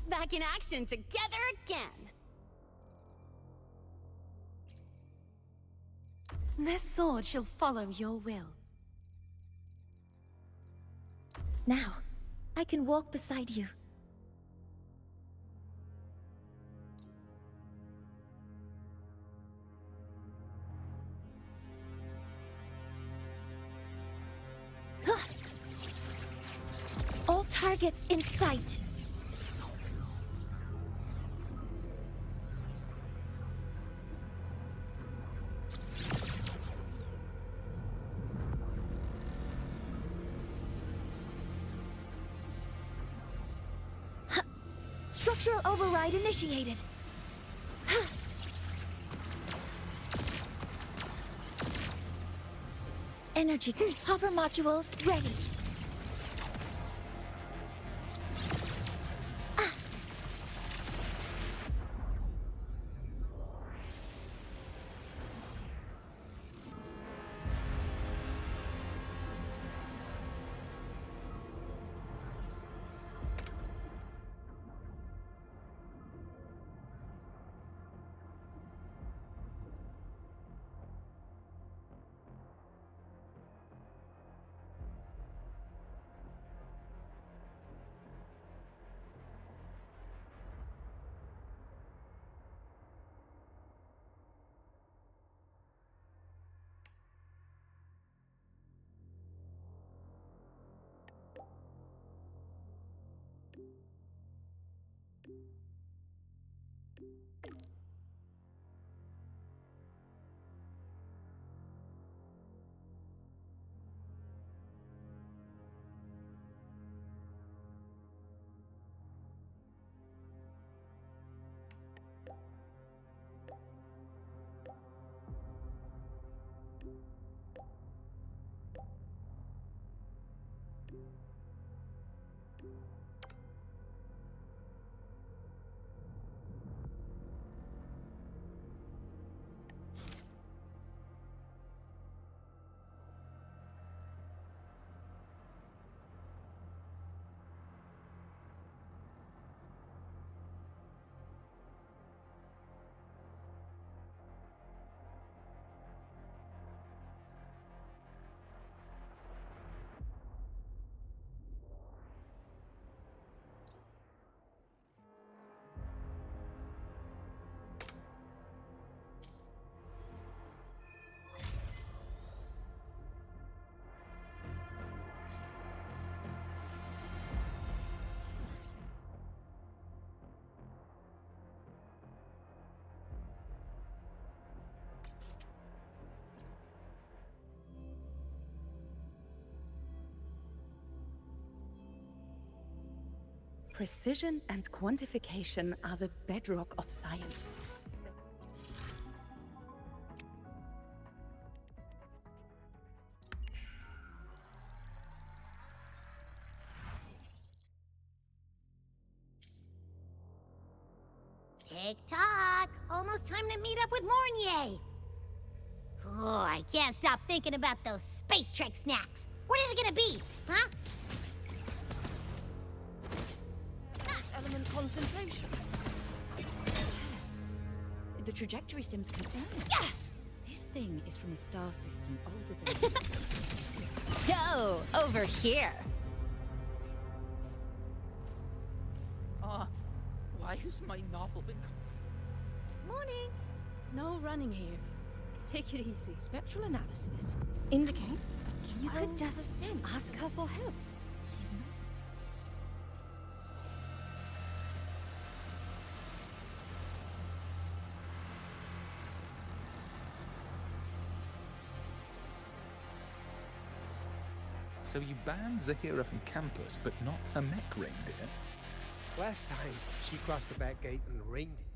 Back in action together again! This sword shall follow your will. Now, I can walk beside you. All targets in sight. Structural override initiated. Energy hover modules ready. Precision and quantification are the bedrock of science. Tick-tock! Almost time to meet up with Mornier! Oh, I can't stop thinking about those space trek snacks! What are they gonna be, huh? Element concentration. The trajectory sims confirm it. Yeah! This thing is from a star system older than... Yo, over here! Why has my novel been... Morning! No running here. Take it easy. Spectral analysis indicates a 12%. You could just ask her for help. She's not. So you banned Zahira from campus, but not her mech reindeer? Last time, she crossed the back gate and ringed it.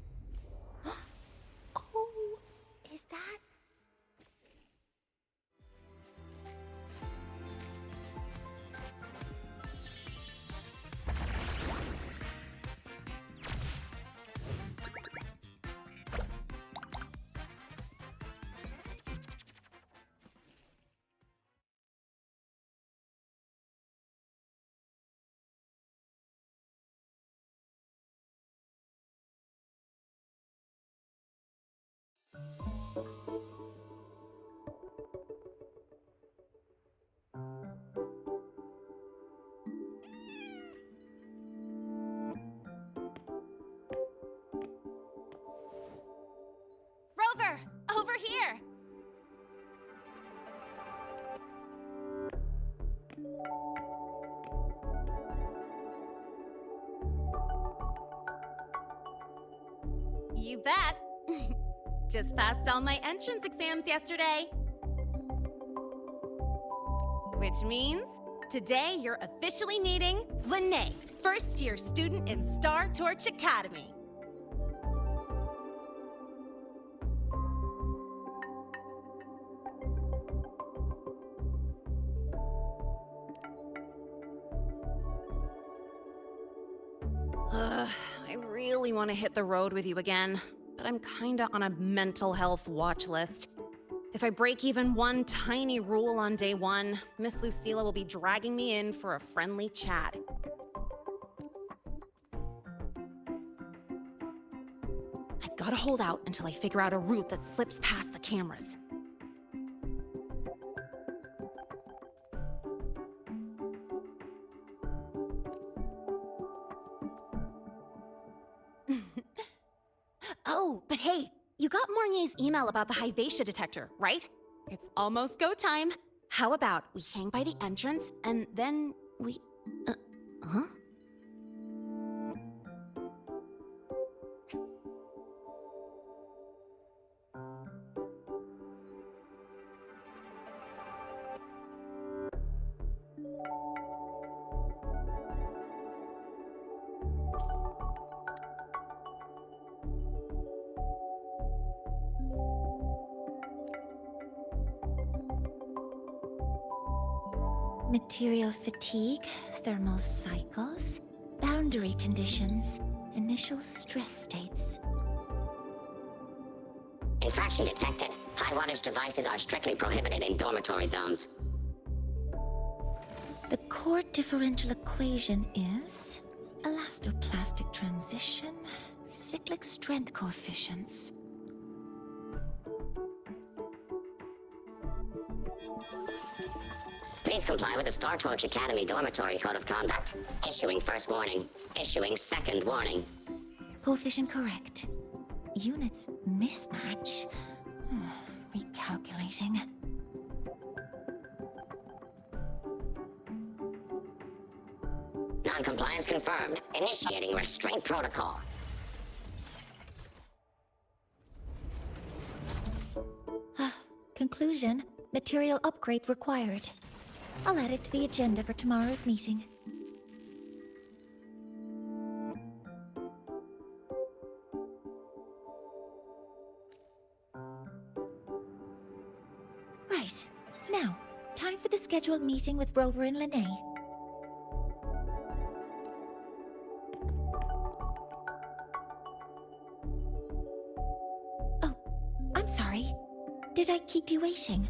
You bet. Just passed all my entrance exams yesterday. Which means today you're officially meeting Lahai, first-year student in Star Torch Academy. I really want to hit the road with you again, but I'm kinda on a mental health watch list. If I break even one tiny rule on day one, Miss Lucilla will be dragging me in for a friendly chat. I gotta hold out until I figure out a route that slips past the cameras. Oh, but hey, you got Mornier's email about the Hyvatia detector, right? It's almost go time. How about we hang by the entrance and then we... huh? Material fatigue, thermal cycles, boundary conditions, initial stress states. Infraction detected. High wattage devices are strictly prohibited in dormitory zones. The core differential equation is elastoplastic transition, cyclic strength coefficients. Please comply with the Star Torch Academy Dormitory Code of Conduct. Issuing first warning. Issuing second warning. Coefficient correct. Units mismatch. Recalculating. Non-compliance confirmed. Initiating restraint protocol. Conclusion, material upgrade required. I'll add it to the agenda for tomorrow's meeting. Right. Now, time for the scheduled meeting with Rover and Lahai. Oh, I'm sorry. Did I keep you waiting?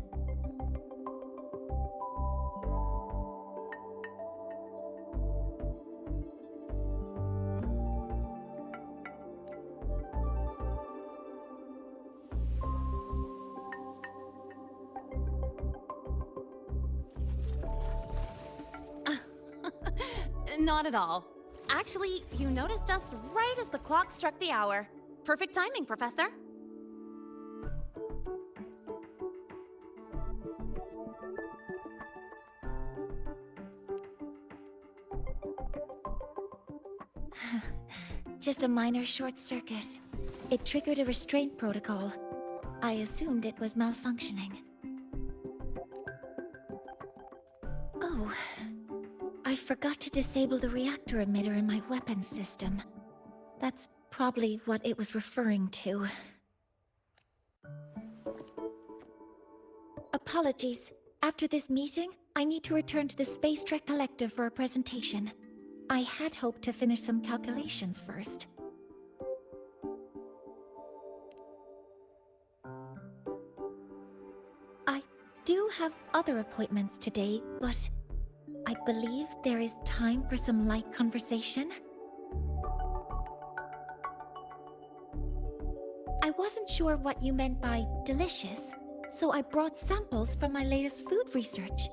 Not at all. Actually, you noticed us right as the clock struck the hour. Perfect timing, Professor. Just a minor short circuit. It triggered a restraint protocol. I assumed it was malfunctioning. Oh, I forgot to disable the reactor emitter in my weapons system. That's probably what it was referring to. Apologies. After this meeting, I need to return to the Space Trek Collective for a presentation. I had hoped to finish some calculations first. I do have other appointments today, but I believe there is time for some light conversation. I wasn't sure what you meant by delicious, so I brought samples from my latest food research.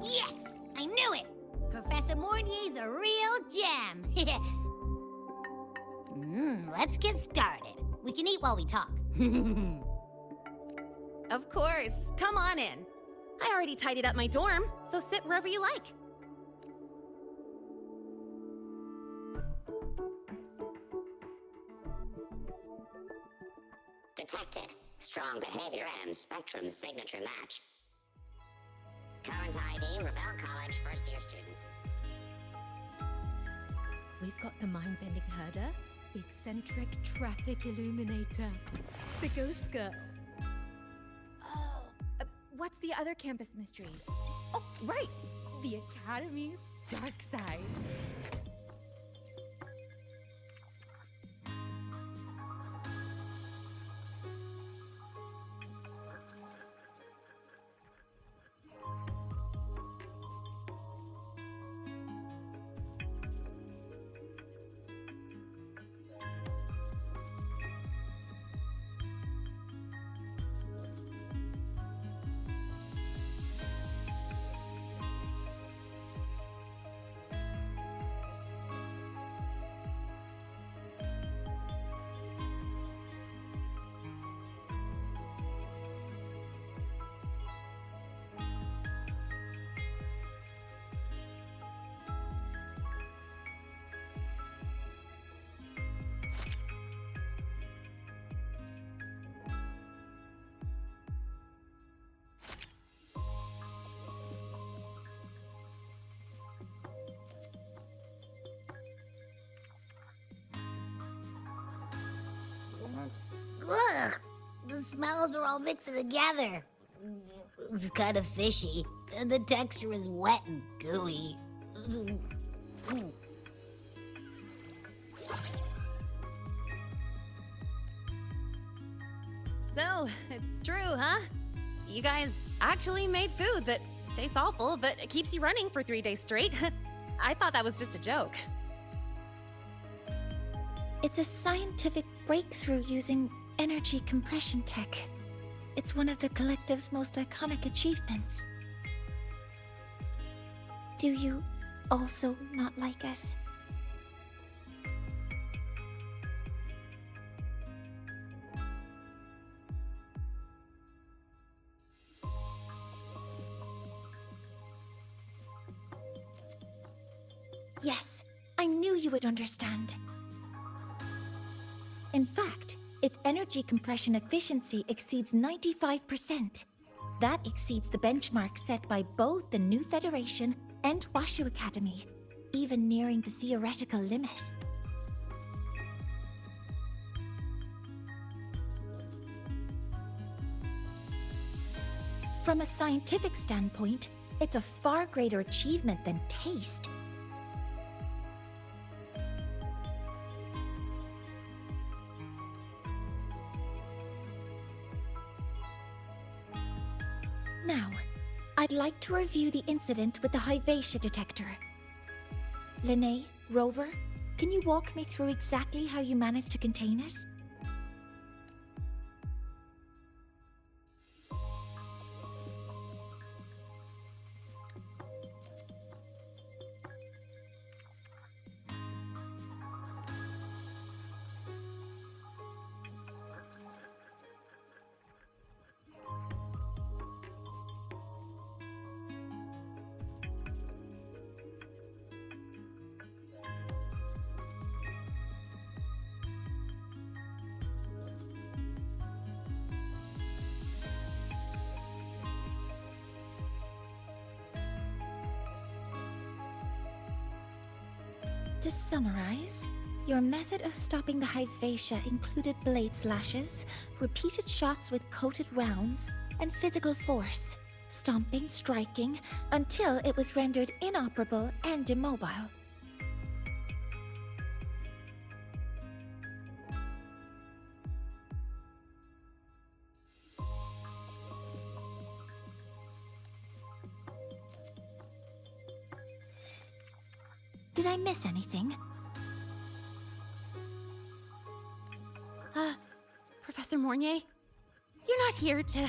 Yes! I knew it! Professor Mornier's a real gem! Let's get started. We can eat while we talk. Of course. Come on in. I already tidied up my dorm, so sit wherever you like. Detected. Strong behavior and spectrum signature match. Current ID, Rebel College first year student. We've got the mind-bending herder, the eccentric traffic illuminator, the ghost girl. Oh, what's the other campus mystery? Oh, right! The Academy's dark side. Ugh! The smells are all mixing together. It's kind of fishy, and the texture is wet and gooey. So, it's true, huh? You guys actually made food that tastes awful, but it keeps you running for 3 days straight. I thought that was just a joke. It's a scientific breakthrough using energy compression tech. It's one of the collective's most iconic achievements. Do you also not like it? Yes, I knew you would understand. In fact, its energy compression efficiency exceeds 95%. That exceeds the benchmark set by both the New Federation and Washu Academy, even nearing the theoretical limit. From a scientific standpoint, it's a far greater achievement than taste. Now, I'd like to review the incident with the Hyvatia detector. Linnae, Rover, can you walk me through exactly how you managed to contain it? To summarize, your method of stopping the Hyvatia included blade slashes, repeated shots with coated rounds, and physical force, stomping, striking, until it was rendered inoperable and immobile. Did I miss anything? Professor Mornier? You're not here to...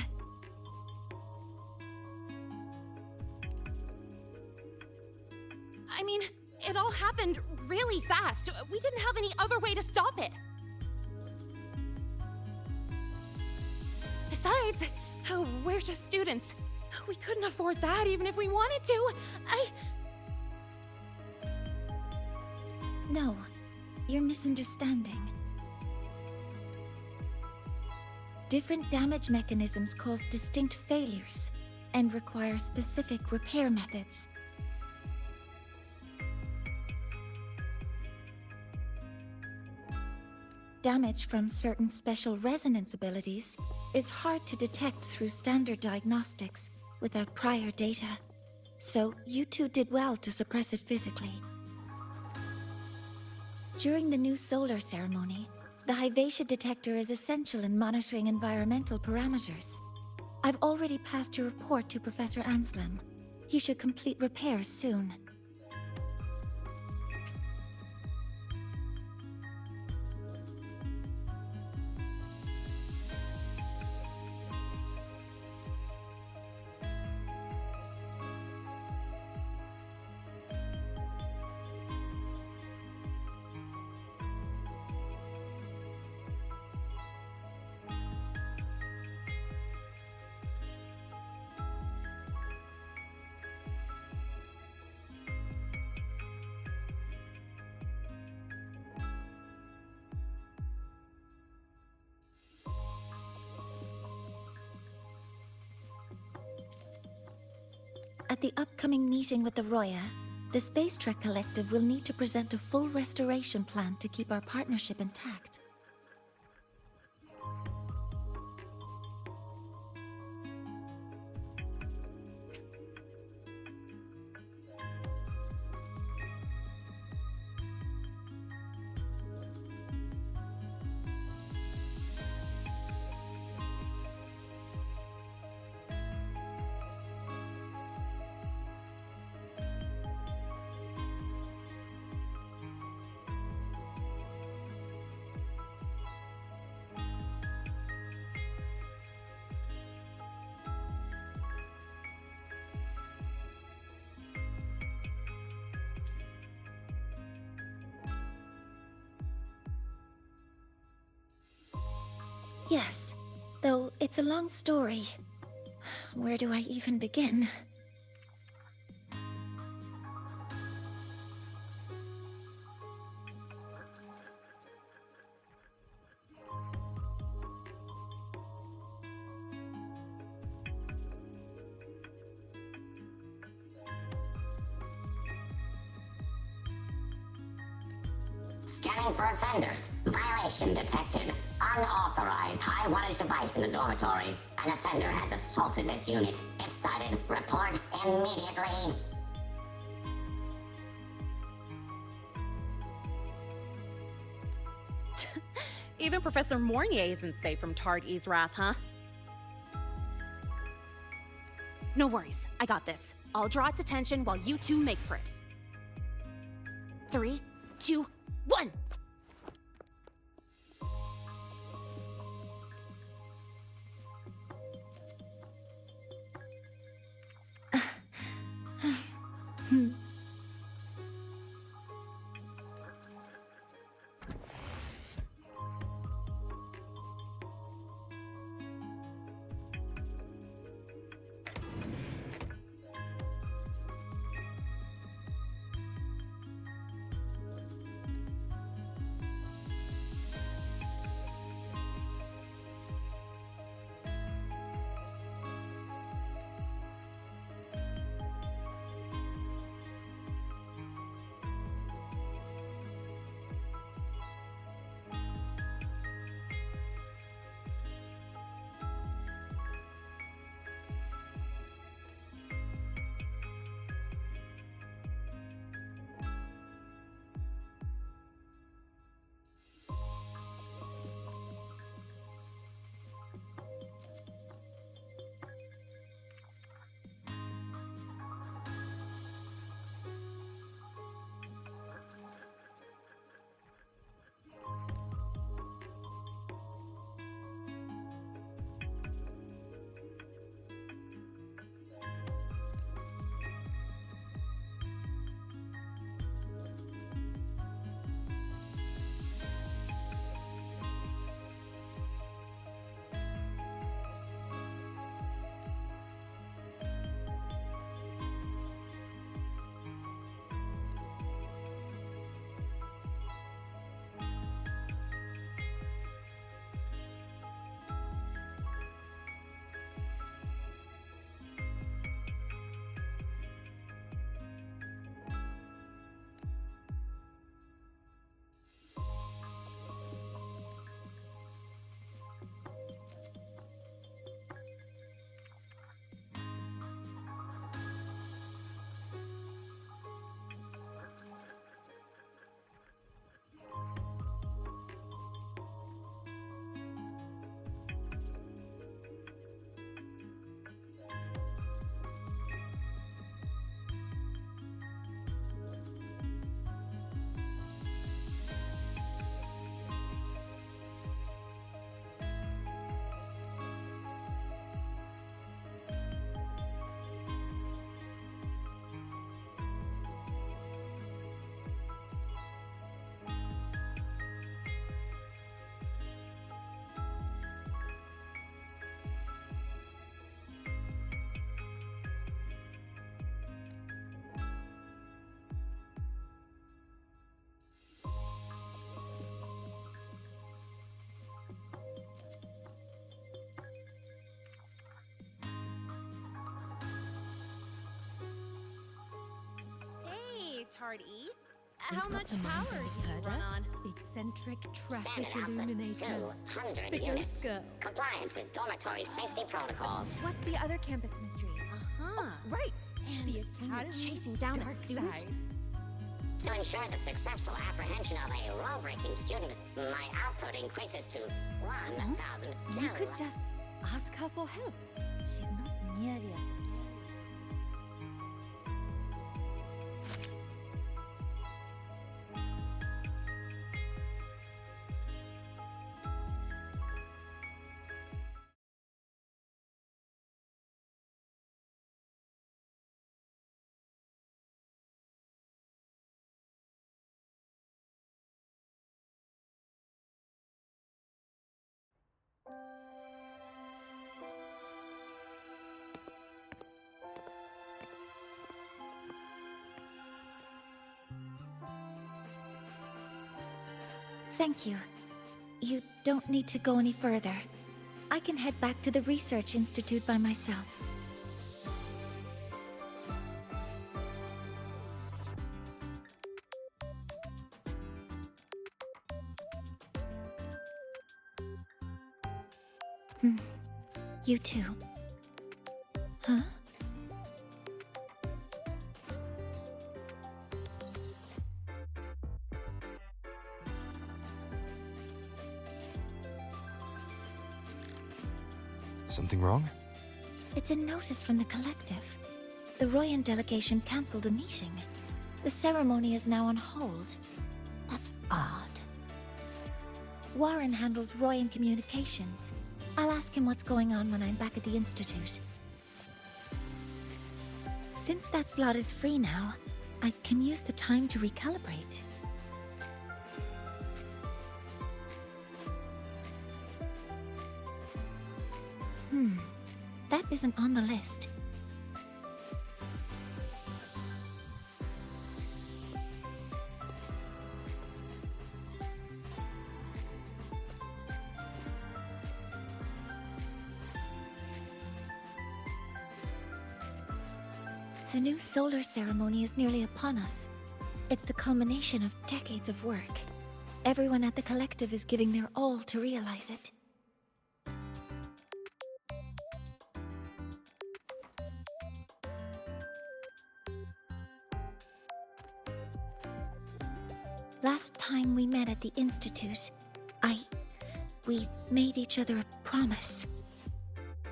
I mean, it all happened really fast. We didn't have any other way to stop it. Besides, we're just students. We couldn't afford that even if we wanted to. No. you're misunderstanding. Different damage mechanisms cause distinct failures and require specific repair methods. Damage from certain special resonance abilities is hard to detect through standard diagnostics without prior data, so you two did well to suppress it physically. During the new solar ceremony, the Hyvatia detector is essential in monitoring environmental parameters. I've already passed your report to Professor Anselm. He should complete repairs soon. At the upcoming meeting with the Roya, the Space Trek Collective will need to present a full restoration plan to keep our partnership intact. Yes, though it's a long story. Where do I even begin? Scanning for offenders. Violation detected. Unauthorized high wattage device in the dormitory. An offender has assaulted this unit. If sighted, report immediately. Even Professor Mornier isn't safe from Targ-E's wrath, huh? No worries, I got this. I'll draw its attention while you two make for it. 3, 2, 1! Hey, Tardy. We've How got much the power mind-bending do you herder, run on? eccentric traffic Standard output illuminator, 200 the units. ghost girl. Compliant with dormitory safety protocols. What's the other campus mystery? Uh-huh. Right, And the when you're Academy chasing down a dark student? side. To ensure the successful apprehension of a law-breaking student, my output increases to 1,000. You could just ask her for help. She's not nearly as scary. Thank you. You don't need to go any further. I can head back to the Research Institute by myself. You too. Huh? Something wrong? It's a notice from the collective. The Royan delegation cancelled a meeting. The ceremony is now on hold. That's odd. Warren handles Royan communications. I'll ask him what's going on when I'm back at the Institute. Since that slot is free now, I can use the time to recalibrate. That isn't on the list. The new solar ceremony is nearly upon us. It's the culmination of decades of work. Everyone at the collective is giving their all to realize it. Last time we met at the Institute, we made each other a promise.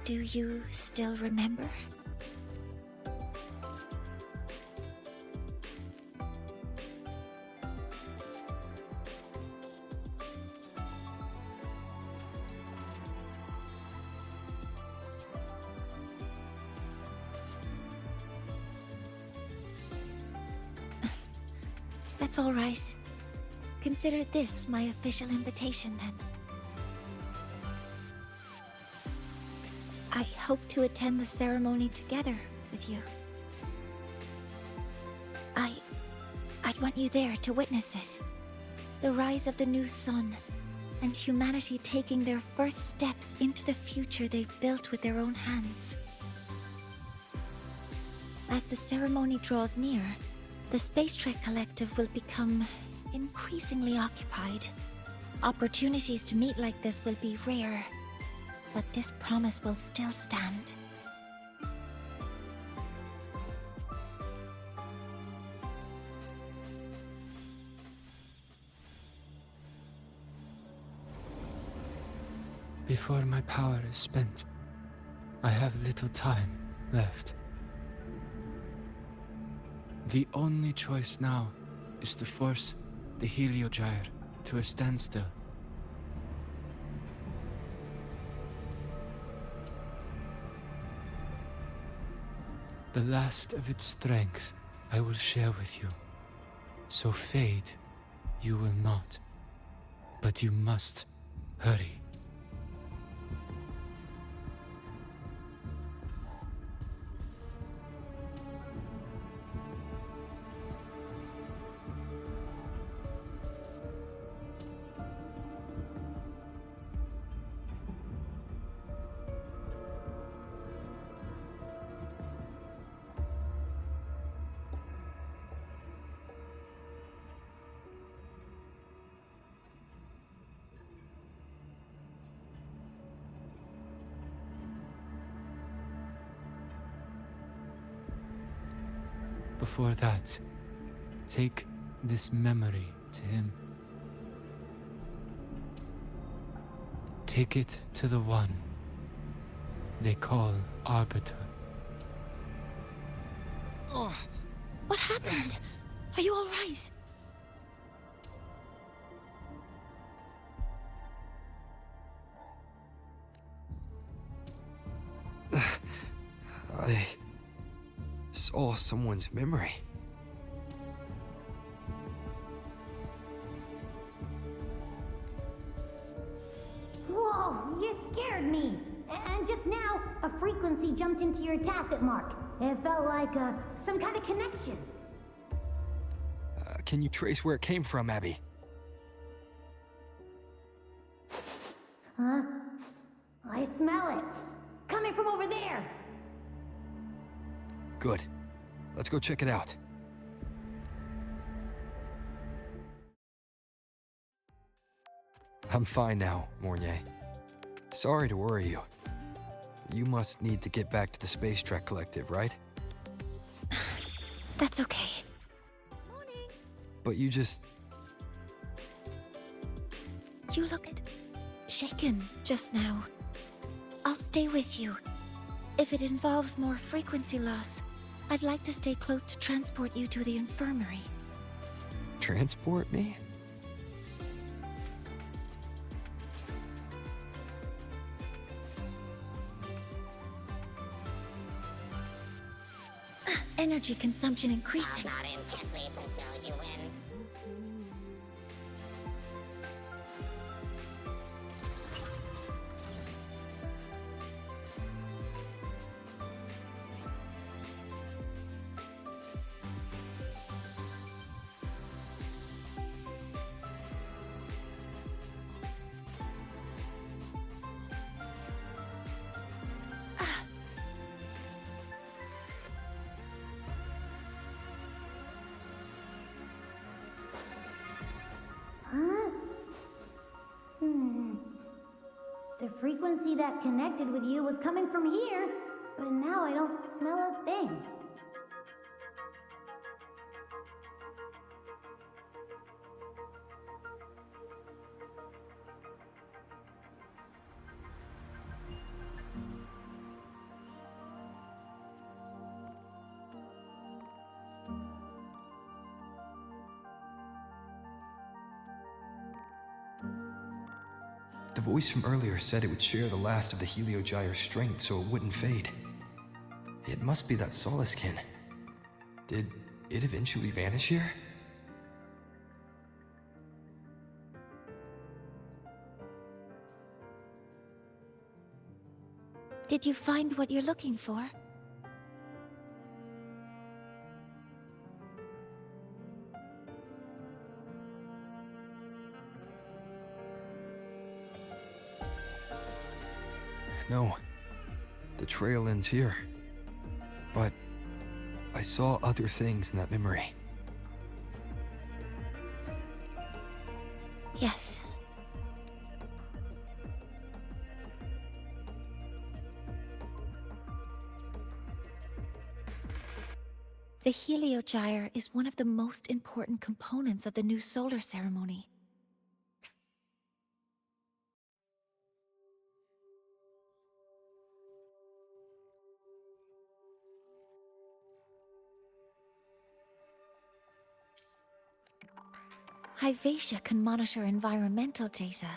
Do you still remember? That's all right. Consider this my official invitation, then. I hope to attend the ceremony together with you. I'd want you there to witness it. The rise of the new sun, and humanity taking their first steps into the future they've built with their own hands. As the ceremony draws near, the Space Trek Collective will become increasingly occupied. Opportunities to meet like this will be rare, but this promise will still stand. Before my power is spent, I have little time left. The only choice now is to force the Heliogyre to a standstill. The last of its strength I will share with you. So fade you will not. But you must hurry. before that, take this memory to him. Take it to the one they call Arbiter. What happened? Are you all right? I saw someone's memory. Whoa, you scared me. And just now, a frequency jumped into your tacit mark. It felt like some kind of connection. Can you trace where it came from, Abby? Huh? I smell it. Coming from over there. Good. Let's go check it out. I'm fine now, Mornier. Sorry to worry you. You must need to get back to the Space Trek Collective, right? That's okay. But you just... You looked shaken just now. I'll stay with you. If it involves more frequency loss, I'd like to stay close to transport you to the infirmary. Transport me? Energy consumption increasing. Not in to sleep until you win. Huh? The frequency that connected with you was coming from here, but now I don't smell a thing. The voice from earlier said it would share the last of the Heliogyre's strength so it wouldn't fade. It must be that Solace kin. Did it eventually vanish here? Did you find what you're looking for? No. The trail ends here. But I saw other things in that memory. Yes. The Heliogyre is one of the most important components of the new solar ceremony. Hyvatia can monitor environmental data,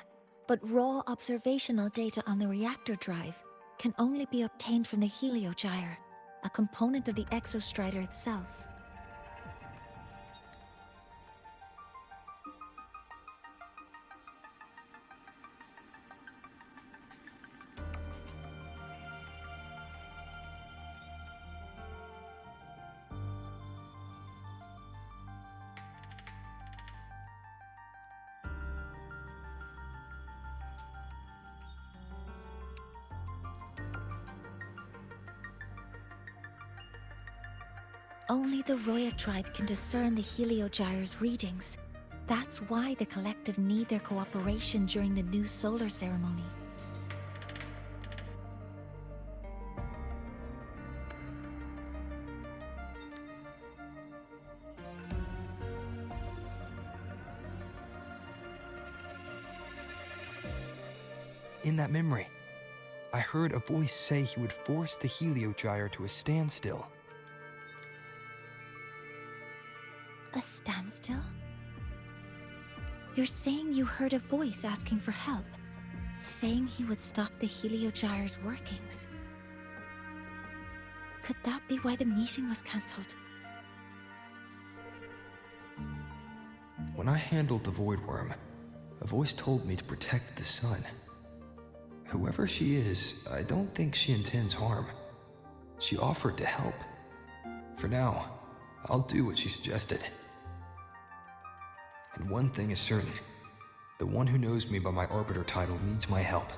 but raw observational data on the reactor drive can only be obtained from the Heliogyre, a component of the exostrider itself. Only the Roya tribe can discern the Heliogyre's readings. That's why the collective need their cooperation during the new solar ceremony. in that memory. I heard a voice say he would force the Heliogyre to a standstill. A standstill? You're saying you heard a voice asking for help, saying he would stop the Heliogyre's workings. Could that be why the meeting was cancelled? When I handled the Void Worm, a voice told me to protect the sun. Whoever she is, I don't think she intends harm. She offered to help. For now, I'll do what she suggested. And one thing is certain. The one who knows me by my Arbiter title needs my help.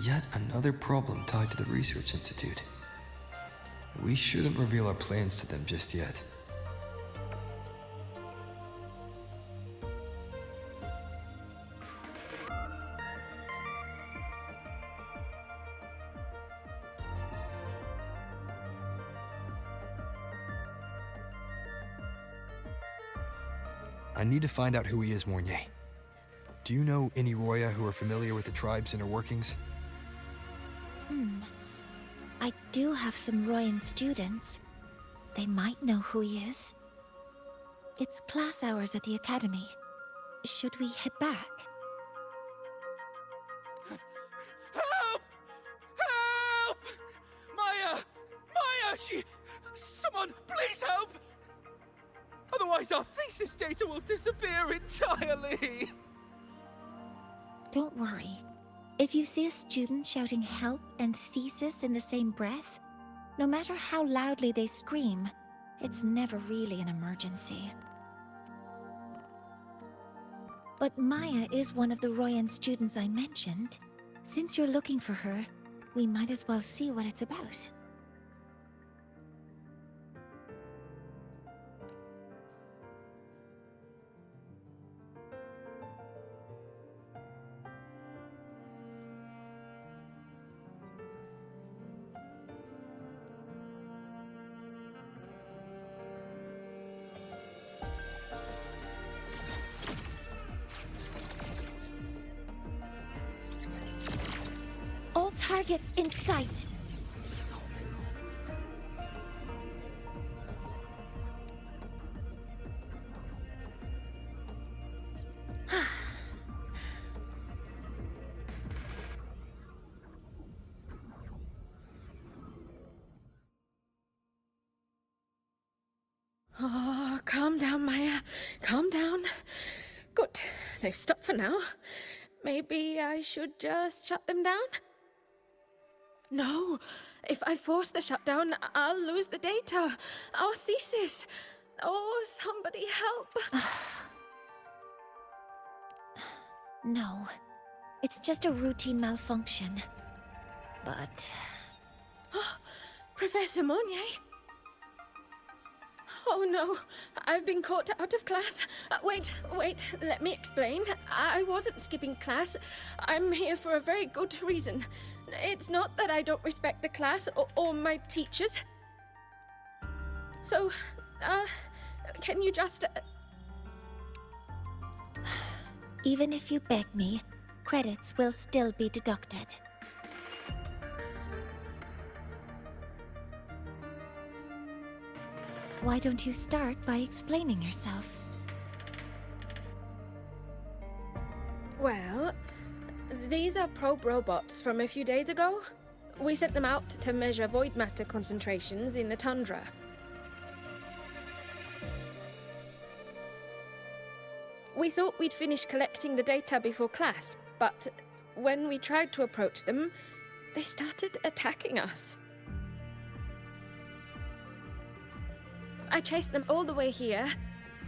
Yet another problem tied to the Research Institute. We shouldn't reveal our plans to them just yet. I need to find out who he is, Mornier. Do you know any Roya who are familiar with the tribe's inner workings? I do have some Royan students. They might know who he is. It's class hours at the academy. Should we head back? Help! Help! Maya! Maya! Someone, please help! Otherwise our thesis data will disappear entirely! Don't worry. If you see a student shouting help and thesis in the same breath, no matter how loudly they scream, it's never really an emergency. But Maya is one of the Royan students I mentioned. Since you're looking for her, we might as well see what it's about. All targets in sight. Oh, calm down, Maya. Calm down. Good. They've stopped for now. Maybe I should just shut them down? No. If I force the shutdown, I'll lose the data. Our thesis. Oh, somebody help. No. It's just a routine malfunction. But... Professor Monnier? Oh no, I've been caught out of class. Wait, let me explain. I wasn't skipping class. I'm here for a very good reason. It's not that I don't respect the class or my teachers. So, can you just... Even if you beg me, credits will still be deducted. Why don't you start by explaining yourself? Well, these are probe robots from a few days ago. We sent them out to measure void matter concentrations in the tundra. We thought we'd finish collecting the data before class, but when we tried to approach them, they started attacking us. I chased them all the way here.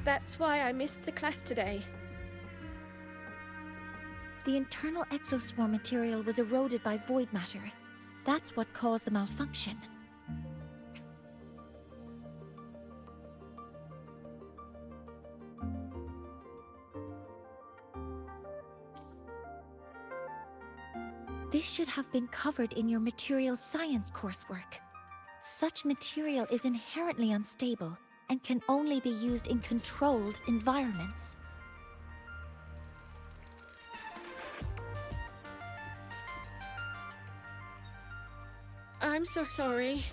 That's why I missed the class today. The internal exoswarm material was eroded by void matter. That's what caused the malfunction. This should have been covered in your material science coursework. Such material is inherently unstable, and can only be used in controlled environments. I'm so sorry.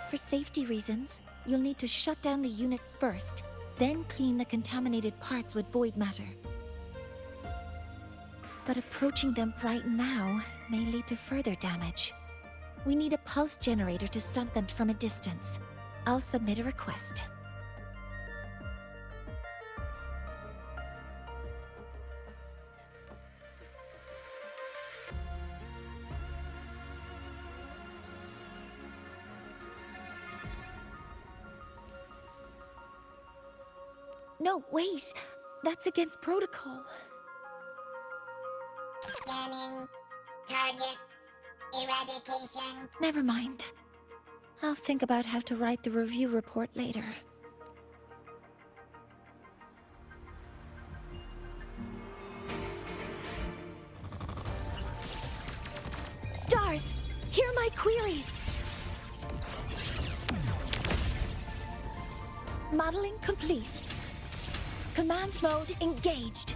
For safety reasons, you'll need to shut down the units first, then clean the contaminated parts with void matter. But approaching them right now may lead to further damage. We need a pulse generator to stun them from a distance. I'll submit a request. No, wait! That's against protocol. Scanning. Target. Eradication. Never mind. I'll think about how to write the review report later. Stars! Hear my queries! Modeling complete. Command mode engaged.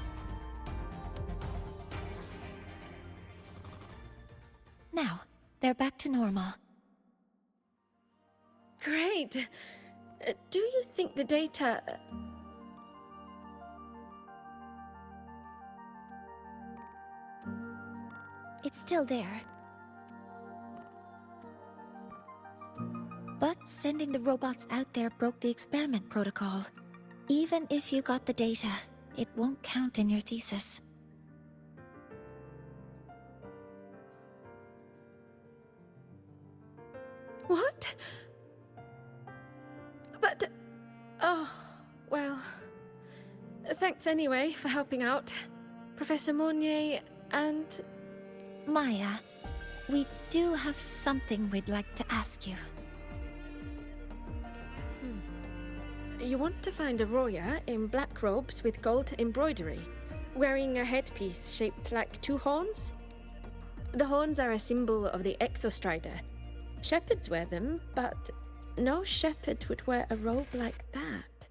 Now, they're back to normal. Great. Do you think the data... It's still there. But sending the robots out there broke the experiment protocol. Even if you got the data, it won't count in your thesis. What? But... Oh, well... Thanks anyway for helping out, Professor Mournier and... Maya, we do have something we'd like to ask you. You want to find a Roya in black robes with gold embroidery, wearing a headpiece shaped like two horns? The horns are a symbol of the Exostrider. Shepherds wear them, but no shepherd would wear a robe like that.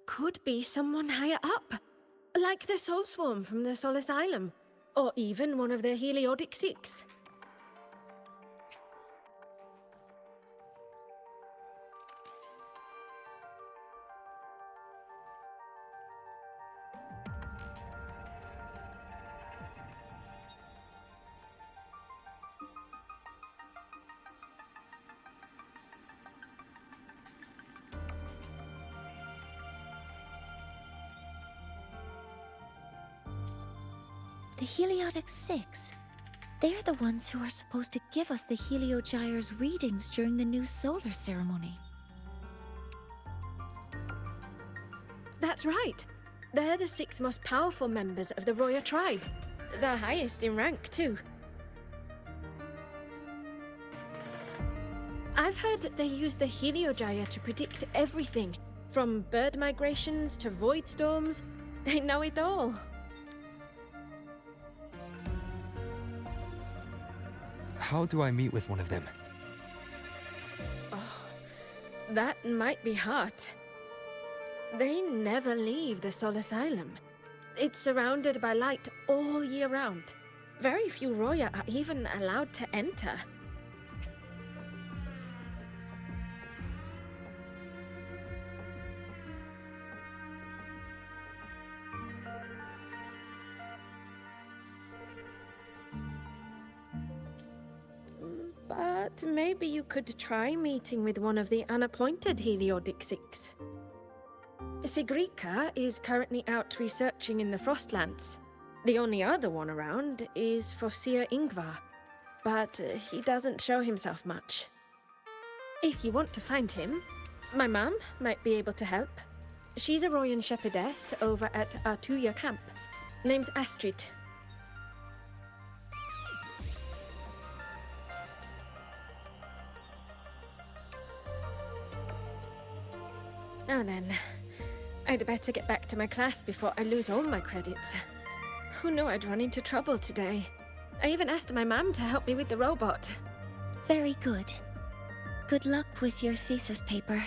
Could be someone higher up. Like the Soul Swarm from the Soul Asylum, or even one of the Heliodic Six. The Heliodic Six. They're the ones who are supposed to give us the Heliogyre's readings during the new solar ceremony. That's right. They're the 6 most powerful members of the Roya tribe. The highest in rank, too. I've heard that they use the Heliogyre to predict everything, from bird migrations to void storms. They know it all. How do I meet with one of them? Oh, that might be hard. They never leave the Soul Asylum. It's surrounded by light all year round. Very few Roya are even allowed to enter. But maybe you could try meeting with one of the unappointed Heliodic Six. Sigrika is currently out researching in the Frostlands. The only other one around is Foseer Ingvar, but he doesn't show himself much. If you want to find him, my mum might be able to help. She's a Royan shepherdess over at Artuya camp. Name's Astrid. Now then, I'd better get back to my class before I lose all my credits. Who knew I'd run into trouble today? I even asked my mum to help me with the robot. Very good. Good luck with your thesis paper.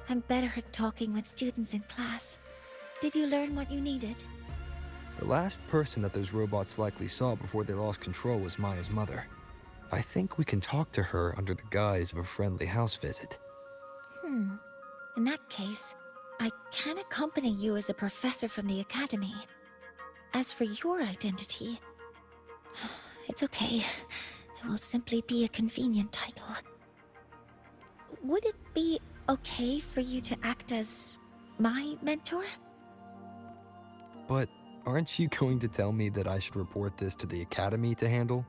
I'm better at talking with students in class. Did you learn what you needed? The last person that those robots likely saw before they lost control was Maya's mother. I think we can talk to her under the guise of a friendly house visit. In that case, I can accompany you as a professor from the academy. As for your identity, it's okay. It will simply be a convenient title. Would it be okay for you to act as my mentor? But aren't you going to tell me that I should report this to the academy to handle?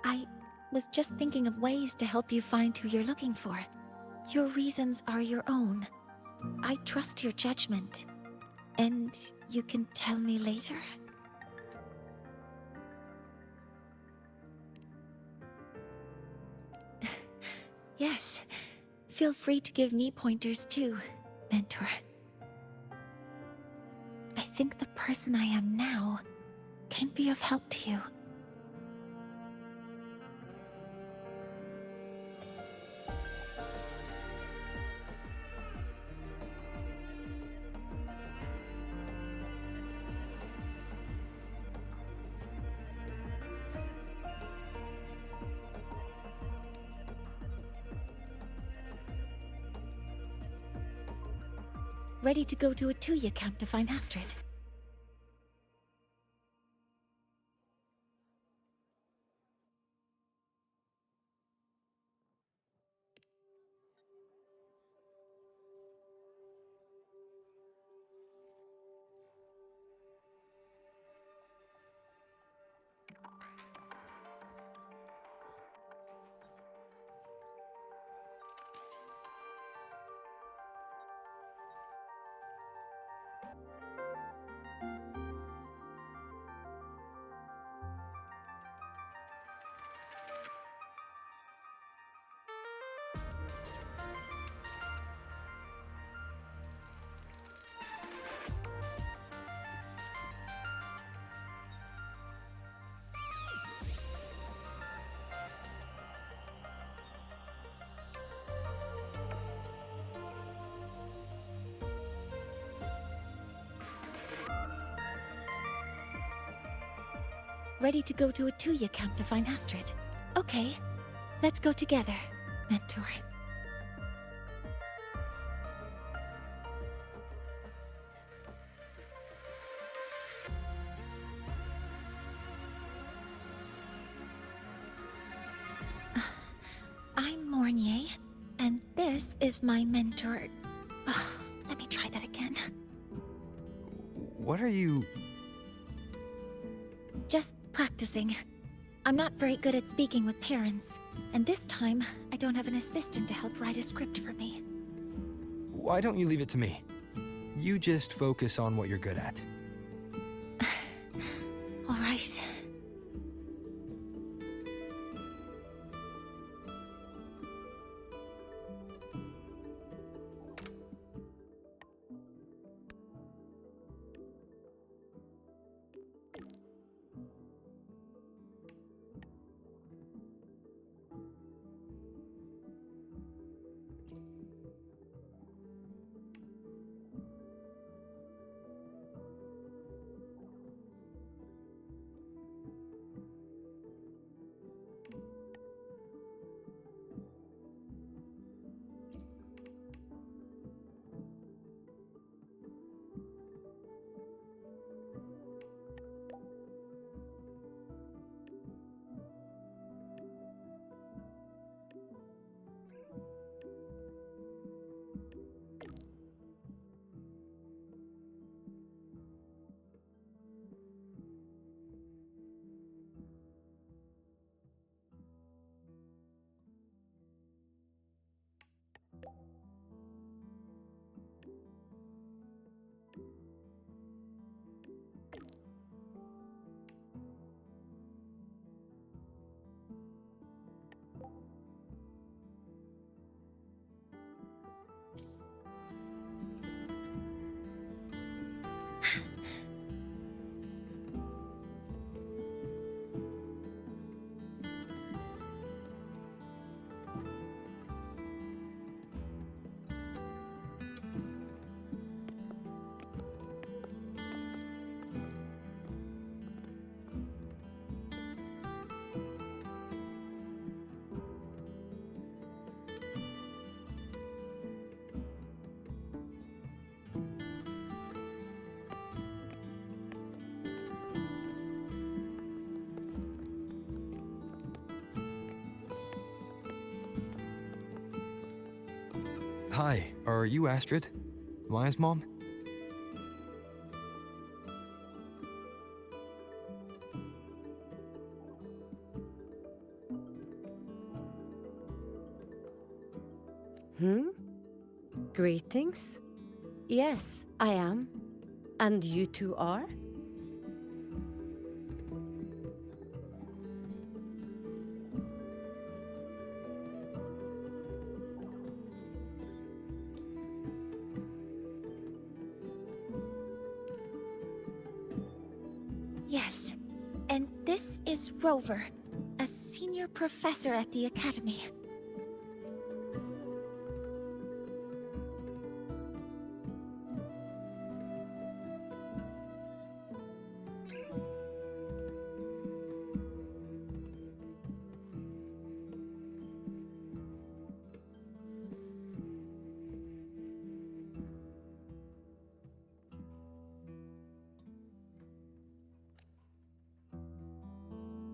I was just thinking of ways to help you find who you're looking for. Your reasons are your own. I trust your judgment. And you can tell me later? Yes. Feel free to give me pointers too, mentor. I think the person I am now can be of help to you. Ready to go to a Tuya camp to find Astrid. Ready to go to a Tuya camp to find Astrid. Okay, let's go together, mentor. I'm Mornier, and this is my mentor. Let me try that again. What are you... Just practicing. I'm not very good at speaking with parents, and this time, I don't have an assistant to help write a script for me. Why don't you leave it to me? You just focus on what you're good at. All right. Hi, are you Astrid? Maya's mom? Greetings. Yes, I am. And you two are? Yes, and this is Rover, a senior professor at the Academy.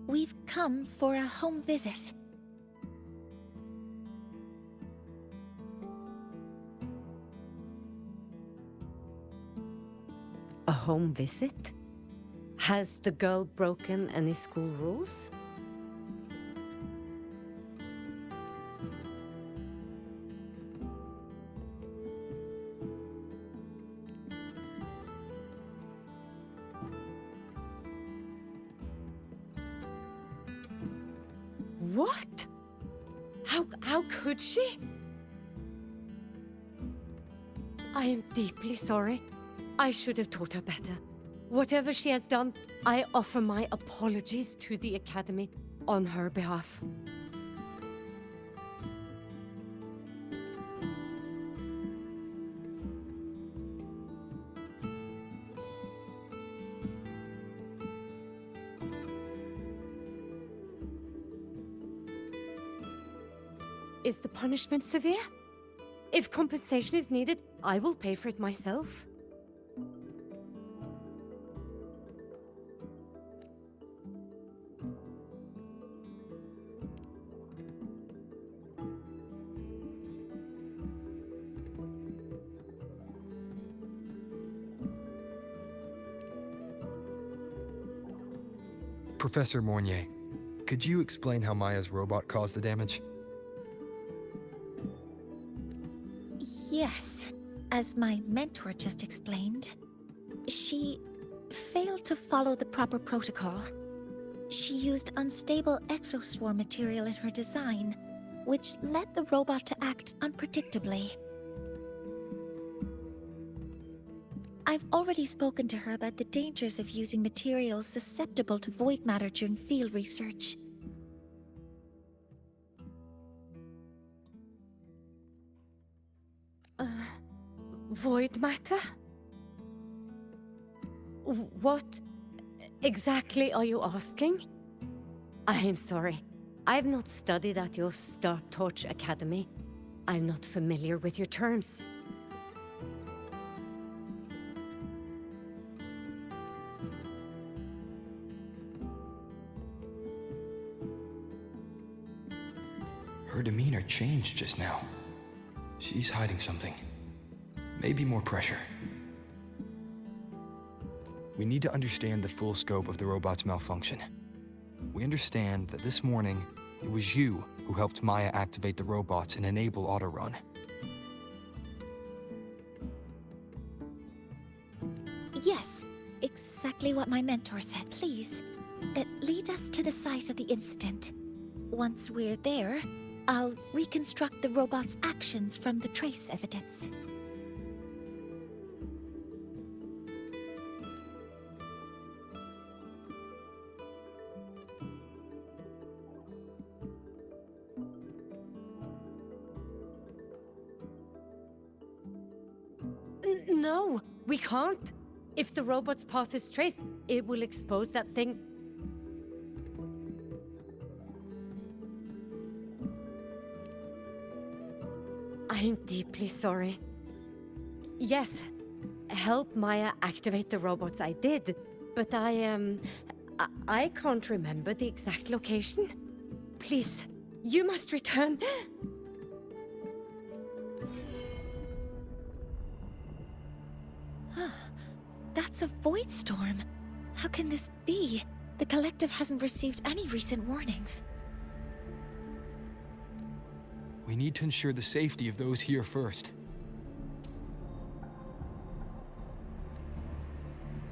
We've come for a home visit. A home visit? Has the girl broken any school rules? What? How could she? I am deeply sorry. I should have taught her better. Whatever she has done, I offer my apologies to the Academy on her behalf. Is the punishment severe? If compensation is needed, I will pay for it myself. Professor Mornier, could you explain how Maya's robot caused the damage? Yes, as my mentor just explained, she failed to follow the proper protocol. She used unstable exoswarm material in her design, which led the robot to act unpredictably. I've already spoken to her about the dangers of using materials susceptible to void matter during field research. Void matter? What exactly are you asking? I am sorry. I have not studied at your Star Torch Academy. I'm not familiar with your terms. Her demeanor changed just now. She's hiding something. Maybe more pressure. We need to understand the full scope of the robot's malfunction. We understand that this morning, it was you who helped Maya activate the robots and enable auto-run. Yes, exactly what my mentor said. Please, lead us to the site of the incident. Once we're there, I'll reconstruct the robot's actions from the trace evidence. No, we can't. If the robot's path is traced, it will expose that thing. I'm deeply sorry. Yes, help Maya activate the robots I did, but I can't remember the exact location. Please, you must return. That's a void storm. How can this be? The collective hasn't received any recent warnings. We need to ensure the safety of those here first.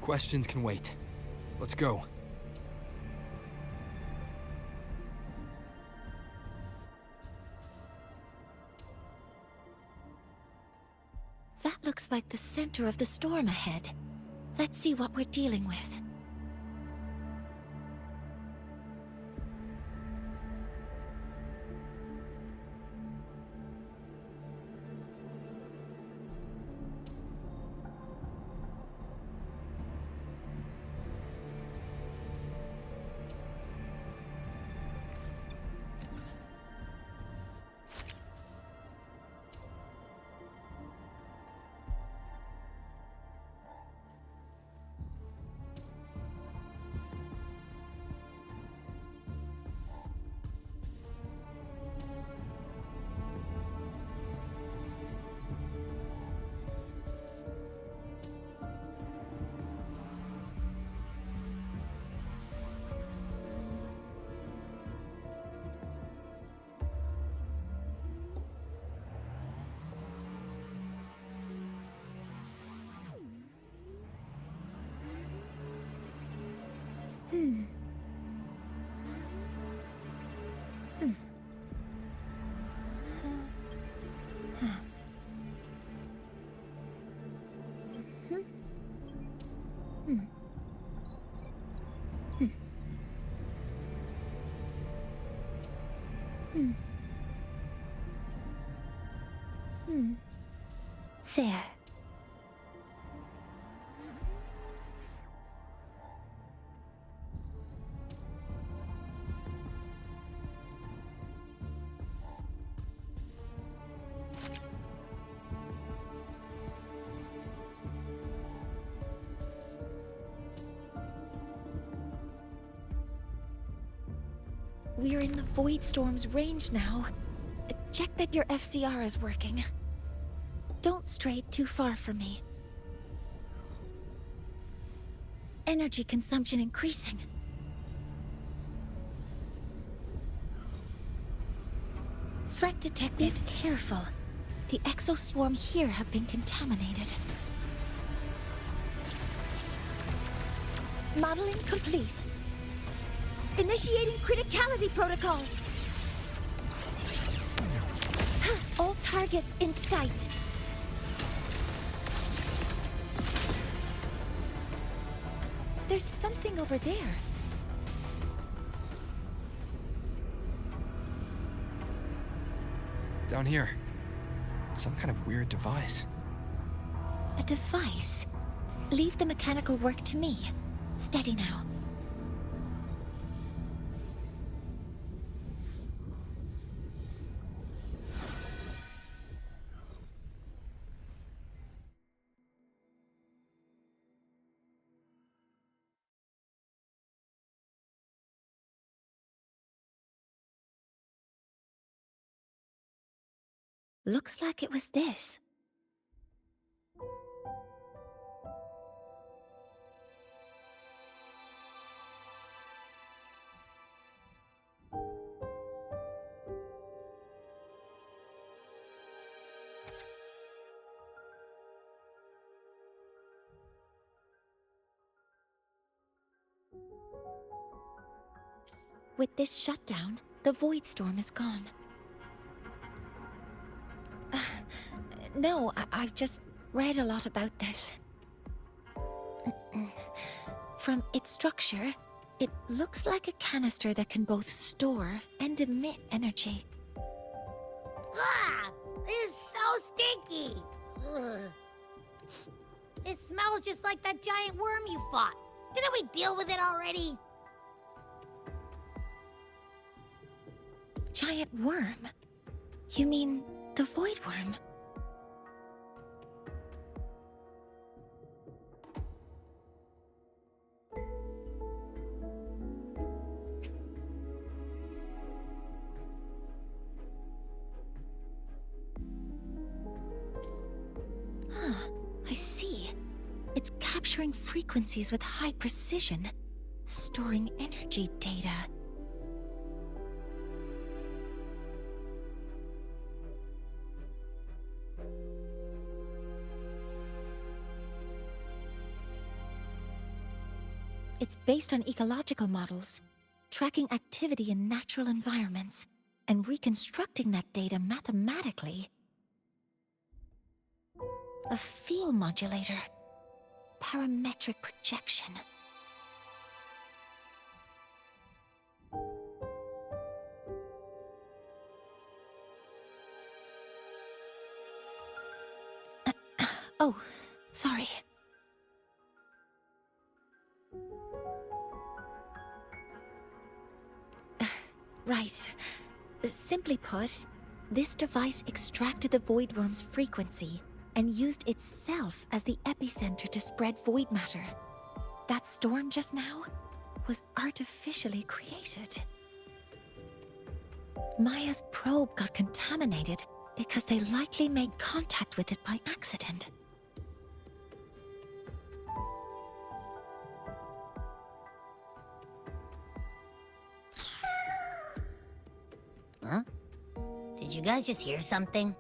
Questions can wait. Let's go. That looks like the center of the storm ahead. Let's see what we're dealing with. There. We're in the Void Storm's range now. Check that your FCR is working. Don't stray too far from me. Energy consumption increasing. Threat detected. Careful. The exoswarm here have been contaminated. Modeling complete. Initiating criticality protocol. All targets in sight. There's something over there. Down here. Some kind of weird device. A device? Leave the mechanical work to me. Steady now. Looks like it was this. With this shutdown, the Void Storm is gone. No, I've just read a lot about this. From its structure, it looks like a canister that can both store and emit energy. Ah! This is so stinky! Ugh. It smells just like that giant worm you fought. Didn't we deal with it already? Giant worm? You mean the Void Worm? I see. It's captured capturing frequencies with high precision, storing energy data. It's based on ecological models, tracking activity in natural environments, and reconstructing that data mathematically. A field modulator. Parametric projection. Oh, sorry. Right. Simply put, this device extracted the void worm's frequency and used itself as the epicenter to spread void matter. That storm just now was artificially created. Maya's probe got contaminated because they likely made contact with it by accident. Huh? Did you guys just hear something?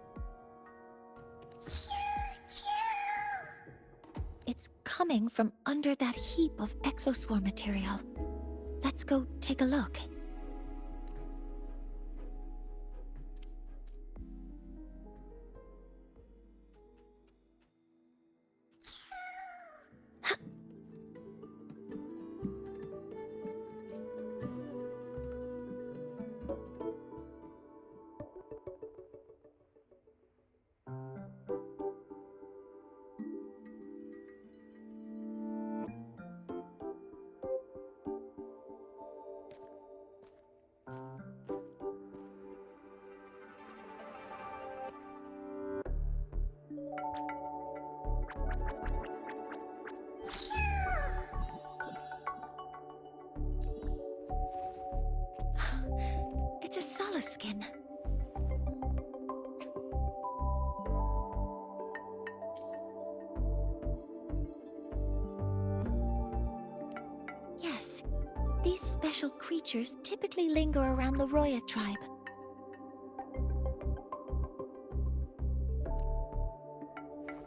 It's coming from under that heap of exoswarm material. Let's go take a look. It's a solace skin. Yes, these special creatures typically linger around the Roya tribe.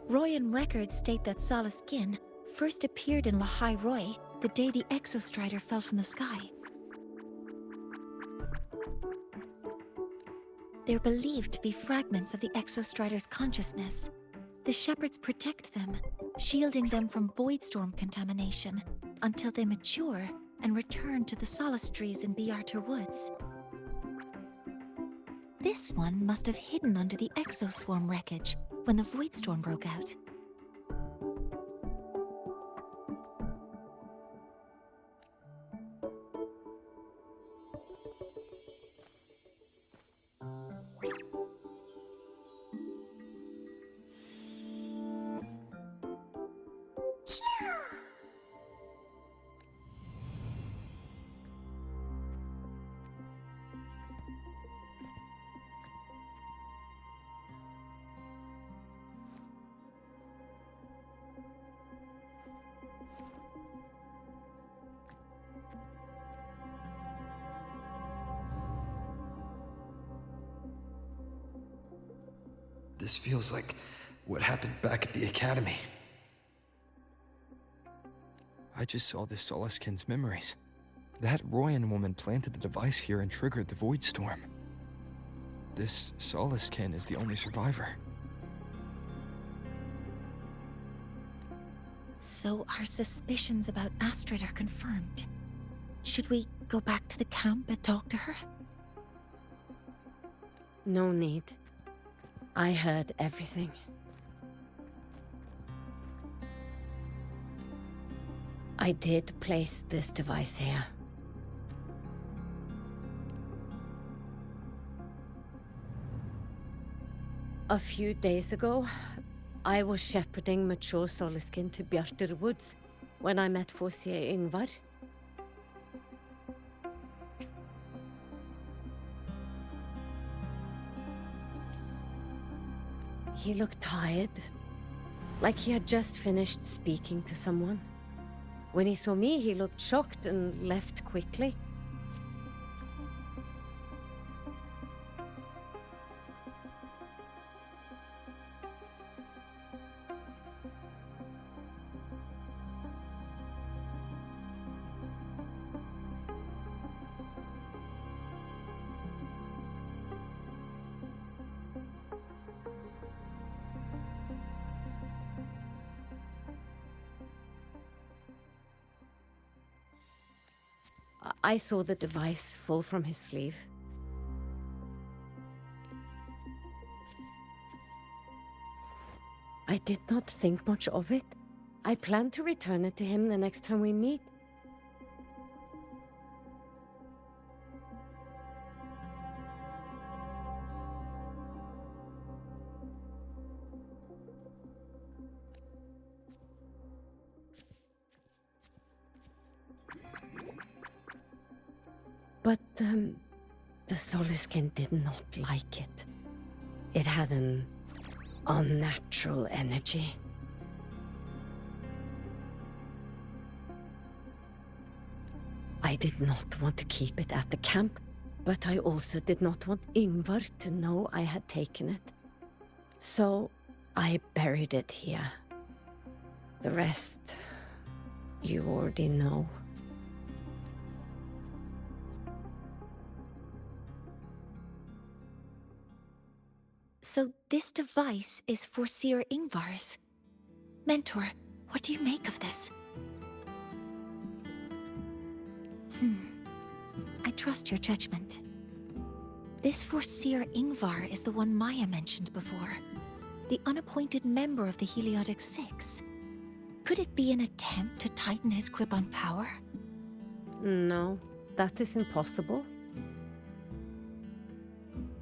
Royan records state that solace skin first appeared in Lahai Roy the day the Exostrider fell from the sky. They're believed to be fragments of the Exostrider's consciousness. The shepherds protect them, shielding them from voidstorm contamination until they mature and return to the solace trees in Biarter Woods. This one must have hidden under the exoswarm wreckage when the voidstorm broke out. This feels like what happened back at the academy. I just saw this Solaskin's memories. That Royan woman planted the device here and triggered the void storm. This Solaskin is the only survivor. So our suspicions about Astrid are confirmed. Should we go back to the camp and talk to her? No need. I heard everything. I did place this device here. A few days ago, I was shepherding mature Solaskin to Bjarter Woods when I met Fossier Ingvar. He looked tired, like he had just finished speaking to someone. When he saw me, he looked shocked and left quickly. I saw the device fall from his sleeve. I did not think much of it. I plan to return it to him the next time we meet. But, the Soliskin did not like it. It had an unnatural energy. I did not want to keep it at the camp, but I also did not want Ingvar to know I had taken it. So, I buried it here. The rest, you already know. So this device is for Seer Ingvar's. Mentor, what do you make of this? I trust your judgment. This Seer Ingvar is the one Maya mentioned before. The unappointed member of the Heliotic Six. Could it be an attempt to tighten his grip on power? No, that is impossible.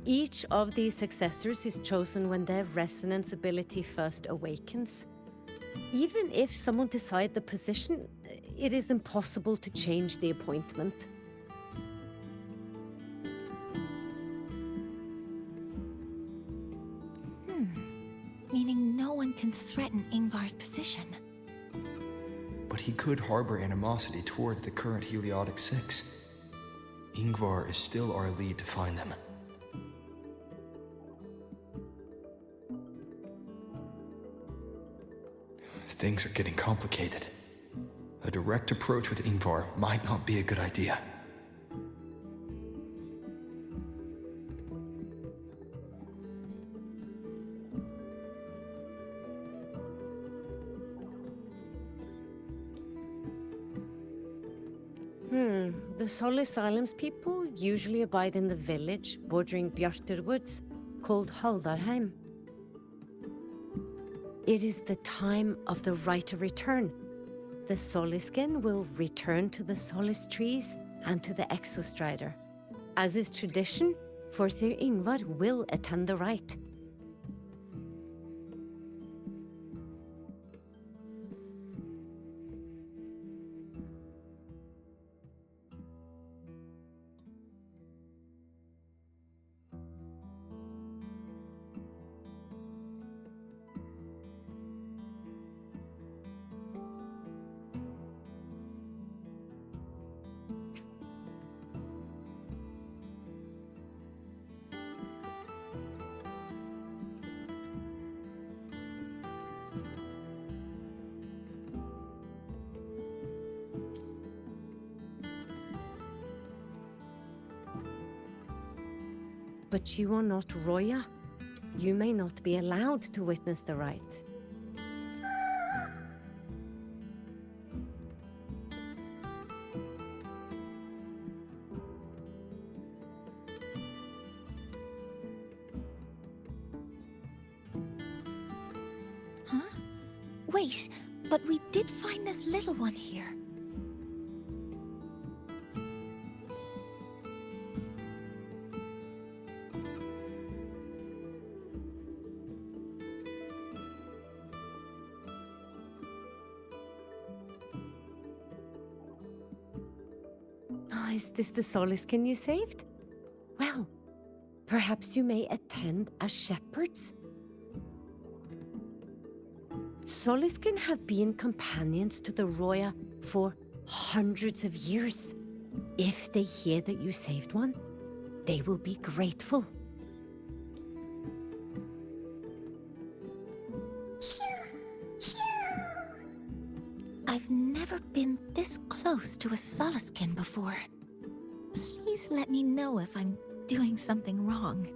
Each of these successors is chosen when their resonance ability first awakens. Even if someone decides the position, it is impossible to change the appointment. Meaning no one can threaten Ingvar's position. But he could harbor animosity toward the current Heliotic Six. Ingvar is still our lead to find them. Things are getting complicated. A direct approach with Ingvar might not be a good idea. The Solis Islands people usually abide in the village bordering Bjartur Woods, called Haldarheim. It is the time of the right of return. The Soliskin will return to the Solis trees and to the Exostrider. As is tradition, Forseer Ingvar will attend the rite. But you are not Roya. You may not be allowed to witness the rite. Huh? Wait, but we did find this little one here. Is this the Soliskin you saved? Well, perhaps you may attend as shepherds? Soliskin have been companions to the Roya for hundreds of years. If they hear that you saved one, they will be grateful. I've never been this close to a Soliskin before. Please let me know if I'm doing something wrong.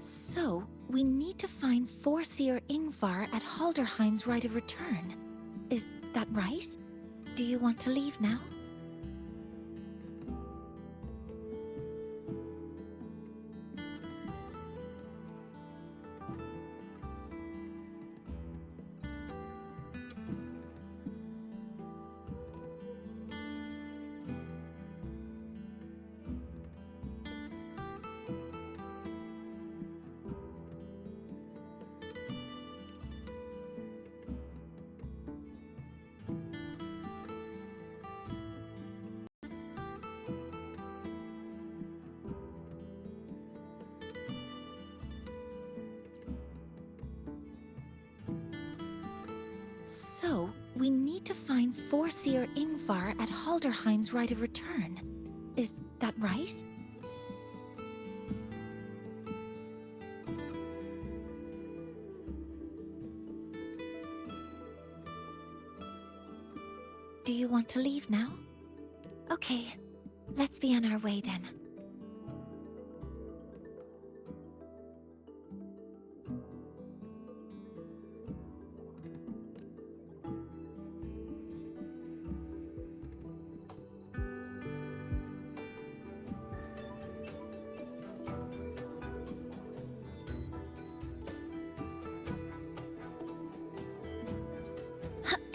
So, we need to find Forseer Ingvar at Halderheim's Right of Return. Is that right? Do you want to leave now? So, we need to find Forseer Ingvar at Halderheim's Right of Return. Is that right? Do you want to leave now? Okay, let's be on our way then.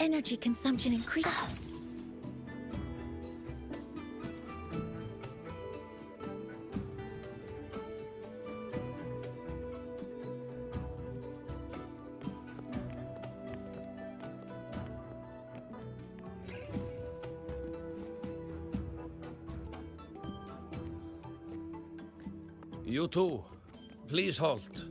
Energy consumption increased. You two, please halt.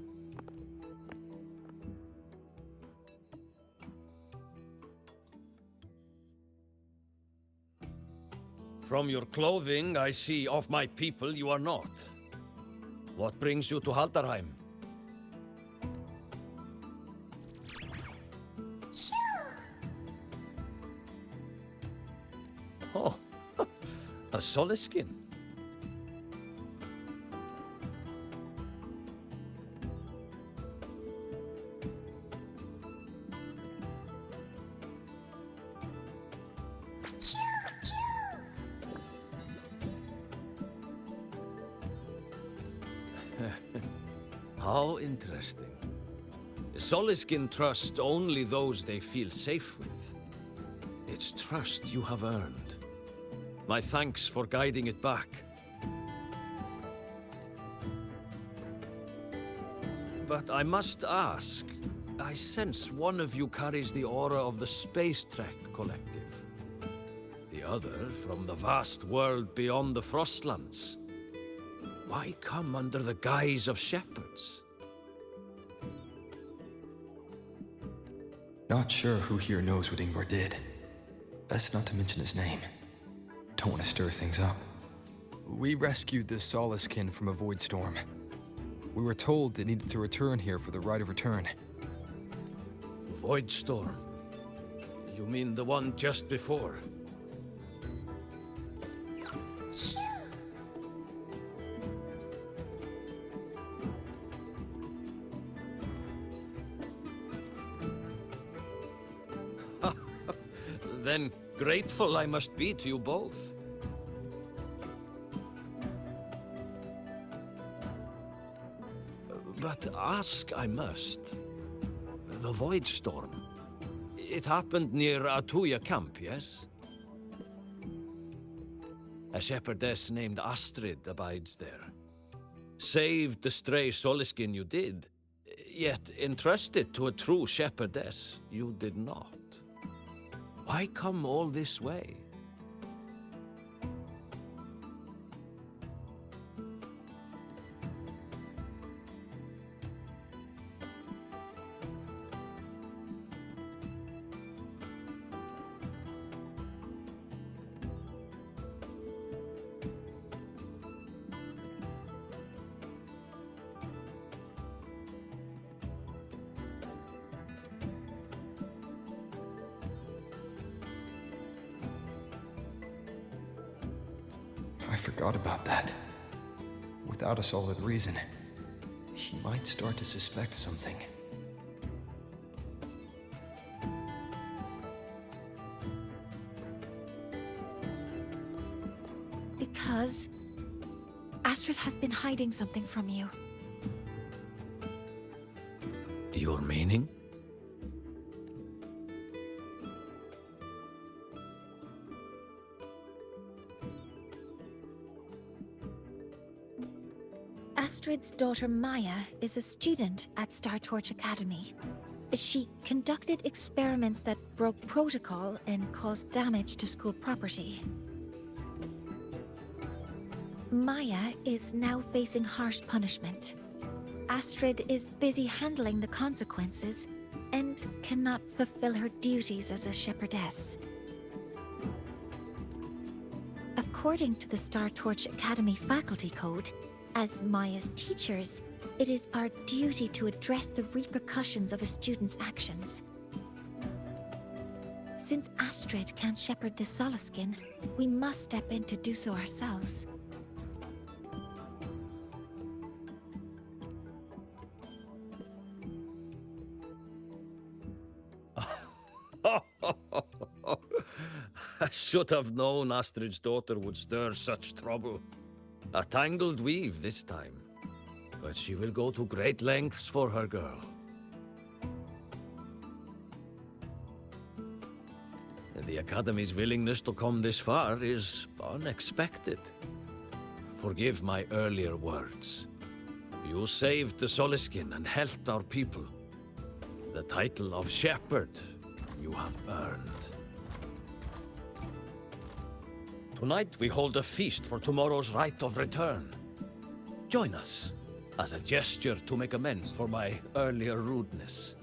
From your clothing, I see of my people you are not. What brings you to Halderheim? Oh, a Soliskin. How interesting. Soliskin trust only those they feel safe with. It's trust you have earned. My thanks for guiding it back. But I must ask, I sense one of you carries the aura of the Space Trek Collective. The other from the vast world beyond the Frostlands. Why come under the guise of shepherds? Not sure who here knows what Ingvar did. Best not to mention his name. Don't want to stir things up. We rescued this Soliskin from a void storm. We were told it needed to return here for the Right of Return. Void storm? You mean the one just before? Then grateful I must be to you both. But ask I must. The Void Storm. It happened near Atuya camp, yes? A shepherdess named Astrid abides there. Saved the stray Soliskin you did, yet entrusted to a true shepherdess you did not. Why come all this way? I forgot about that. Without a solid reason, he might start to suspect something. Because Astrid has been hiding something from you. Your meaning? Astrid's daughter Maya is a student at Star Torch Academy. She conducted experiments that broke protocol and caused damage to school property. Maya is now facing harsh punishment. Astrid is busy handling the consequences and cannot fulfill her duties as a shepherdess. According to the Star Torch Academy faculty code, as Maya's teachers, it is our duty to address the repercussions of a student's actions. Since Astrid can't shepherd the Soliskin, we must step in to do so ourselves. I should have known Astrid's daughter would stir such trouble. A tangled weave this time. But she will go to great lengths for her girl. The Academy's willingness to come this far is unexpected. Forgive my earlier words. You saved the Soliskin and helped our people. The title of Shepherd you have earned. Tonight we hold a feast for tomorrow's rite of return. Join us, as a gesture to make amends for my earlier rudeness.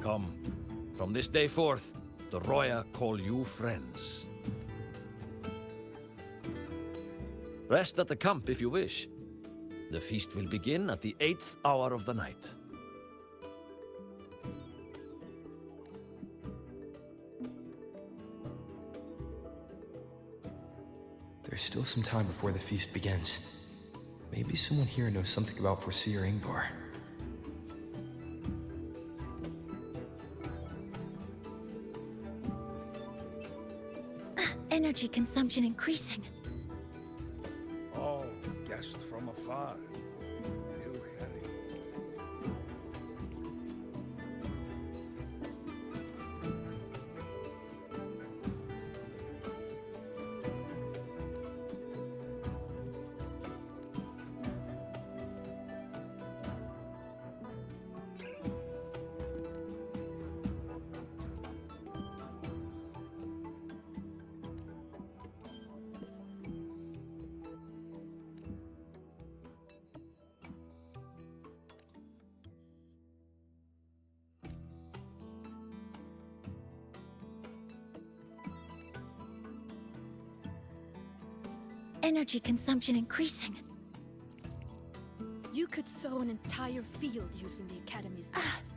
Come, from this day forth, the Roya call you friends. Rest at the camp if you wish. The feast will begin at the 8th hour of the night. There's still some time before the feast begins. Maybe someone here knows something about Foreseer Ingvar. Energy consumption increasing. Oh, guest from afar. You carry. Energy consumption increasing. You could sow an entire field using the Academy's gas.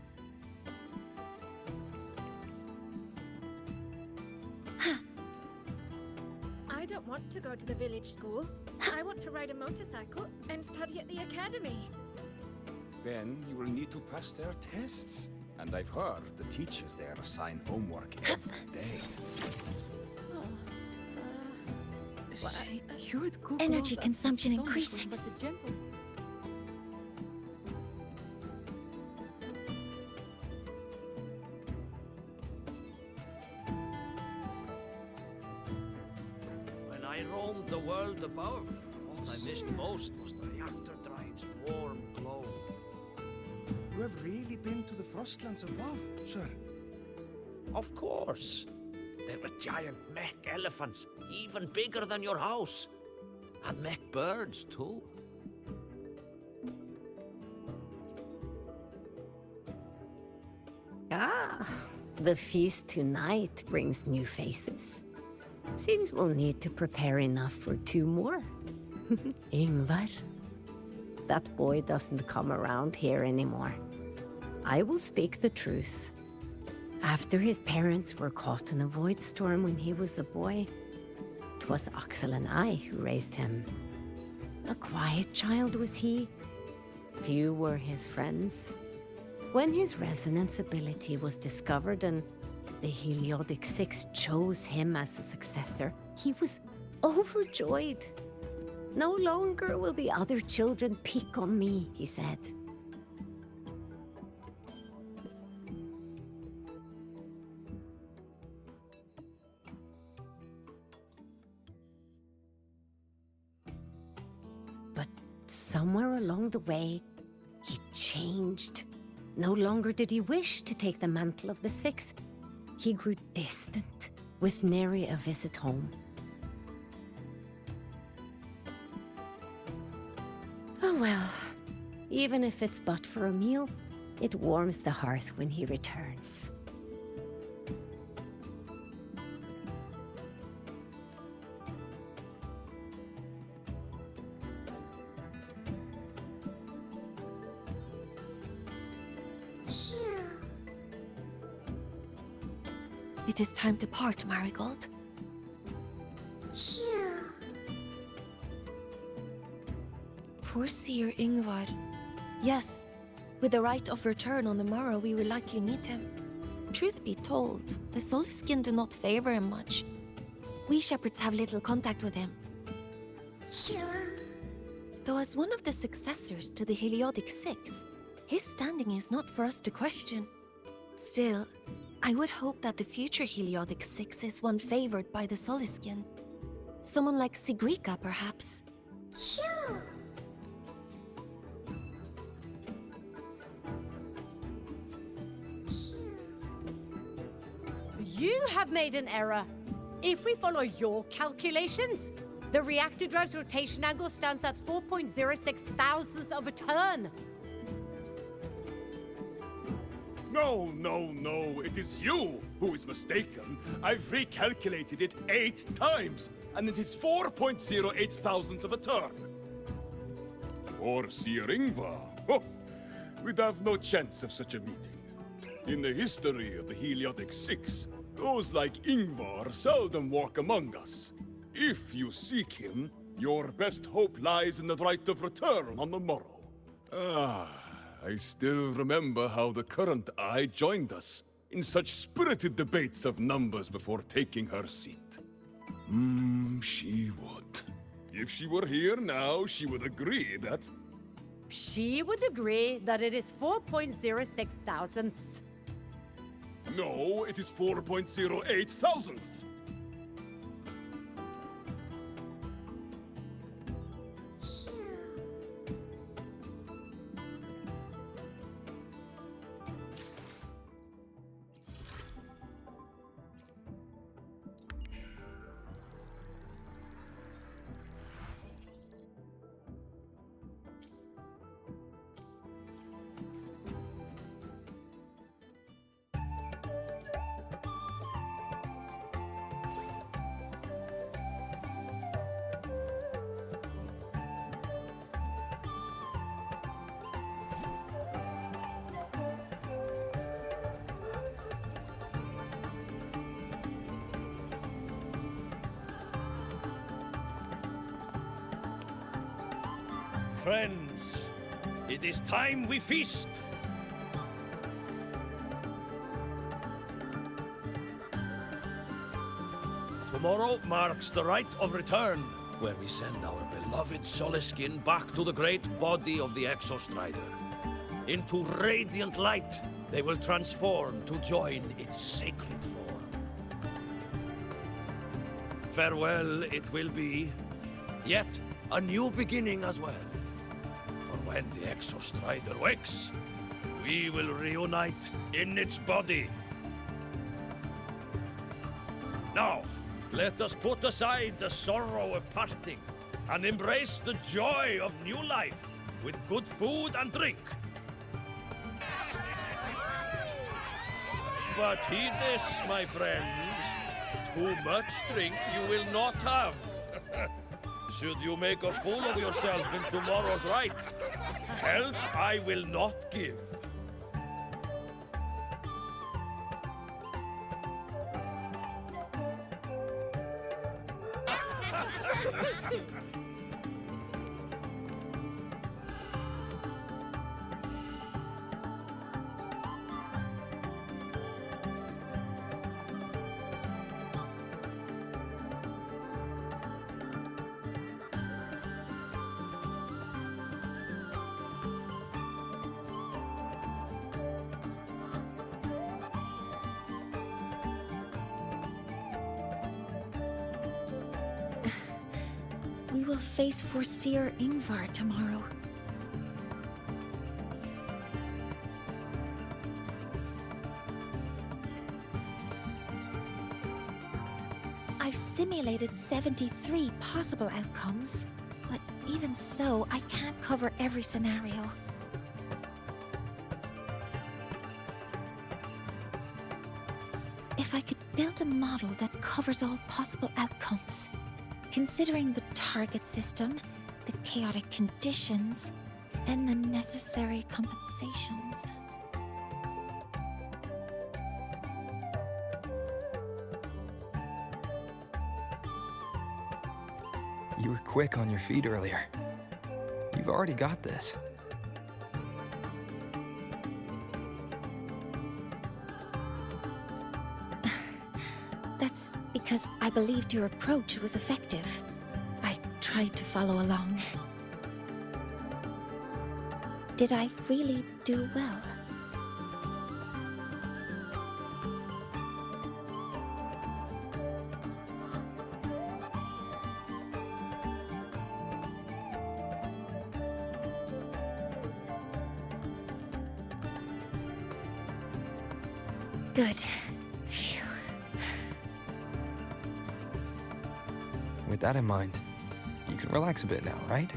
I don't want to go to the village school. I want to ride a motorcycle and study at the Academy. Then you will need to pass their tests. And I've heard the teachers there assign homework every day. She cured Kukul's Energy consumption astonishment, increasing. But a gentle. When I roamed the world above, what I missed most was the reactor drive's warm glow. You have really been to the Frostlands above, sir? Of course. There were giant mech elephants, even bigger than your house. And mech birds, too. Ah, the feast tonight brings new faces. Seems we'll need to prepare enough for 2 more. Ingvar. That boy doesn't come around here anymore. I will speak the truth. After his parents were caught in a void storm when he was a boy, 'twas Axel and I who raised him. A quiet child was he. Few were his friends. When his resonance ability was discovered and the Heliodic Six chose him as a successor, he was overjoyed. No longer will the other children pick on me, he said. But somewhere along the way, he changed. No longer did he wish to take the mantle of the Six. He grew distant, with nary a visit home. Oh well, even if it's but for a meal, it warms the hearth when he returns. It is time to part, Marigold. Foreseer Ingvar. Yes, with the right of return on the morrow, we will likely meet him. Truth be told, the Soulskin do not favor him much. We shepherds have little contact with him. Though as one of the successors to the Heliodic Six, his standing is not for us to question. Still, I would hope that the future Heliodic Six is one favored by the Soulskin. Someone like Sigrika, perhaps. You have made an error. If we follow your calculations, the reactor drive's rotation angle stands at 4.06 thousandths of a turn. No, no, no, it is you who is mistaken. I've recalculated it 8 times, and it is 4.08 thousandths of a turn. Or Sir Ingvar. Oh, we'd have no chance of such a meeting. In the history of the Heliodic Six, those like Ingvar seldom walk among us. If you seek him, your best hope lies in the right of return on the morrow. I still remember how the current eye joined us in such spirited debates of numbers before taking her seat. She would. If she were here now, she would agree that... She would agree that it is 4.06 thousandths. No, it is 4.08 thousandths. Friends, It is time we feast! Tomorrow marks the rite of return, where we send our beloved Soleskin back to the great body of the Exostrider. Into radiant light, they will transform to join its sacred form. Farewell it will be, yet a new beginning as well. For when the Exostrider wakes, we will reunite in its body. Now, let us put aside the sorrow of parting and embrace the joy of new life with good food and drink. But heed this, my friends. Too much drink you will not have. Should you make a fool of yourself in tomorrow's rite, help I will not give. We will face Forseer Ingvar tomorrow. I've simulated 73 possible outcomes, but even so, I can't cover every scenario. If I could build a model that covers all possible outcomes, considering the target system, the chaotic conditions, and the necessary compensations. You were quick on your feet earlier. You've already got this. That's because I believed your approach was effective. I tried to follow along. Did I really do well? Good. Phew. With that in mind, you can relax a bit now, right?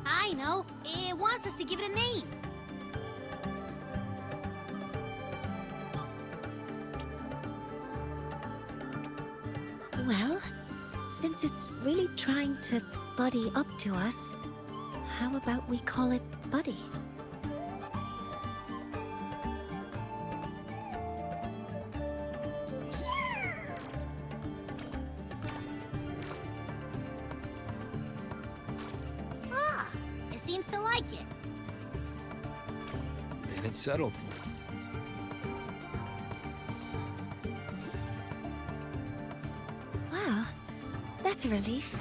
I know. It wants us to give it a name. Well, since it's really trying to buddy up to us, how about we call it Buddy? Ah, it seems to like it. Then it's settled. Well, that's a relief.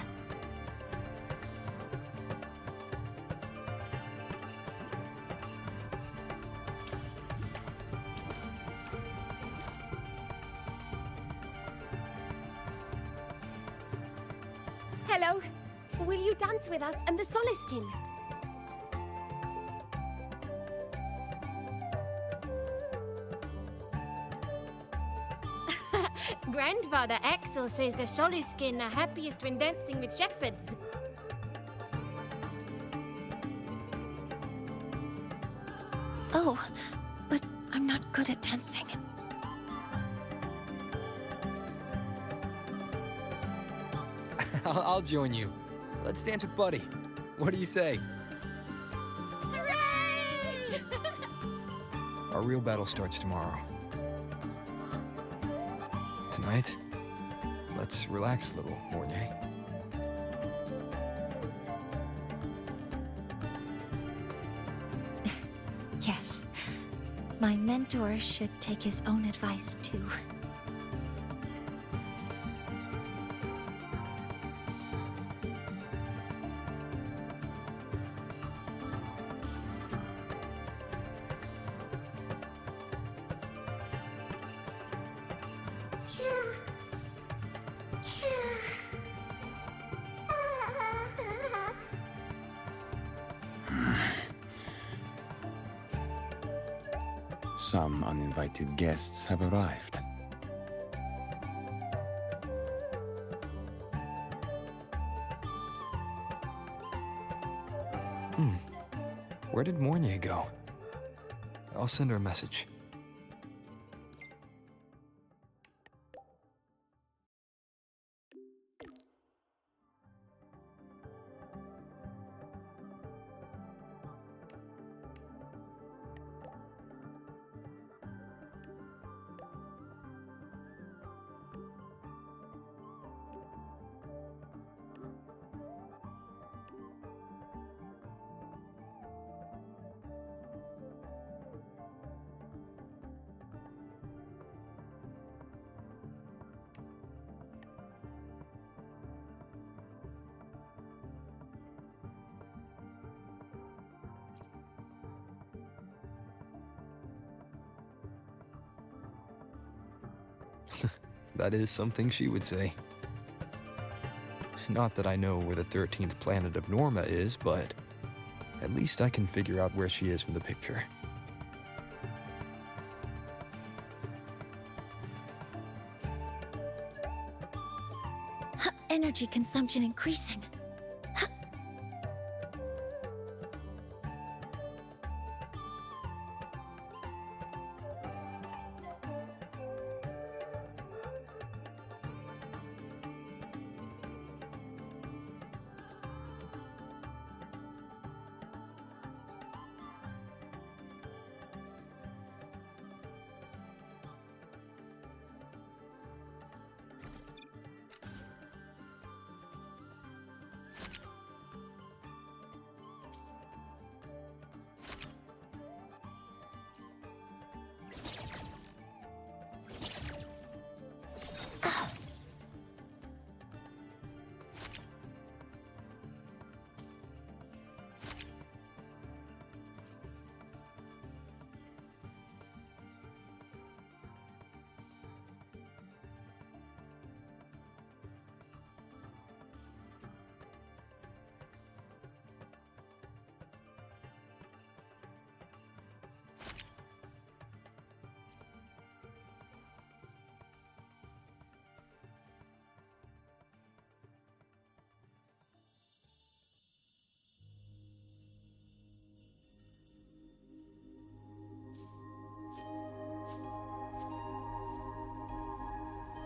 Hello. Will you dance with us and the Soleskin? Grandfather Axel says the Soluskin are happiest when dancing with shepherds. Oh, but I'm not good at dancing. I'll join you. Let's dance with Buddy. What do you say? Hooray! Our real battle starts tomorrow. Tonight, let's relax a little, Mornay. Yes. My mentor should take his own advice, too. Some uninvited guests have arrived. Where did Mornay go? I'll send her a message. That is something she would say. Not that I know where the 13th planet of Norma is, but at least I can figure out where she is from the picture. Energy consumption increasing.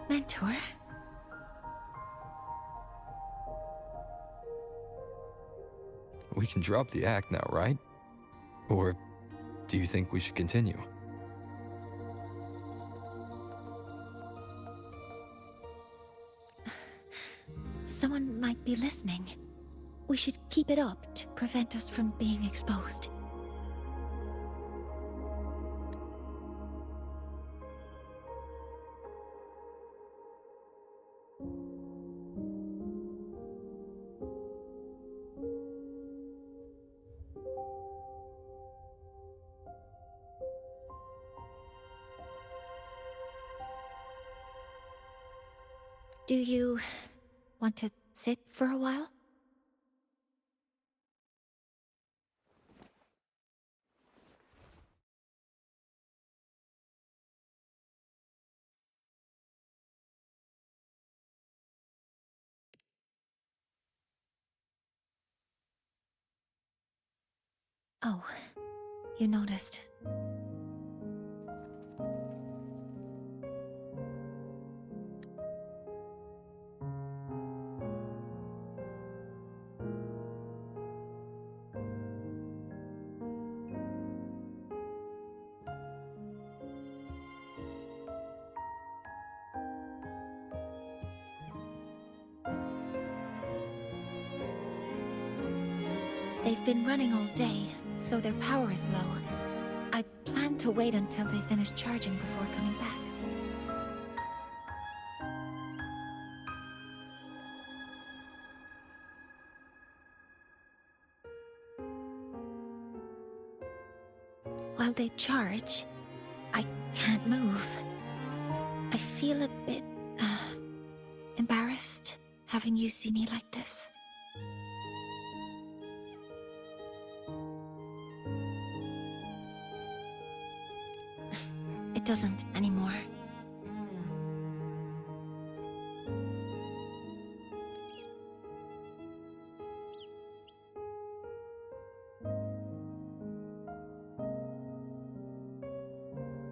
Mentor? We can drop the act now, right? Or do you think we should continue? Someone might be listening. We should keep it up to prevent us from being exposed. Do you want to sit for a while? Oh, you noticed. They've been running all day, so their power is low. I plan to wait until they finish charging before coming back. While they charge, I can't move. I feel a bit, embarrassed having you see me like this. It doesn't anymore.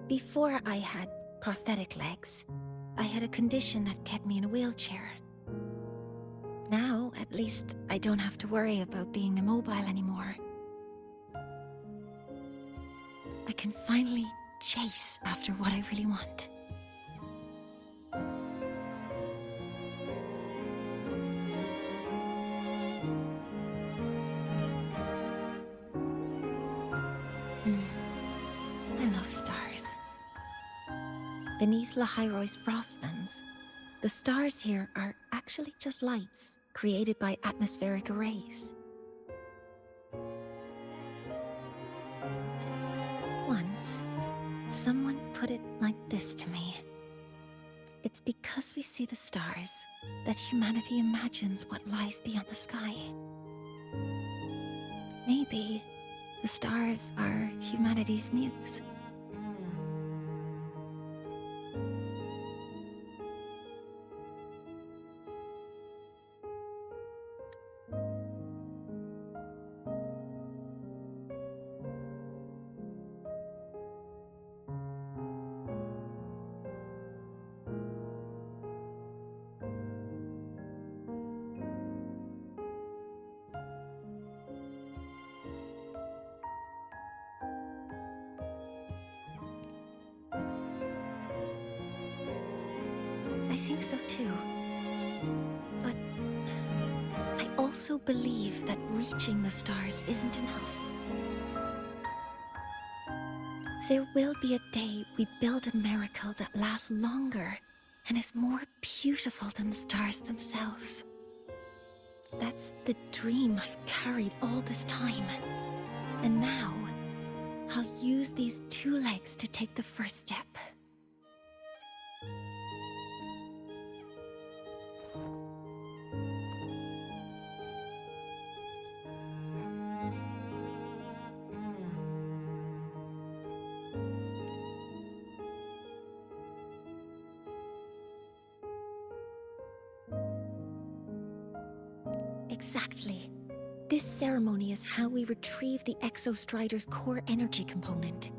Before I had prosthetic legs, I had a condition that kept me in a wheelchair. Now, at least, I don't have to worry about being immobile anymore. I can finally chase after what I really want. I love stars. Beneath Lahai's frostlands, the stars here are actually just lights created by atmospheric arrays. Once, someone put it like this to me. It's because we see the stars that humanity imagines what lies beyond the sky. Maybe the stars are humanity's muse. I think so too. But I also believe that reaching the stars isn't enough. There will be a day we build a miracle that lasts longer and is more beautiful than the stars themselves. That's the dream I've carried all this time. And now, I'll use these 2 legs to take the first step. Exactly. This ceremony is how we retrieve the Exostrider's core energy component.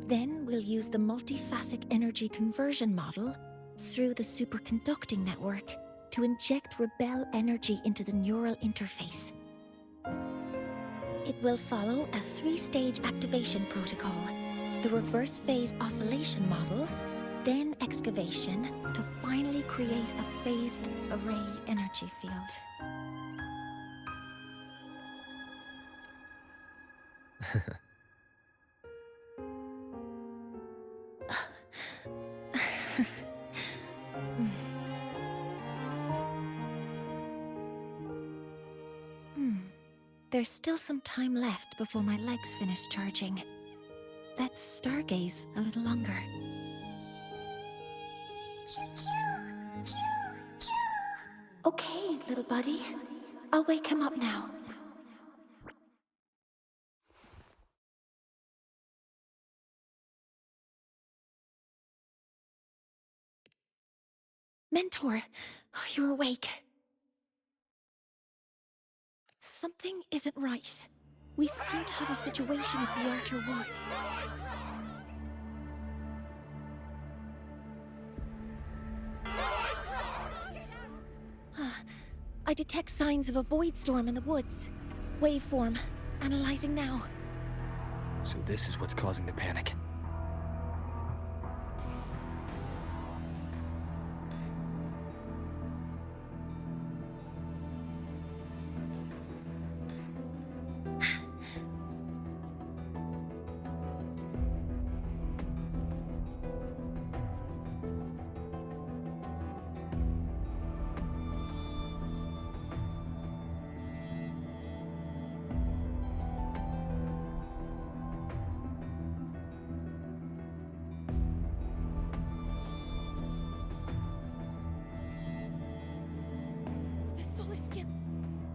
Then we'll use the multiphasic energy conversion model through the superconducting network to inject rebel energy into the neural interface. It will follow a 3-stage activation protocol: the reverse phase oscillation model, then excavation, to finally create a phased array energy field. There's still some time left before my legs finish charging. Let's stargaze a little longer. Okay, little buddy. I'll wake him up now. Mentor, you're awake. Something isn't right. We seem to have a situation at the Arter Woods. I detect signs of a void storm in the woods. Waveform. Analyzing now. So this is what's causing the panic.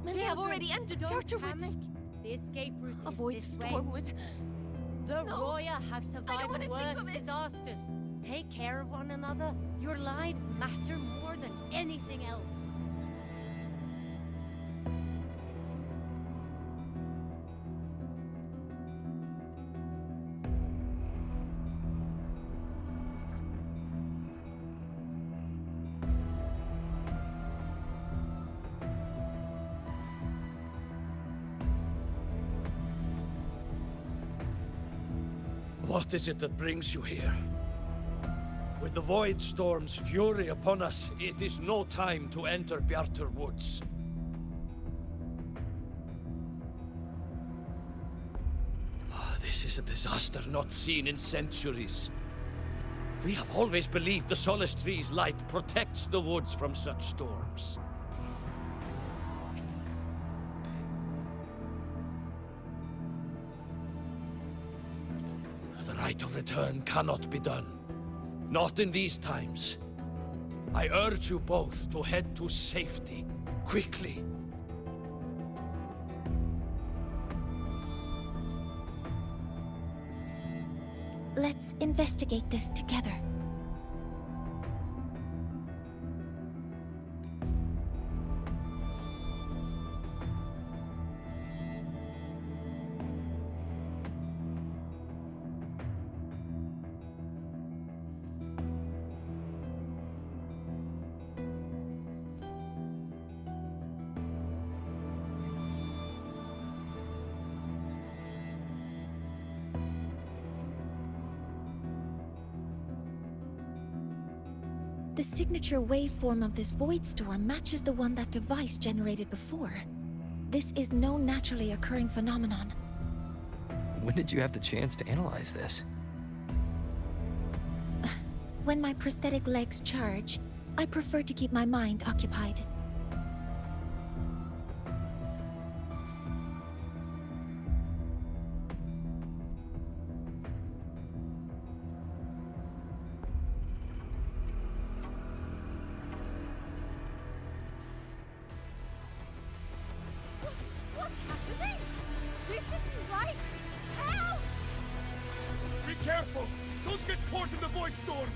They have already entered the Arter Woods. The escape route A void is this way. storm would. The No, Roya have I don't survived wanna the think worst of it. disasters. Take care of one another. Your lives matter more than anything else. What is it that brings you here? With the Void Storm's fury upon us, it is no time to enter Bjartur Woods. This is a disaster not seen in centuries. We have always believed the Solace Tree's light protects the woods from such storms. The rite of return cannot be done. Not in these times. I urge you both to head to safety, quickly. Let's investigate this together. The signature waveform of this void storm matches the one that device generated before. This is no naturally occurring phenomenon. When did you have the chance to analyze this? When my prosthetic legs charge, I prefer to keep my mind occupied. What's happening? This isn't right. Help! Be careful! Don't get caught in the Void Storm!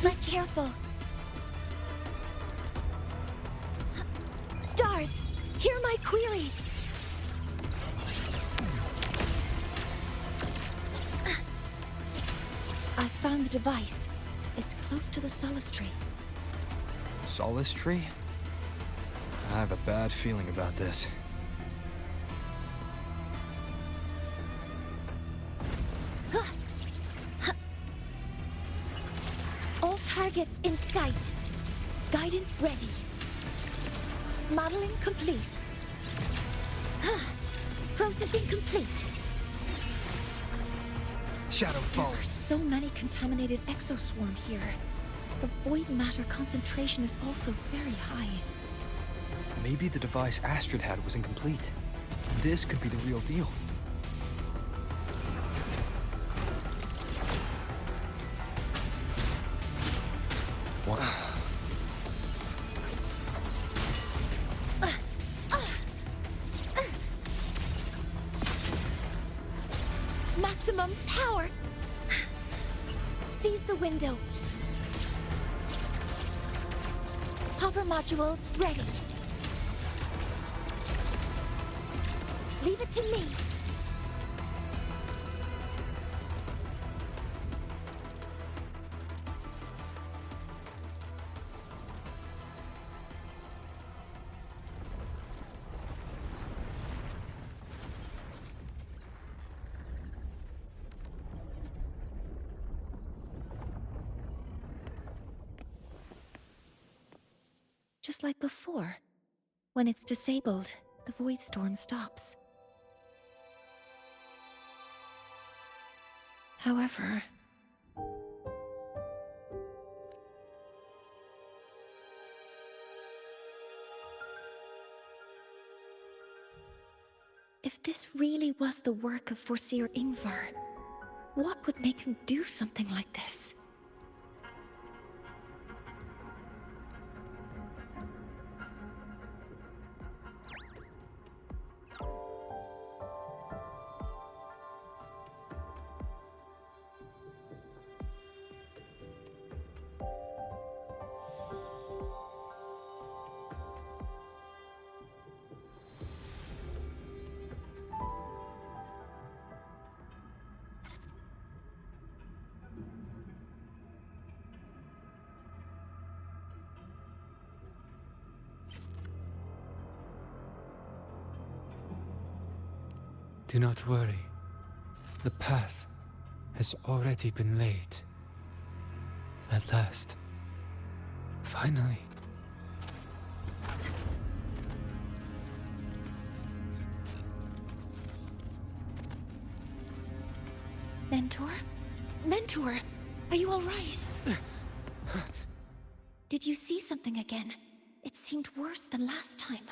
Tread careful. Stars, hear my queries. I found the device. It's close to the solace tree. Solace tree? I have a bad feeling about this. All targets in sight. Guidance ready. Modeling complete. Processing complete. Shadowfall. There are so many contaminated exoswarm here. The void matter concentration is also very high. Maybe the device Astrid had was incomplete. This could be the real deal. What? Maximum power! Seize the window. Hover modules ready. Leave it to me. Just like before. When it's disabled, the void storm stops. However... if this really was the work of Foreseer Ingvar, what would make him do something like this? Do not worry. The path has already been laid. At last. Finally. Mentor? Mentor! Are you alright? Did you see something again? It seemed worse than last time.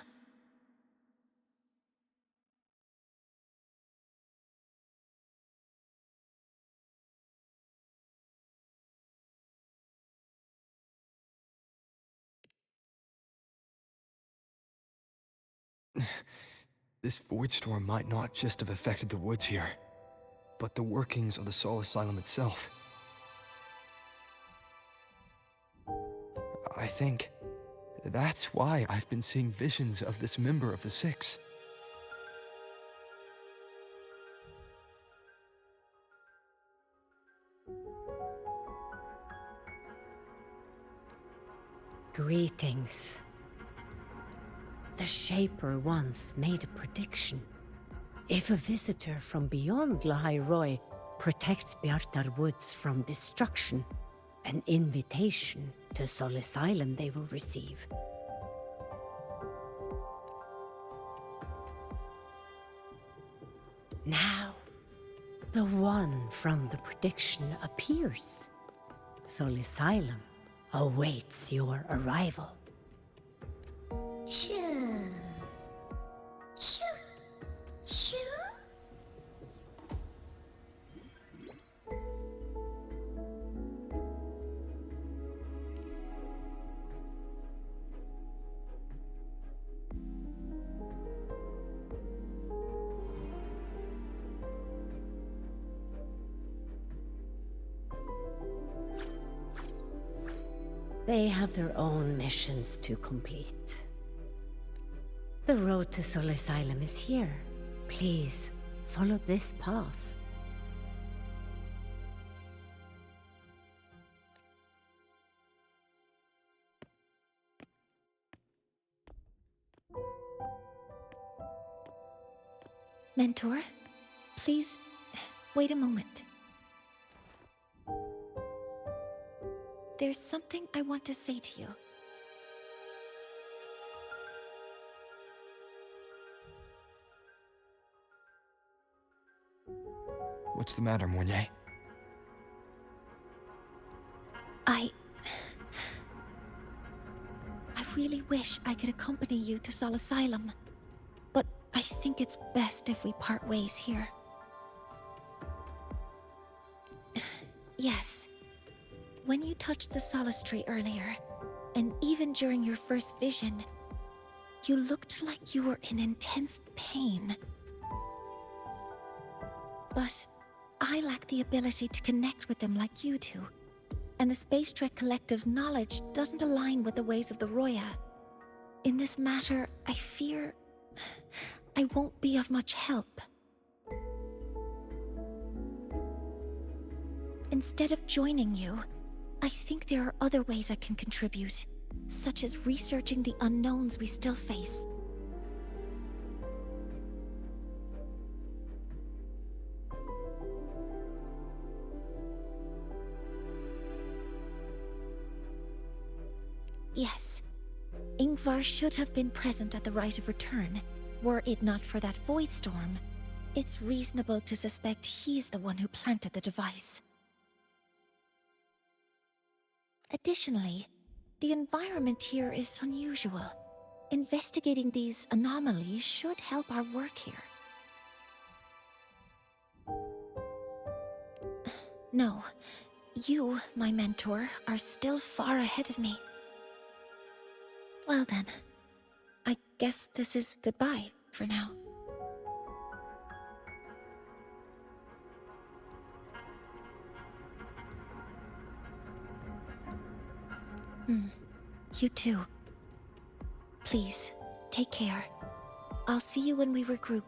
This void storm might not just have affected the woods here, but the workings of the Soul Asylum itself. I think that's why I've been seeing visions of this member of the Six. Greetings. The Shaper once made a prediction. If a visitor from beyond Lahai protects Bjartar Woods from destruction, an invitation to Soul Asylum they will receive. Now, the one from the prediction appears. Soul Asylum awaits your arrival. Choo. Choo. Choo. They have their own missions to complete. The road to Solar Asylum is here. Please, follow this path. Mentor, please, wait a moment. There's something I want to say to you. What's the matter, Mornier? I really wish I could accompany you to Sol Asylum, but I think it's best if we part ways here. Yes, when you touched the Solace Tree earlier, and even during your first vision, you looked like you were in intense pain. But I lack the ability to connect with them like you do, and the Space Trek Collective's knowledge doesn't align with the ways of the Roya. In this matter, I fear I won't be of much help. Instead of joining you, I think there are other ways I can contribute, such as researching the unknowns we still face. Yes, Ingvar should have been present at the Rite of Return. Were it not for that void storm, it's reasonable to suspect he's the one who planted the device. Additionally, the environment here is unusual. Investigating these anomalies should help our work here. No, you, my mentor, are still far ahead of me. Well then, I guess this is goodbye for now. You too. Please, take care. I'll see you when we regroup.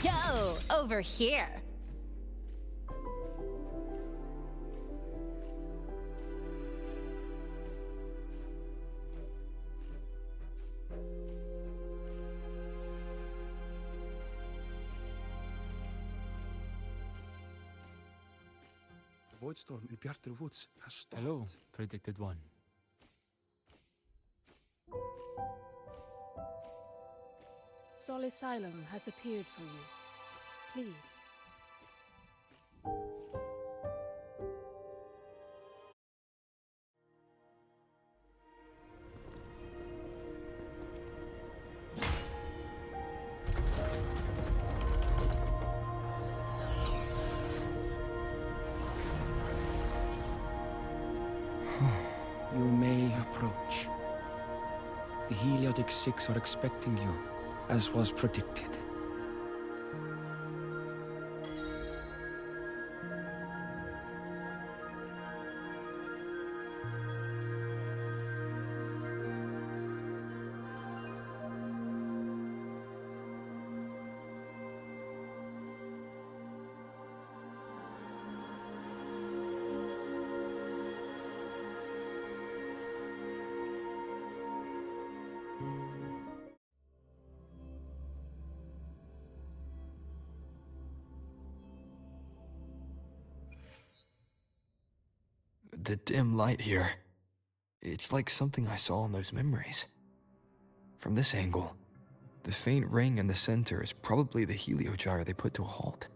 Yo, over here. The void storm in Bjartur Woods has stopped. Hello, predicted one. Sol Asylum has appeared for you. Please. You may approach. The Heliotic Six are expecting you, as was predicted. The dim light here. It's like something I saw in those memories. From this angle, the faint ring in the center is probably the heliogyre they put to a halt.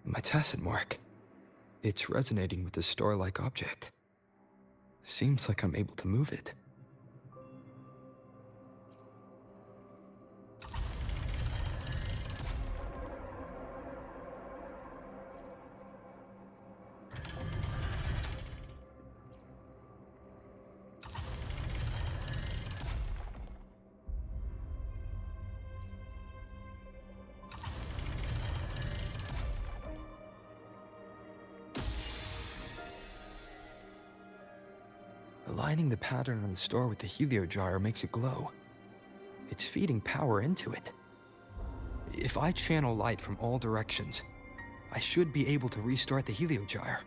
My tacit mark. It's resonating with the star-like object. Seems like I'm able to move it. Aligning the pattern on the star with the heliogyre makes it glow. It's feeding power into it. If I channel light from all directions, I should be able to restart the heliogyre.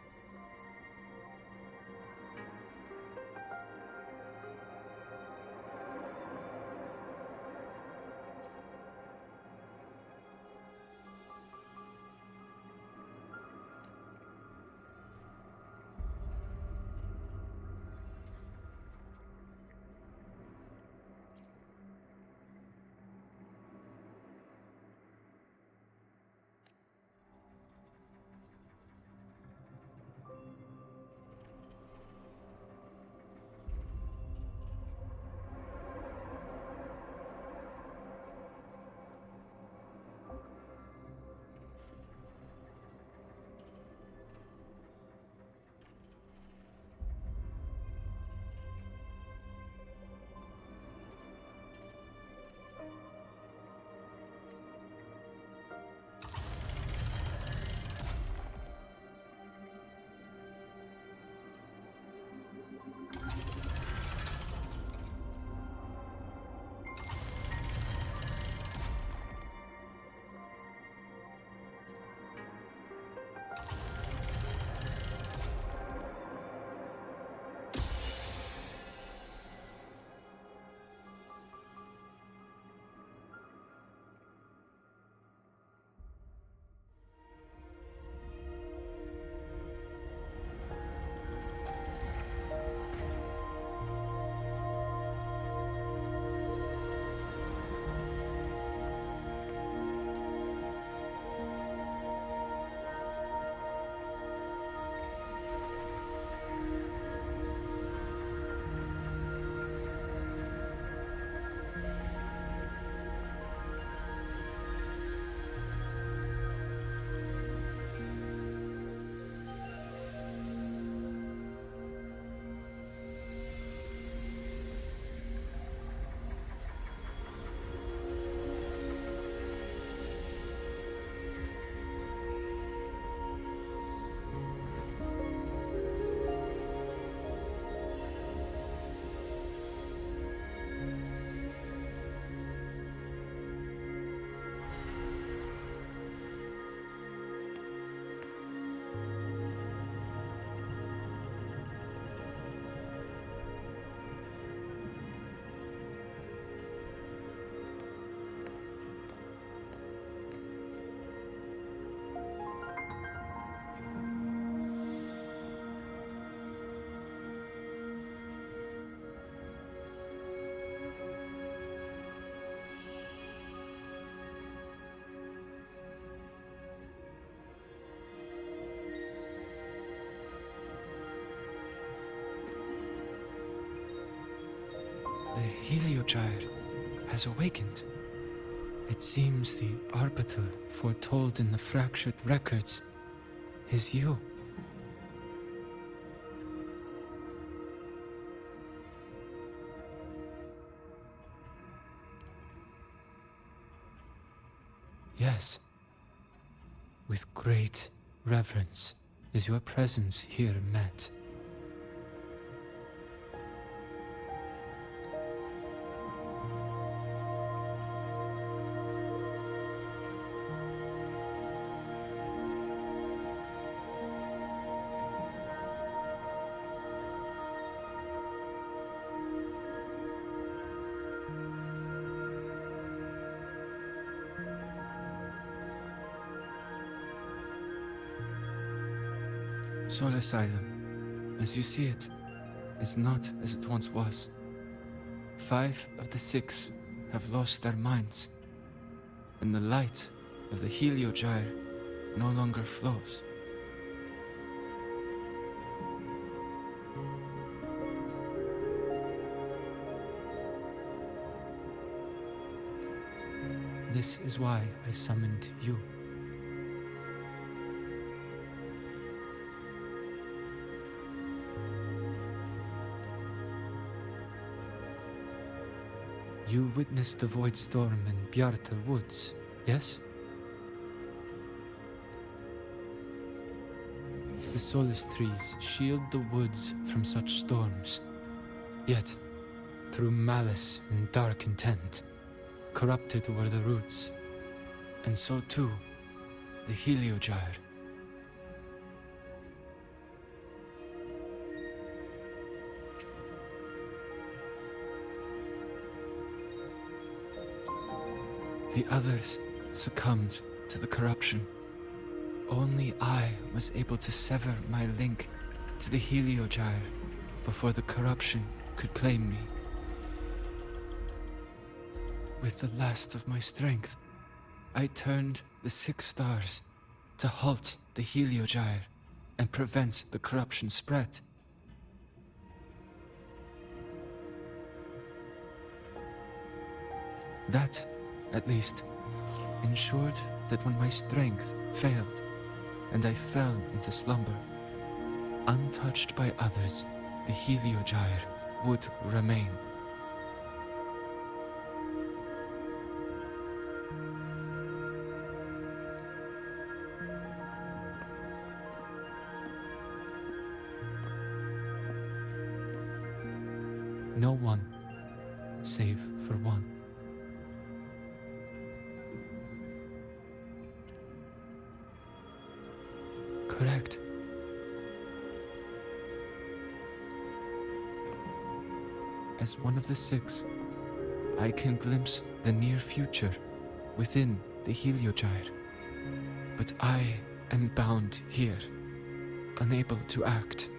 Heliogyre has awakened. It seems the Arbiter foretold in the fractured records is you. Yes. With great reverence is your presence here met. Soul Asylum, as you see it, is not as it once was. 5 of the 6 have lost their minds, and the light of the Heliogyre no longer flows. This is why I summoned you. You witnessed the Void Storm in Bjartar Woods, yes? The Solace trees shield the woods from such storms. Yet, through malice and dark intent, corrupted were the roots, and so too the Heliogyre. The others succumbed to the corruption. Only I was able to sever my link to the Heliogyre before the corruption could claim me. With the last of my strength, I turned the 6 stars to halt the Heliogyre and prevent the corruption spread. That, at least, ensured that when my strength failed and I fell into slumber, untouched by others, the Heliogyre would remain. No one, save for one. Correct. As one of the 6, I can glimpse the near future within the Heliogyre. But I am bound here, unable to act.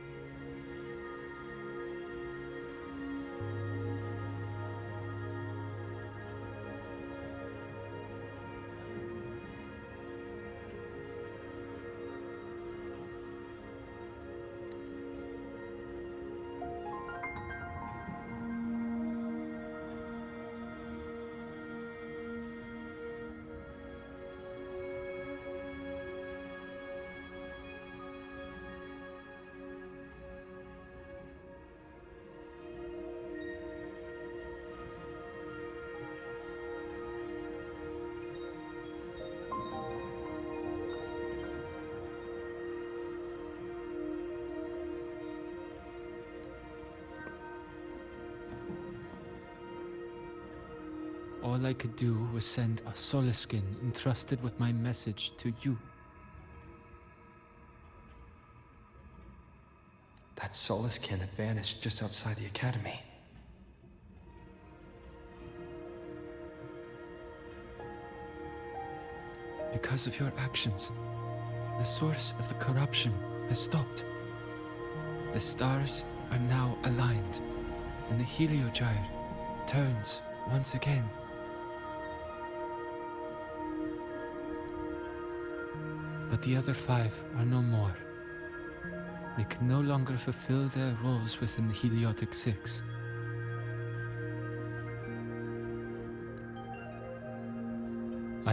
All I could do was send a Solaskin entrusted with my message to you. That Solaskin had vanished just outside the academy. Because of your actions, the source of the corruption has stopped. The stars are now aligned, and the Heliogyre turns once again. But the other 5 are no more. They can no longer fulfill their roles within the Heliotic 6.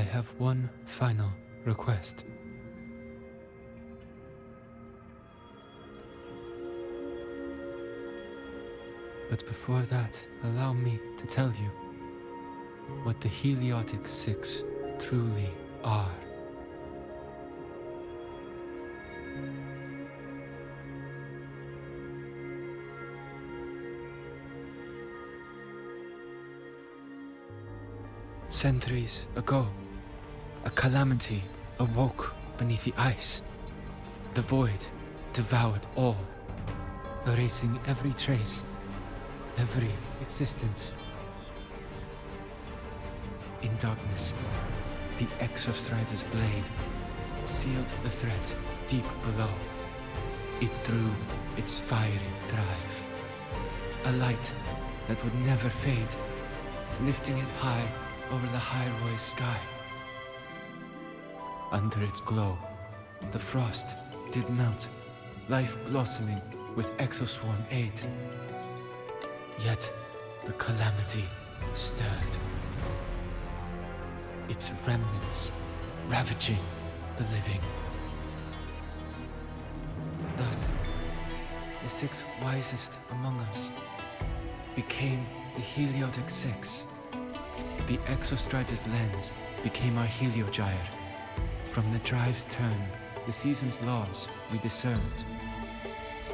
I have one final request. But before that, allow me to tell you what the Heliotic Six truly are. Centuries ago, a calamity awoke beneath the ice. The void devoured all, erasing every trace, every existence. In darkness, the Exostrider's blade sealed the threat deep below. It drew its fiery drive, a light that would never fade, lifting it high over the Lahai's sky. Under its glow, the frost did melt, life blossoming with Exoswarm aid. Yet the calamity stirred, its remnants ravaging the living. Thus, the six wisest among us became the Heliotic Six. The Exostrider's lens became our Heliogyre. From the drive's turn, the season's laws we discerned.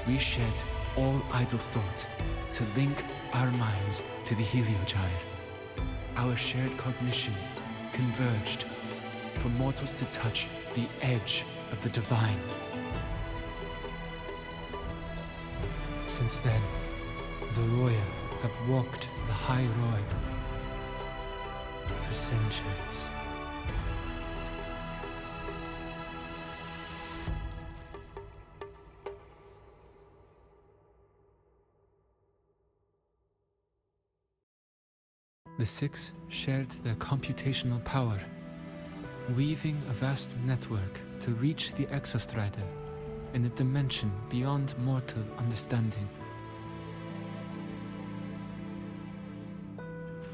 We shed all idle thought to link our minds to the Heliogyre. Our shared cognition converged for mortals to touch the edge of the divine. Since then, the Roya have walked the High Roy for centuries. The six shared their computational power, weaving a vast network to reach the Exostrider in a dimension beyond mortal understanding.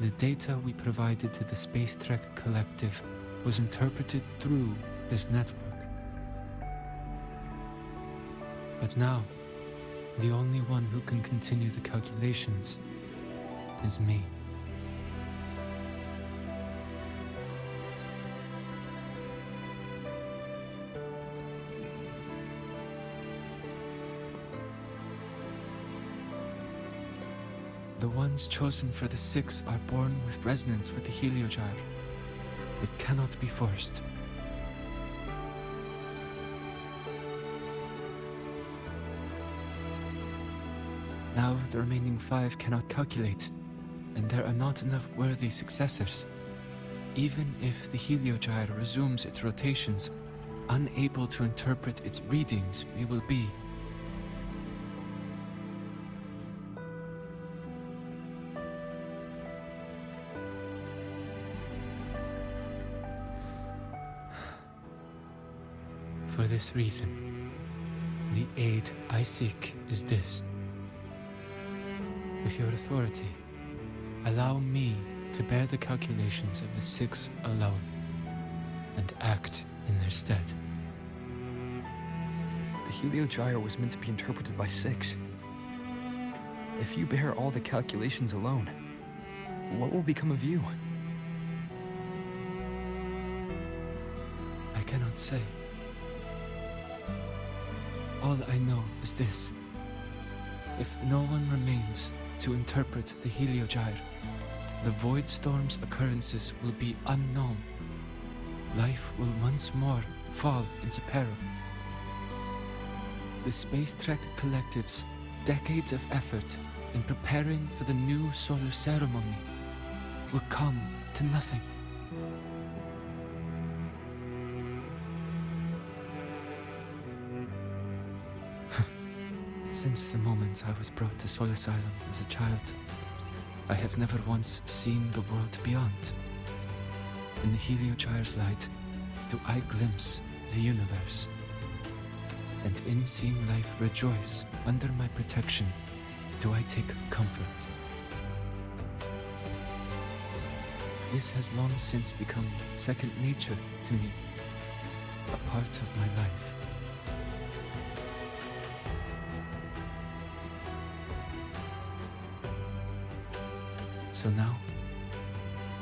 The data we provided to the Space Trek Collective was interpreted through this network. But now, the only one who can continue the calculations is me. The ones chosen for the six are born with resonance with the Heliogyre. It cannot be forced. Now the remaining five cannot calculate, and there are not enough worthy successors. Even if the Heliogyre resumes its rotations, unable to interpret its readings, we will be. For this reason, the aid I seek is this. With your authority, allow me to bear the calculations of the six alone, and act in their stead. The Heliogyre was meant to be interpreted by six. If you bear all the calculations alone, what will become of you? I cannot say. All I know is this. If no one remains to interpret the Heliogyre, the Void Storm's occurrences will be unknown. Life will once more fall into peril. The Space Trek Collective's decades of effort in preparing for the new solar ceremony will come to nothing. Since the moment I was brought to Sol Asylum as a child, I have never once seen the world beyond. In the Heliogyre's light, do I glimpse the universe. And in seeing life rejoice under my protection, do I take comfort. This has long since become second nature to me, a part of my life. So now,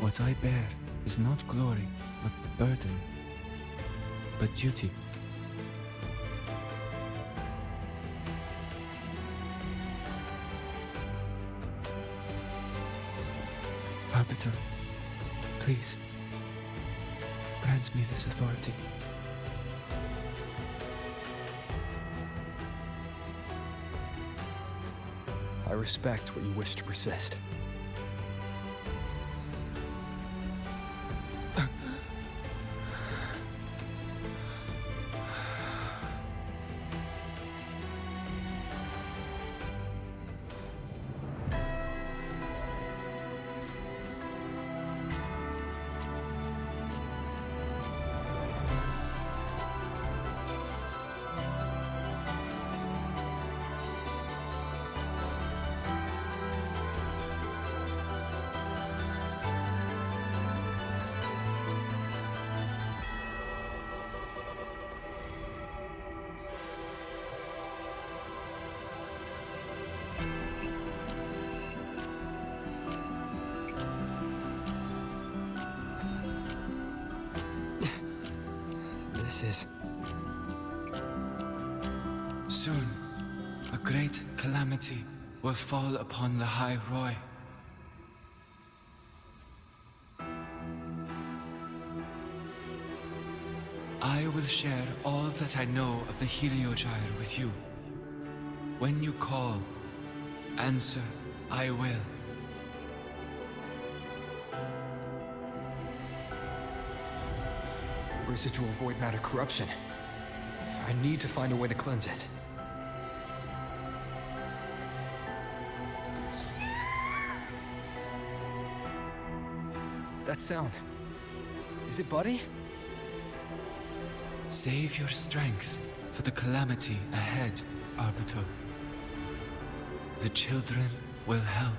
what I bear is not glory, not burden, but duty. Arbiter, please, grant me this authority. I respect what you wish to persist. This is... Soon, a great calamity will fall upon Lahai Roy. I will share all that I know of the Heliogyre with you. When you call, answer, I will. Residual void matter corruption. I need to find a way to cleanse it. That sound. Is it Buddy? Save your strength for the calamity ahead, Arbiter. The children will help.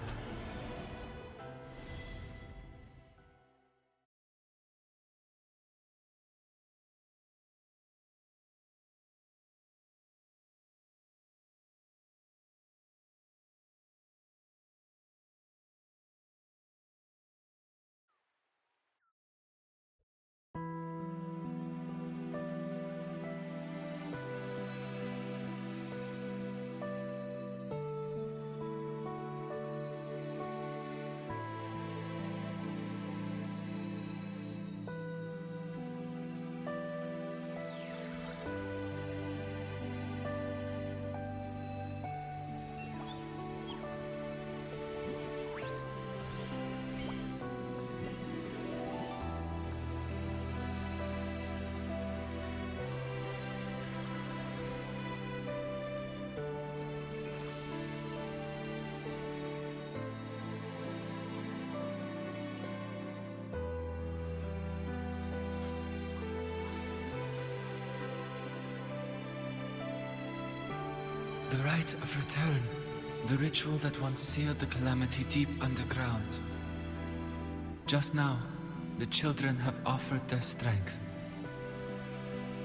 The rite of return. The ritual that once sealed the calamity deep underground. Just now, the children have offered their strength.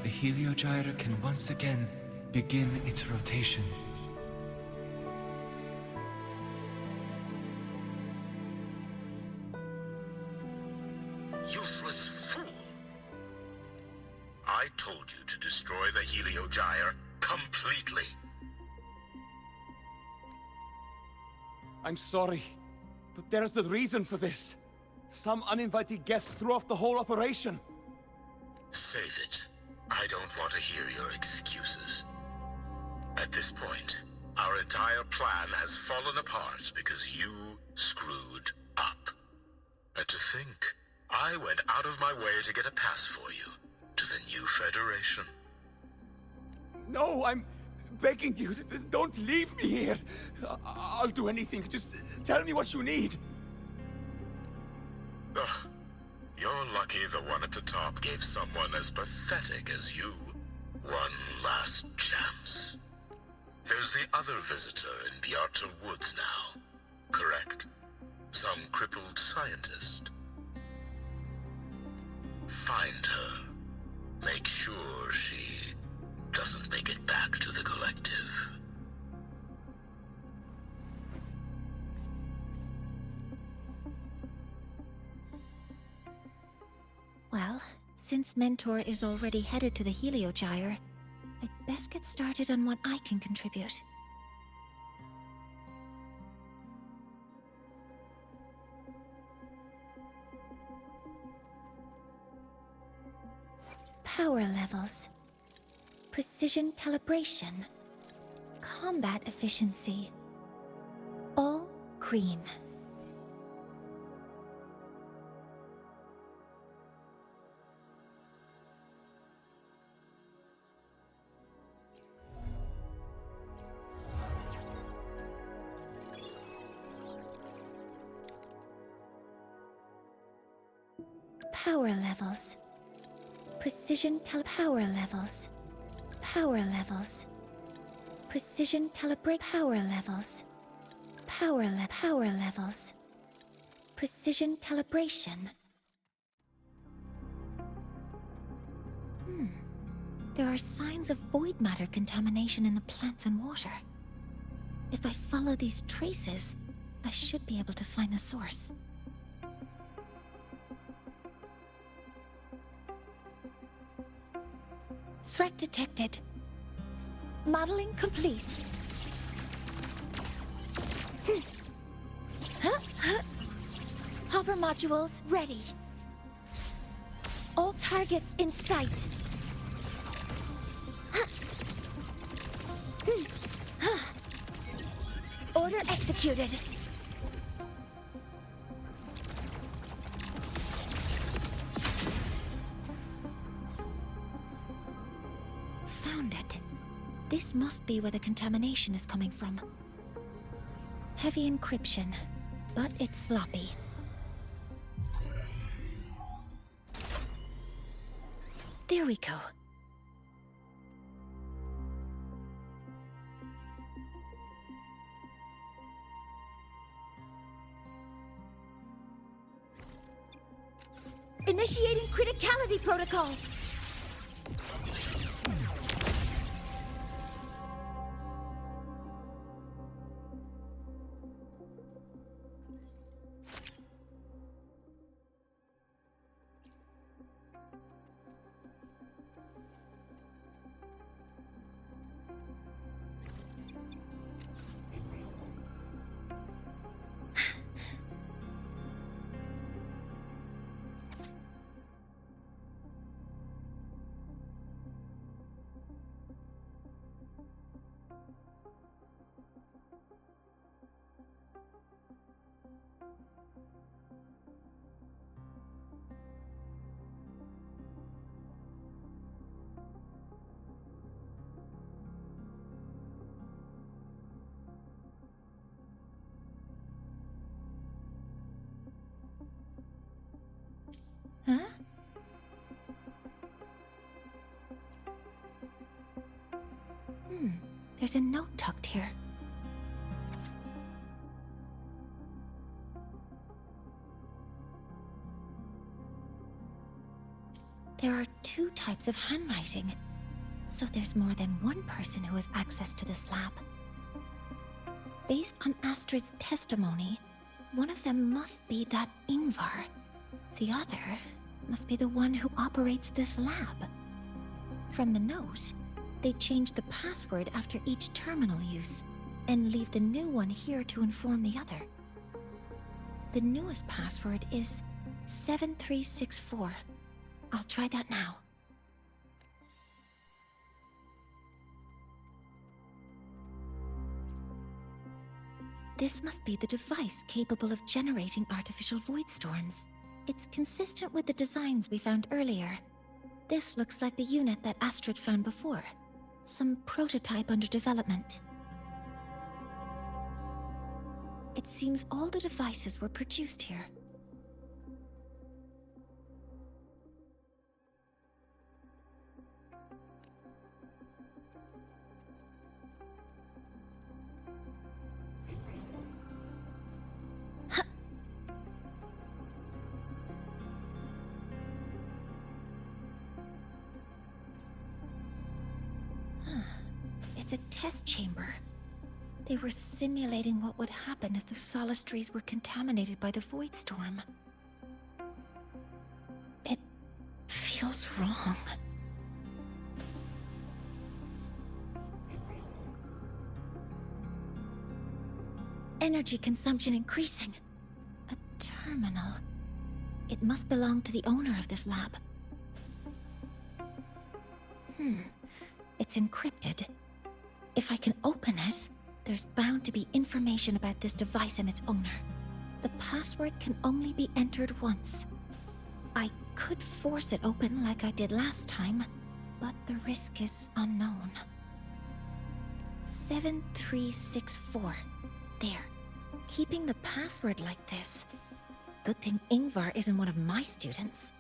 The Heliogyre can once again begin its rotation. Useless fool! I told you to destroy the Heliogyre completely. I'm sorry, but there's a reason for this. Some uninvited guests threw off the whole operation. Save it. I don't want to hear your excuses. At this point, our entire plan has fallen apart because you screwed up. And to think, I went out of my way to get a pass for you to the new Federation. No, I'm begging you, don't leave me here. I'll do anything. Just tell me what you need. Ugh. You're lucky the one at the top gave someone as pathetic as you one last chance. There's the other visitor in Bjarta Woods now, correct? Some crippled scientist. Find her. Make sure she doesn't make it back to the collective. Well, since Mentor is already headed to the Heliogyre, I'd best get started on what I can contribute. Power levels. Precision calibration. Combat efficiency. All green. Power levels. Precision power levels. Power levels. Precision calibrate power levels. Power levels. Precision calibration. There are signs of void matter contamination in the plants and water. If I follow these traces, I should be able to find the source. Threat detected. Modeling complete. Hover modules ready. All targets in sight. Order executed. Found it. This must be where the contamination is coming from. Heavy encryption, but it's sloppy. There we go. Initiating criticality protocol. Huh? There's a note tucked here. There are two types of handwriting, so there's more than one person who has access to this lab. Based on Astrid's testimony, one of them must be that Ingvar. The other must be the one who operates this lab. From the note, they change the password after each terminal use, and leave the new one here to inform the other. The newest password is 7364. I'll try that now. This must be the device capable of generating artificial void storms. It's consistent with the designs we found earlier. This looks like the unit that Astrid found before. Some prototype under development. It seems all the devices were produced here. It's a test chamber. They were simulating what would happen if the Solace trees were contaminated by the Void Storm. It feels wrong. Energy consumption increasing. A terminal. It must belong to the owner of this lab. It's encrypted. If I can open it, there's bound to be information about this device and its owner. The password can only be entered once. I could force it open like I did last time, but the risk is unknown. 7364. There. Keeping the password like this. Good thing Ingvar isn't one of my students.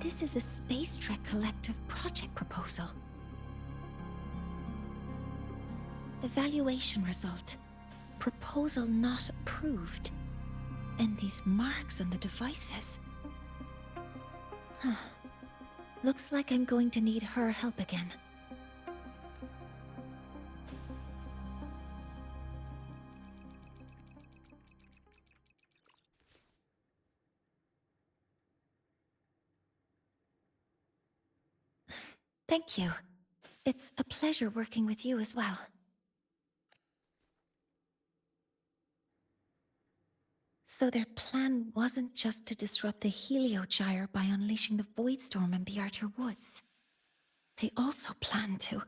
This is a Space Trek Collective project proposal. Evaluation result. Proposal not approved. And these marks on the devices. Looks like I'm going to need her help again. Thank you. It's a pleasure working with you as well. So their plan wasn't just to disrupt the Heliogyre by unleashing the Void Storm in Bjartur Woods. They also planned to...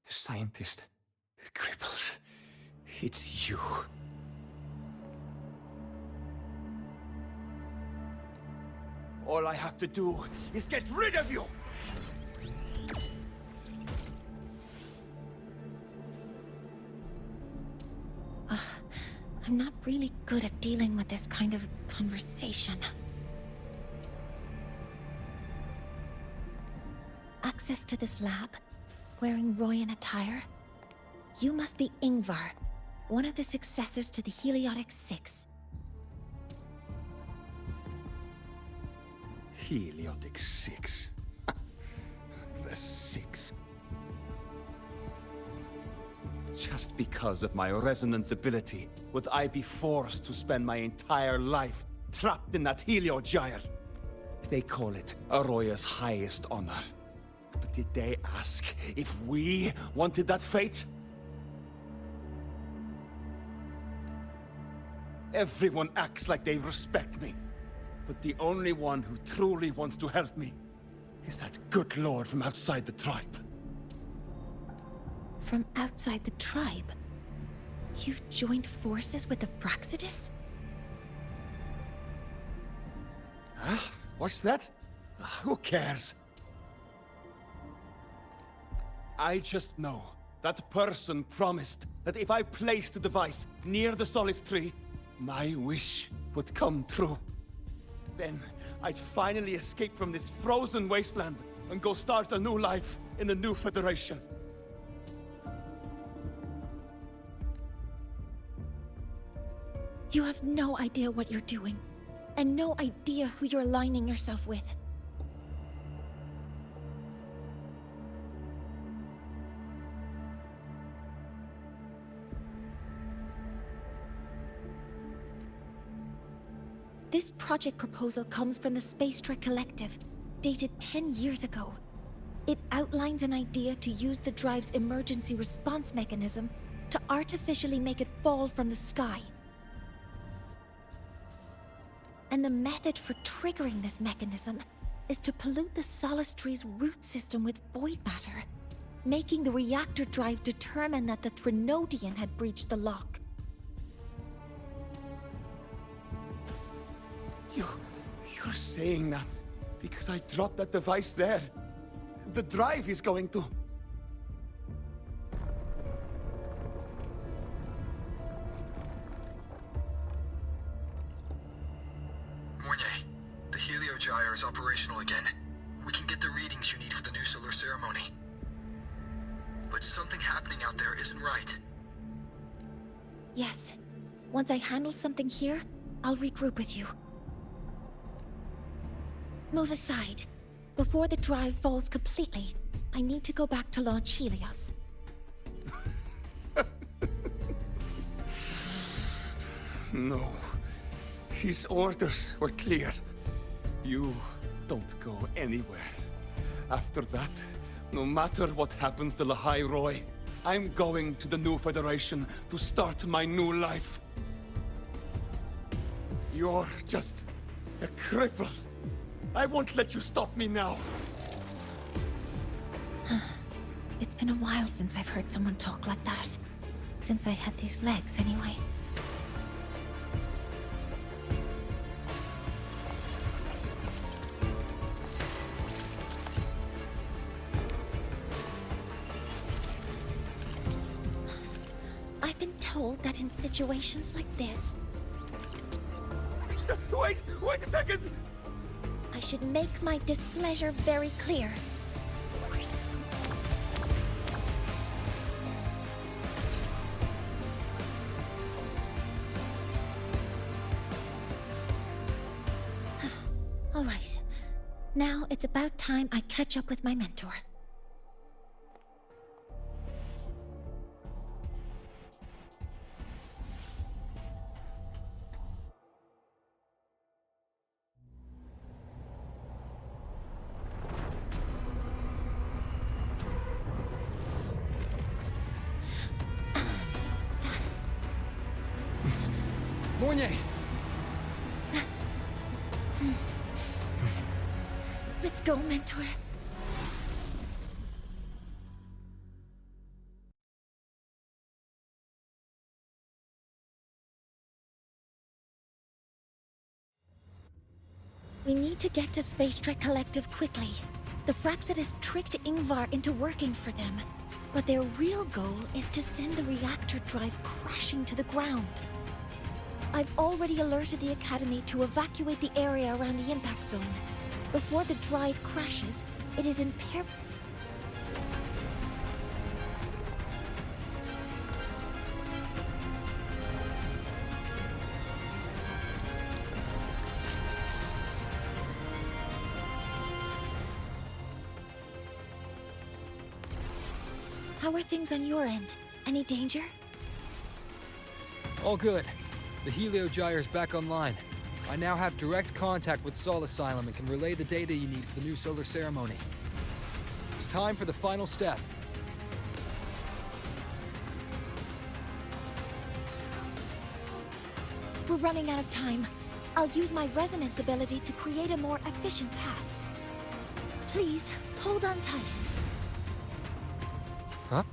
Scientist. Crippled. It's you. All I have to do is get rid of you! I'm not really good at dealing with this kind of conversation. Access to this lab? Wearing Royan attire? You must be Ingvar, one of the successors to the Heliotic Six. Heliotic Six. The Six. Just because of my resonance ability, would I be forced to spend my entire life trapped in that Heliogyre? They call it Aroya's highest honor. But did they ask if we wanted that fate? Everyone acts like they respect me. But the only one who truly wants to help me is that good lord from outside the tribe. From outside the tribe? You've joined forces with the Fraxidus? Huh? What's that? Who cares? I just know that person promised that if I placed the device near the Solace Tree, my wish would come true. Then I'd finally escape from this frozen wasteland and go start a new life in the new Federation. You have no idea what you're doing, and no idea who you're aligning yourself with. This project proposal comes from the Space Trek Collective, dated 10 years ago. It outlines an idea to use the drive's emergency response mechanism to artificially make it fall from the sky. And the method for triggering this mechanism is to pollute the Solace Tree's root system with void matter, making the reactor drive determine that the Threnodian had breached the lock. You're saying that because I dropped that device there. The drive is going to... Mornier, the Heliogyre is operational again. We can get the readings you need for the new solar ceremony. But something happening out there isn't right. Yes. Once I handle something here, I'll regroup with you. Move aside. Before the drive falls completely, I need to go back to launch Helios. No. His orders were clear. You don't go anywhere. After that, no matter what happens to Lahai Roy, I'm going to the new Federation to start my new life. You're just a cripple. I won't let you stop me now. It's been a while since I've heard someone talk like that. Since I had these legs, anyway. I've been told that in situations like this... Wait a second! I should make my displeasure very clear. All right. Now it's about time I catch up with my mentor. Mornier! Let's go, mentor. We need to get to Space Trek Collective quickly. The Fraxidus tricked Ingvar into working for them, but their real goal is to send the reactor drive crashing to the ground. I've already alerted the Academy to evacuate the area around the impact zone. Before the drive crashes, it is imperative. How are things on your end? Any danger? All good. The Heliogyre is back online. I now have direct contact with Sol Asylum and can relay the data you need for the new solar ceremony. It's time for the final step. We're running out of time. I'll use my resonance ability to create a more efficient path. Please, hold on tight. Huh?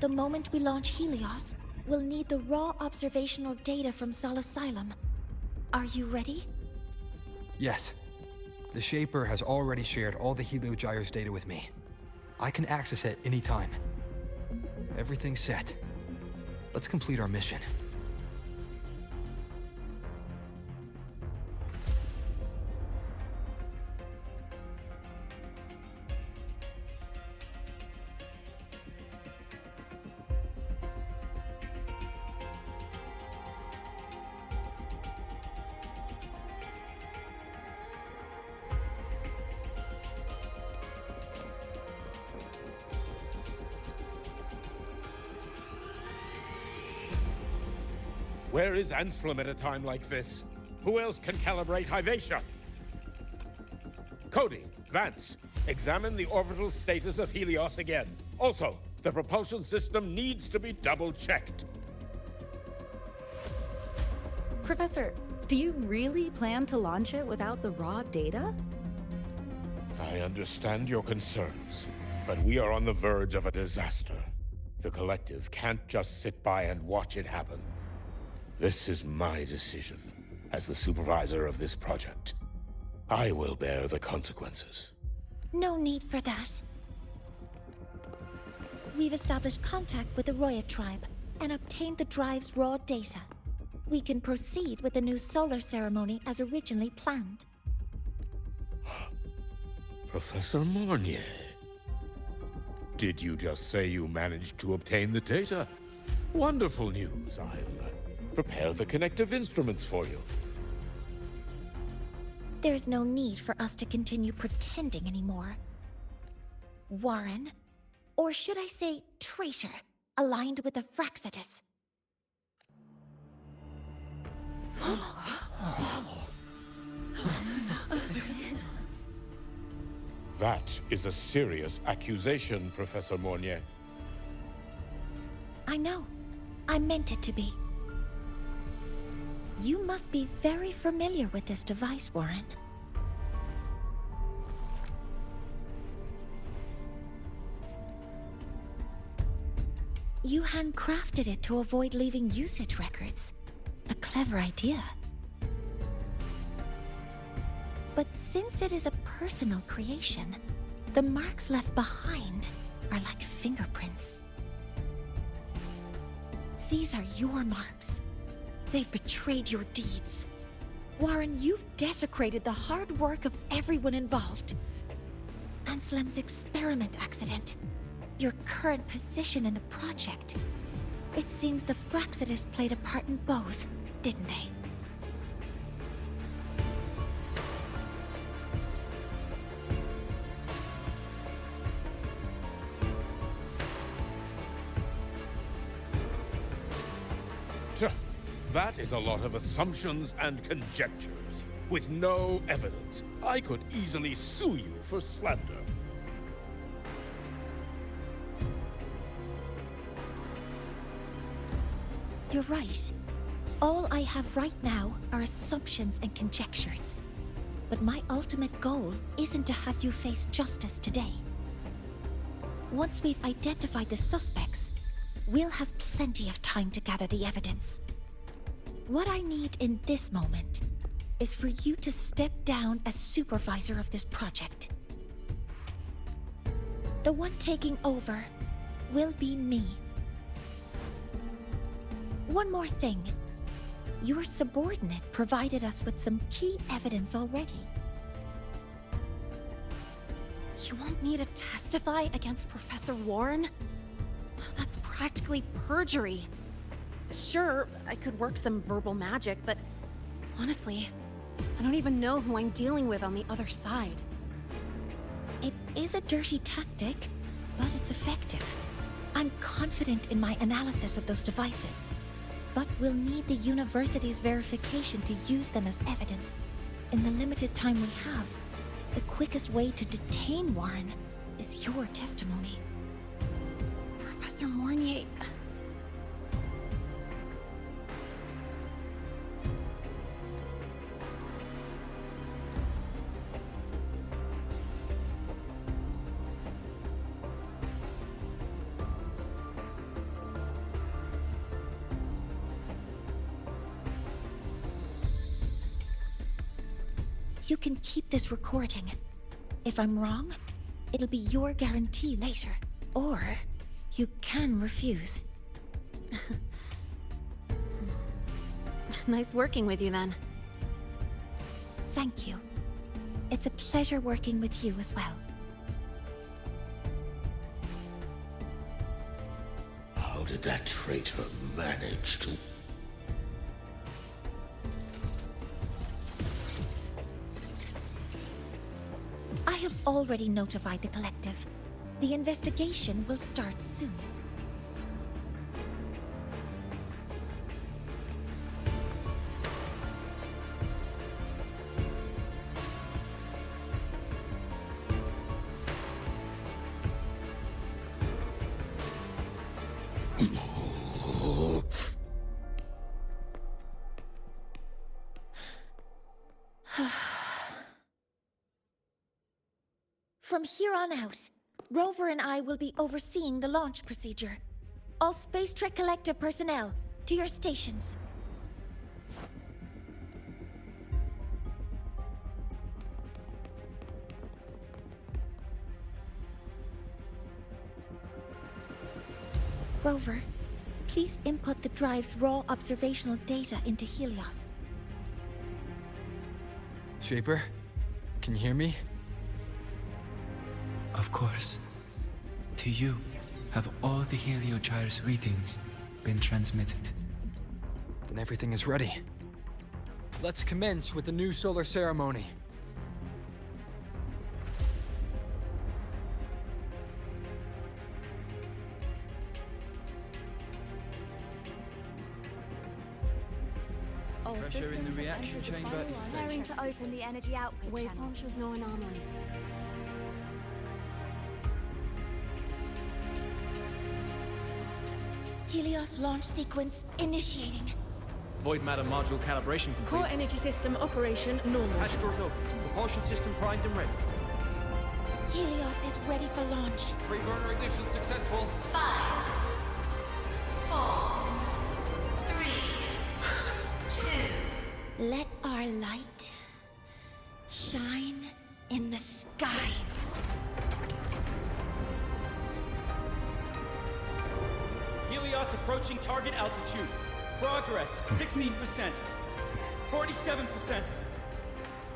The moment we launch Helios, we'll need the raw observational data from Sol Asylum. Are you ready? Yes. The Shaper has already shared all the Heliogyre's data with me. I can access it anytime. Everything's set. Let's complete our mission. Where is Anselm at a time like this? Who else can calibrate Hyvatia? Cody, Vance, examine the orbital status of Helios again. Also, the propulsion system needs to be double-checked. Professor, do you really plan to launch it without the raw data? I understand your concerns, but we are on the verge of a disaster. The Collective can't just sit by and watch it happen. This is my decision as the supervisor of this project. I will bear the consequences. No need for that. We've established contact with the Roya tribe and obtained the drive's raw data. We can proceed with the new solar ceremony as originally planned. Professor Mornier, did you just say you managed to obtain the data? Wonderful news. I'll prepare the connective instruments for you. There's no need for us to continue pretending anymore. Warren, or should I say traitor, aligned with the Fraxitus. That is a serious accusation, Professor Mornier. I know. I meant it to be. You must be very familiar with this device, Warren. You handcrafted it to avoid leaving usage records. A clever idea. But since it is a personal creation, the marks left behind are like fingerprints. These are your marks. They've betrayed your deeds. Warren, you've desecrated the hard work of everyone involved. Anselm's experiment accident, your current position in the project. It seems the Fraxitus played a part in both, didn't they? That is a lot of assumptions and conjectures, with no evidence. I could easily sue you for slander. You're right. All I have right now are assumptions and conjectures. But my ultimate goal isn't to have you face justice today. Once we've identified the suspects, we'll have plenty of time to gather the evidence. What I need in this moment is for you to step down as supervisor of this project. The one taking over will be me. One more thing. Your subordinate provided us with some key evidence already. You want me to testify against Professor Warren? That's practically perjury. Sure, I could work some verbal magic, but honestly, I don't even know who I'm dealing with on the other side. It is a dirty tactic, but it's effective. I'm confident in my analysis of those devices, but we'll need the university's verification to use them as evidence. In the limited time we have, the quickest way to detain Warren is your testimony. Professor Mornier... You can keep this recording. If I'm wrong, it'll be your guarantee later. Or you can refuse. Nice working with you then. Thank you. It's a pleasure working with you as well. How did that traitor manage to... I have already notified the Collective. The investigation will start soon. From here on out, Rover and I will be overseeing the launch procedure. All Space Trek Collective personnel, to your stations. Rover, please input the drive's raw observational data into Helios. Shaper, can you hear me? Of course. To you, have all the Heliogyre's readings been transmitted? Then everything is ready. Let's commence with the new solar ceremony. Pressure in the reaction chamber is Preparing to open the energy output channel. Waveform shows no anomalies. Helios launch sequence initiating. Void matter module calibration complete. Core energy system operation normal. Hatch doors open. Propulsion system primed and ready. Helios is ready for launch. Pre-burner ignition successful. 5, 4, 3, 2. Let our light shine in the sky. Helios approaching target altitude. Progress 16%. 47%.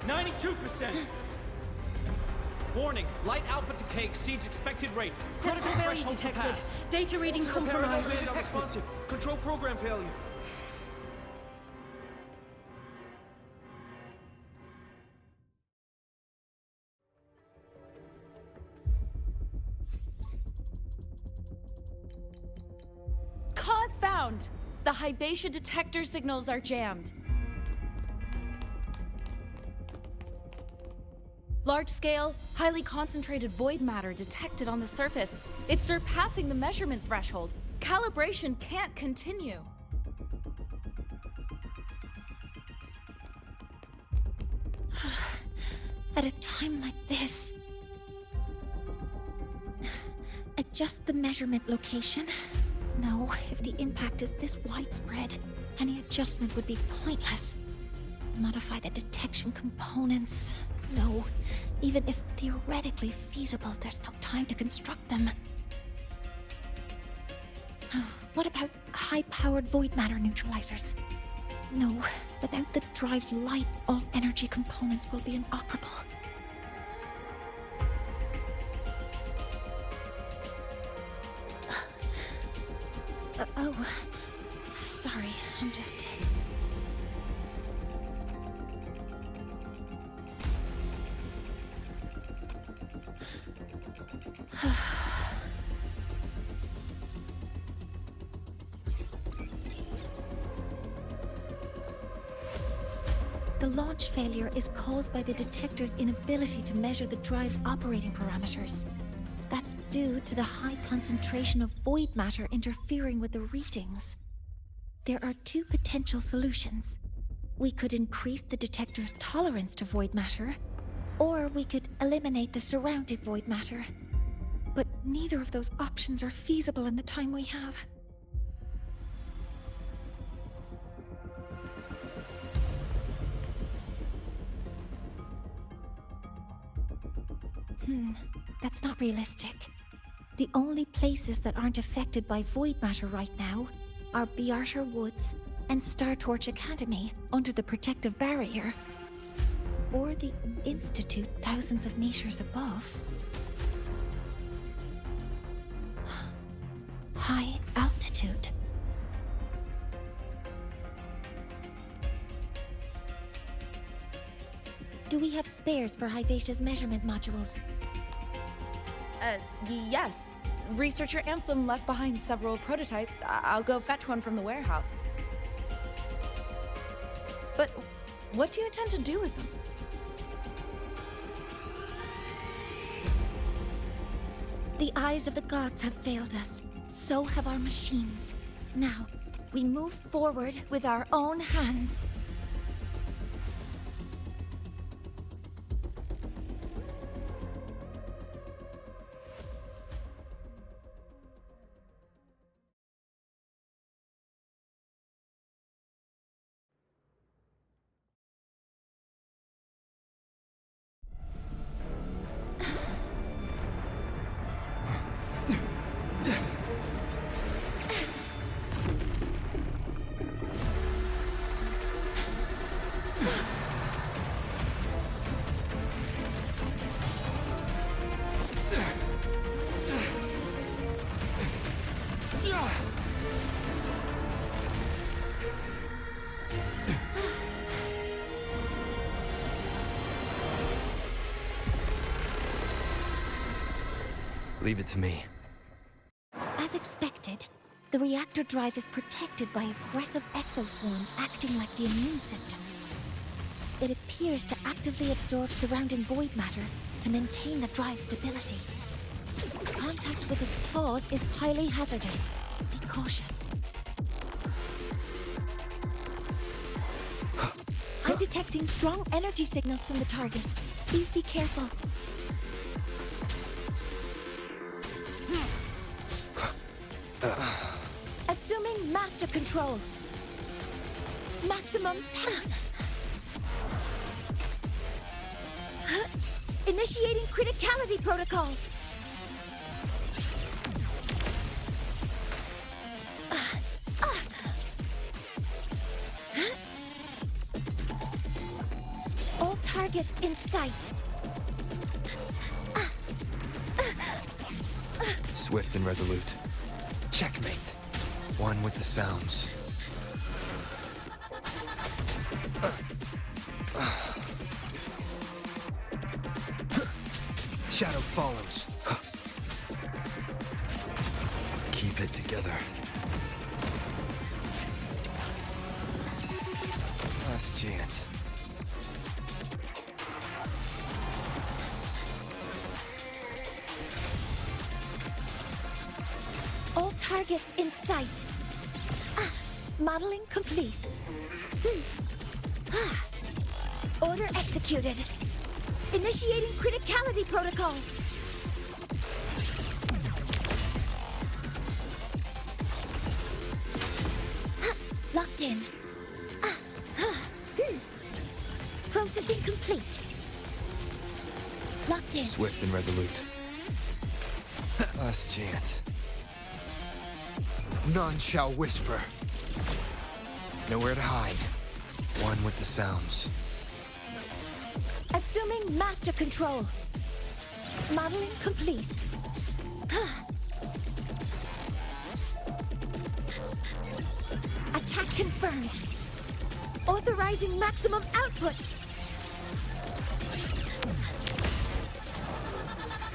92%. Warning, light output decay exceeds expected rates. Sensor Critical failure threshold detected. surpassed. Data reading compromised. Unresponsive. Control program failure. Cause found! The Hyvatia detector signals are jammed. Large-scale, highly concentrated void matter detected on the surface. It's surpassing the measurement threshold. Calibration can't continue. At a time like this... Adjust the measurement location. No, if the impact is this widespread, any adjustment would be pointless. Modify the detection components. No, even if theoretically feasible, there's no time to construct them. What about high-powered void matter neutralizers? No, without the drive's light, all energy components will be inoperable. Oh, sorry, I'm just... The launch failure is caused by the detector's inability to measure the drive's operating parameters. That's due to the high concentration of void matter interfering with the readings. There are two potential solutions. We could increase the detector's tolerance to void matter, or we could eliminate the surrounding void matter. But neither of those options are feasible in the time we have. That's not realistic. The only places that aren't affected by void matter right now are Bearter Woods and Startorch Academy under the protective barrier, or the Institute thousands of meters above. High altitude. Do we have spares for Hyvatia's measurement modules? Yes. Researcher Ansem left behind several prototypes. I'll go fetch one from the warehouse. But what do you intend to do with them? The eyes of the gods have failed us. So have our machines. Now, we move forward with our own hands. Leave it to me. As expected, the reactor drive is protected by aggressive exoswarm acting like the immune system. It appears to actively absorb surrounding void matter to maintain the drive's stability. Contact with its claws is highly hazardous. Be cautious. I'm detecting strong energy signals from the target. Please be careful. Assuming master control. Maximum. Initiating criticality protocol. All targets in sight. Swift and resolute. Checkmate. One with the sounds. Shadow follows. Keep it together. Last chance. All targets in sight. Modeling complete. Order executed. Initiating criticality protocol. Locked in. Processing complete. Locked in. Swift and resolute. Last chance. None shall whisper. Nowhere to hide. One with the sounds. Assuming master control. Modeling complete. Attack confirmed. Authorizing maximum output.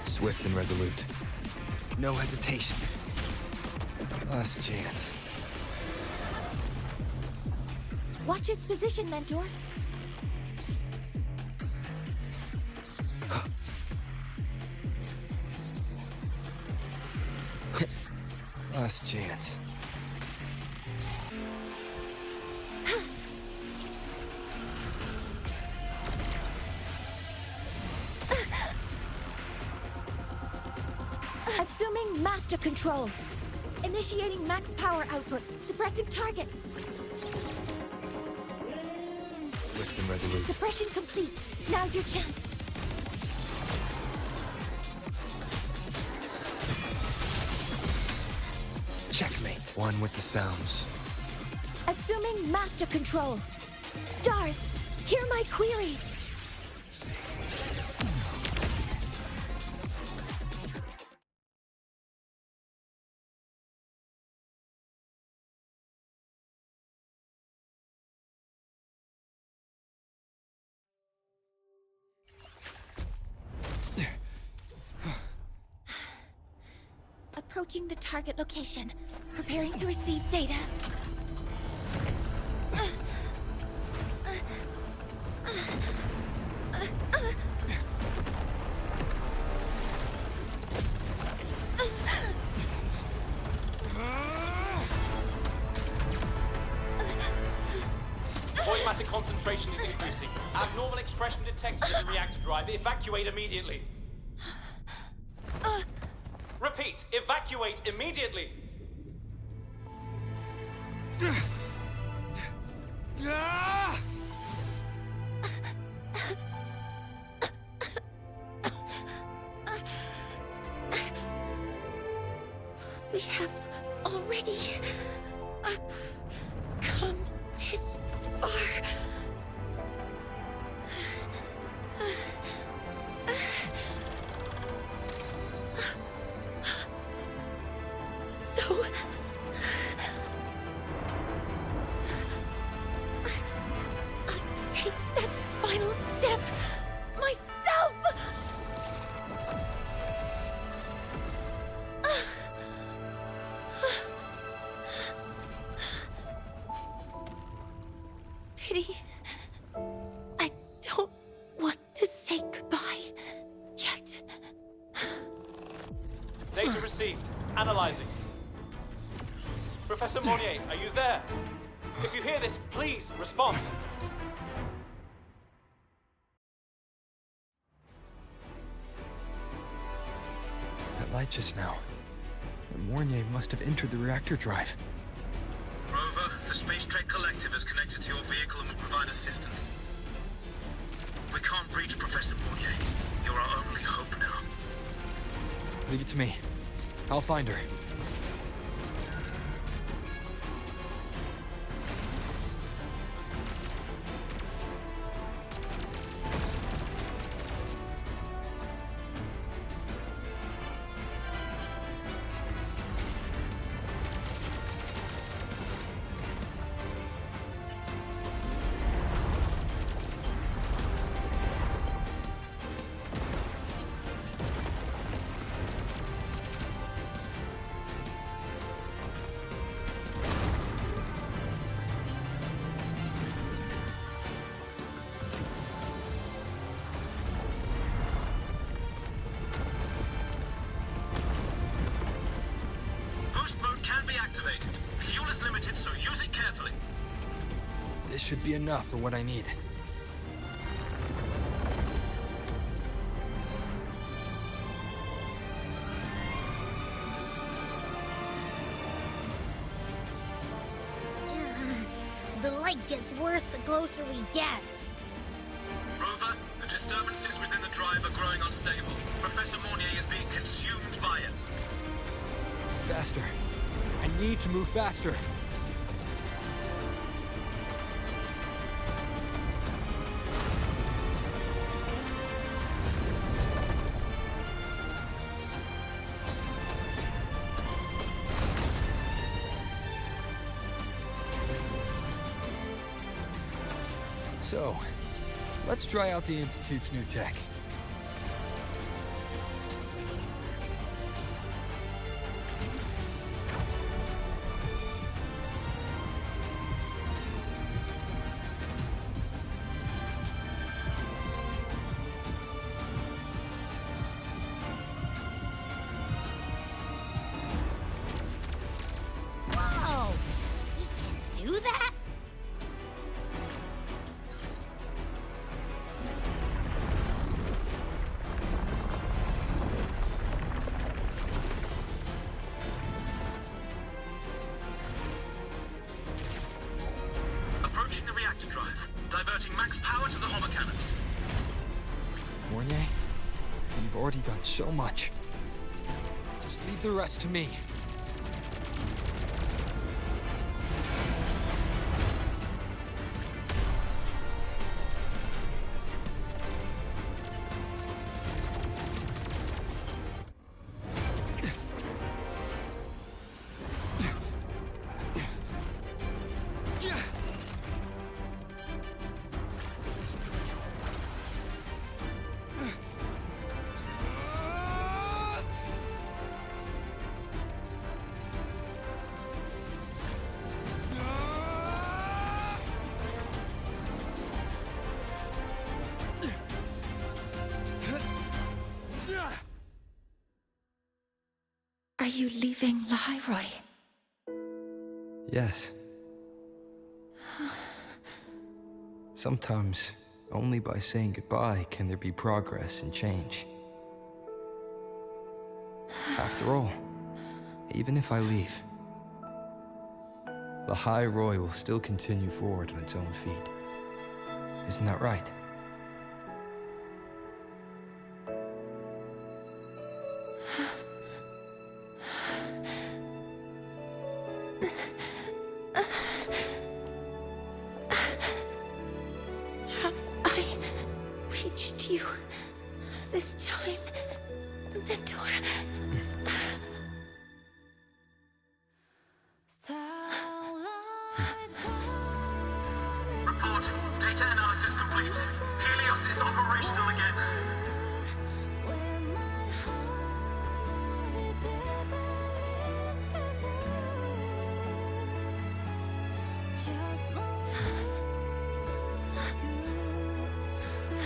Swift and resolute. No hesitation. Last chance. Watch its position, Mentor. Last chance. Assuming master control. Initiating max power output. Suppressing target. Swift and resolute. Suppression complete. Now's your chance. One with the sounds. Assuming master control. Stars, hear my queries. Approaching the target location. Preparing to receive data. Void matter concentration is increasing. Abnormal expression detected in the reactor drive. Evacuate immediately. Repeat, evacuate immediately. We have already come this far. So I'll take that final step myself. Pity. I don't want to say goodbye yet. Data received. Analyzing. Professor Monnier, are you there? If you hear this, please respond. That light just now. Mornier must have entered the reactor drive. Rover, the Space Trek Collective is connected to your vehicle and will provide assistance. We can't reach Professor Monnier. You're our only hope now. Leave it to me. I'll find her. Boost mode can be activated. Fuel is limited, so use it carefully. This should be enough for what I need. The light gets worse the closer we get. Rover, the disturbances within the drive are growing unstable. Professor Monnier is being consumed by it. Faster. I need to move faster. So, let's try out the Institute's new tech. Whoa! He can do that? Approaching the reactor drive. Diverting max power to the hover cannons. Mornier, you've already done so much. Just leave the rest to me. Are you leaving Lahai? Yes. Sometimes, only by saying goodbye can there be progress and change. After all, even if I leave, Lahai Roy will still continue forward on its own feet. Isn't that right? Have I reached you this time, Mentor? Report. Data analysis complete. Helios is operational again.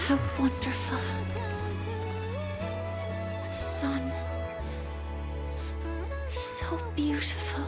How wonderful. The sun. So beautiful.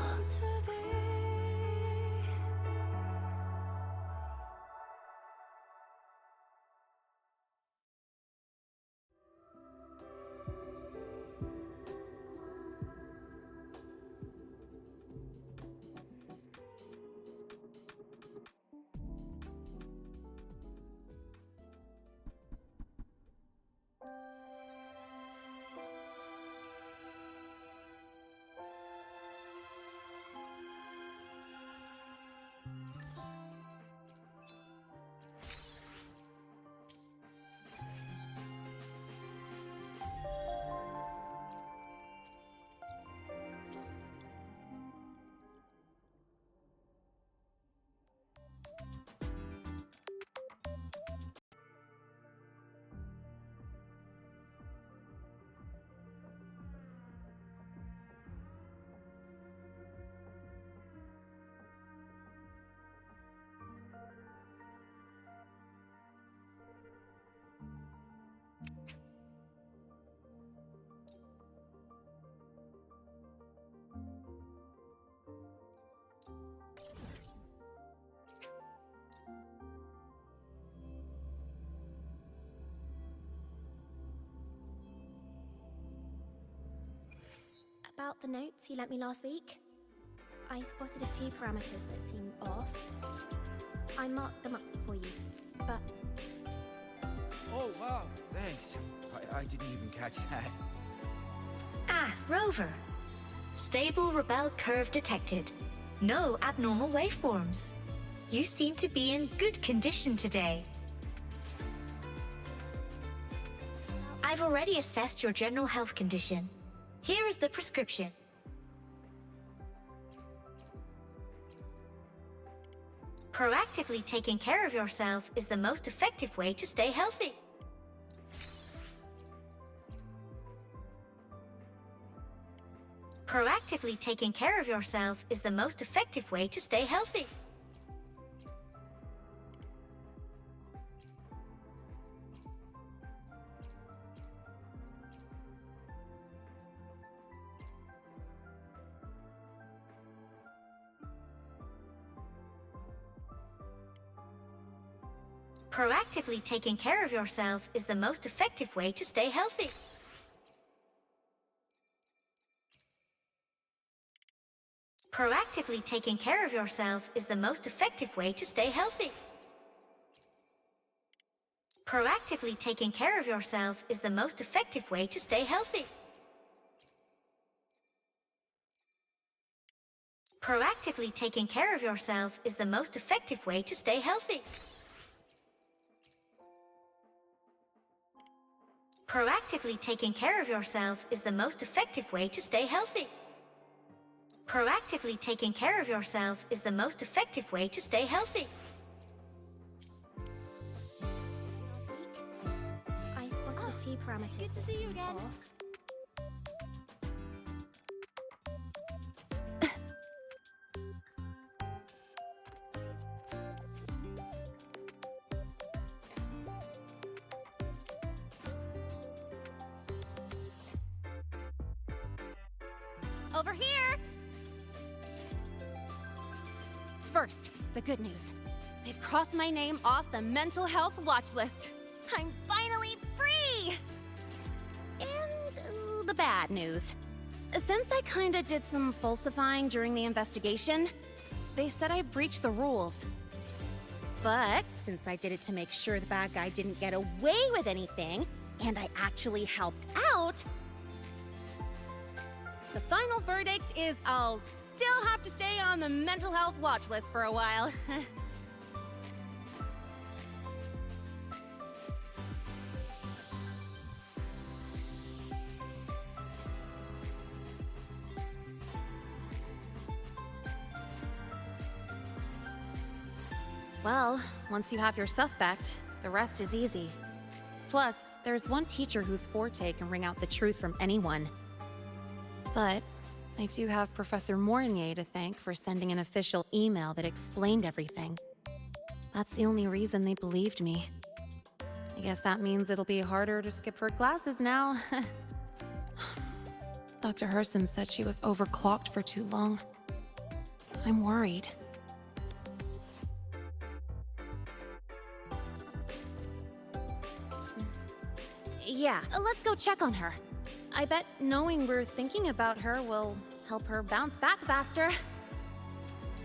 About the notes you lent me last week, I spotted a few parameters that seem off. I marked them up for you, but... Oh, wow, thanks. I didn't even catch that. Ah, Rover. Stable Rebel curve detected. No abnormal waveforms. You seem to be in good condition today. I've already assessed your general health condition. Here is the prescription. Proactively taking care of yourself is the most effective way to stay healthy. Proactively taking care of yourself is the most effective way to stay healthy. Proactively taking care of yourself is the most effective way to stay healthy. Proactively taking care of yourself is the most effective way to stay healthy. Proactively taking care of yourself is the most effective way to stay healthy. Proactively taking care of yourself is the most effective way to stay healthy. Proactively taking care of yourself is the most effective way to stay healthy. Proactively taking care of yourself is the most effective way to stay healthy. I spotted a few parameters Good to that see you seem again. off. Over here! First, the good news. They've crossed my name off the mental health watch list. I'm finally free! And the bad news. Since I kinda did some falsifying during the investigation, they said I breached the rules. But since I did it to make sure the bad guy didn't get away with anything, and I actually helped out, the final verdict is I'll still have to stay on the mental health watch list for a while. Well, once you have your suspect, the rest is easy. Plus, there's one teacher whose forte can wring out the truth from anyone. But I do have Professor Mornier to thank for sending an official email that explained everything. That's the only reason they believed me. I guess that means it'll be harder to skip her classes now. Dr. Herson said she was overclocked for too long. I'm worried. Yeah, let's go check on her. I bet knowing we're thinking about her will help her bounce back faster.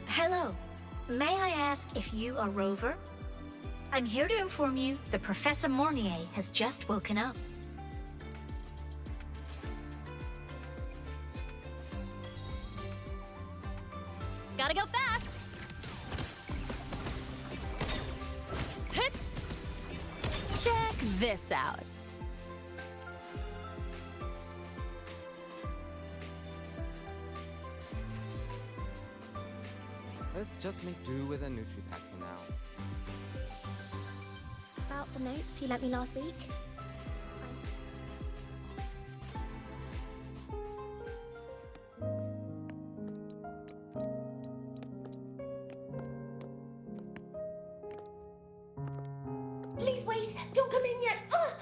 Hello. May I ask if you are Rover? I'm here to inform you that Professor Mornier has just woken up. Gotta go fast! Hit! Check this out. Let's just make do with a Nutri-Pack for now. About the notes you lent me last week? Please wait! Don't come in yet! Ugh!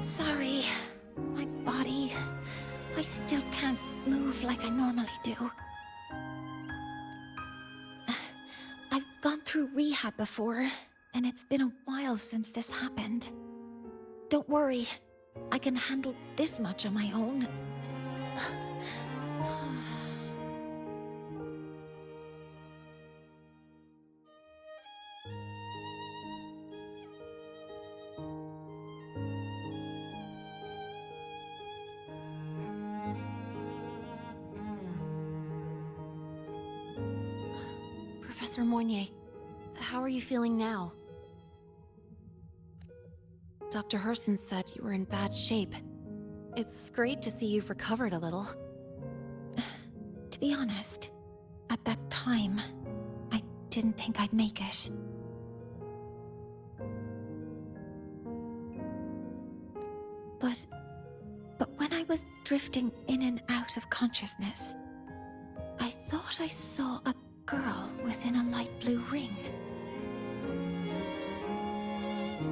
Sorry. My body... I still can't move like I normally do. I've gone through rehab before, and it's been a while since this happened. Don't worry. I can handle this much on my own. Professor Mornier, how are you feeling now? Dr. Herson said you were in bad shape. It's great to see you've recovered a little. To be honest, at that time, I didn't think I'd make it. But when I was drifting in and out of consciousness, I thought I saw a girl within a light blue ring.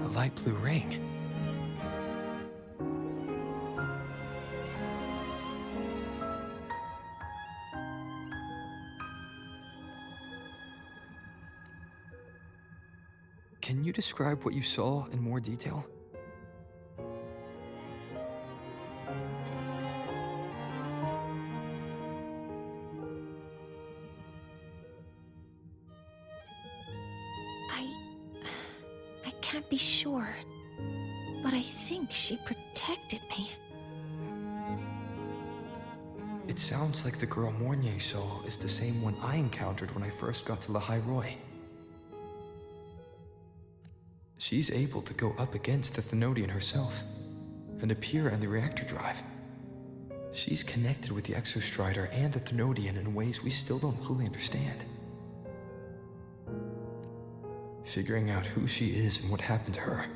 A light blue ring? Can you describe what you saw in more detail? I can't be sure, but I think she protected me. It sounds like the girl Mornier saw is the same one I encountered when I first got to Lahai Roy. She's able to go up against the Thenodian herself and appear on the reactor drive. She's connected with the Exostrider and the Thenodian in ways we still don't fully understand. Figuring out who she is and what happened to her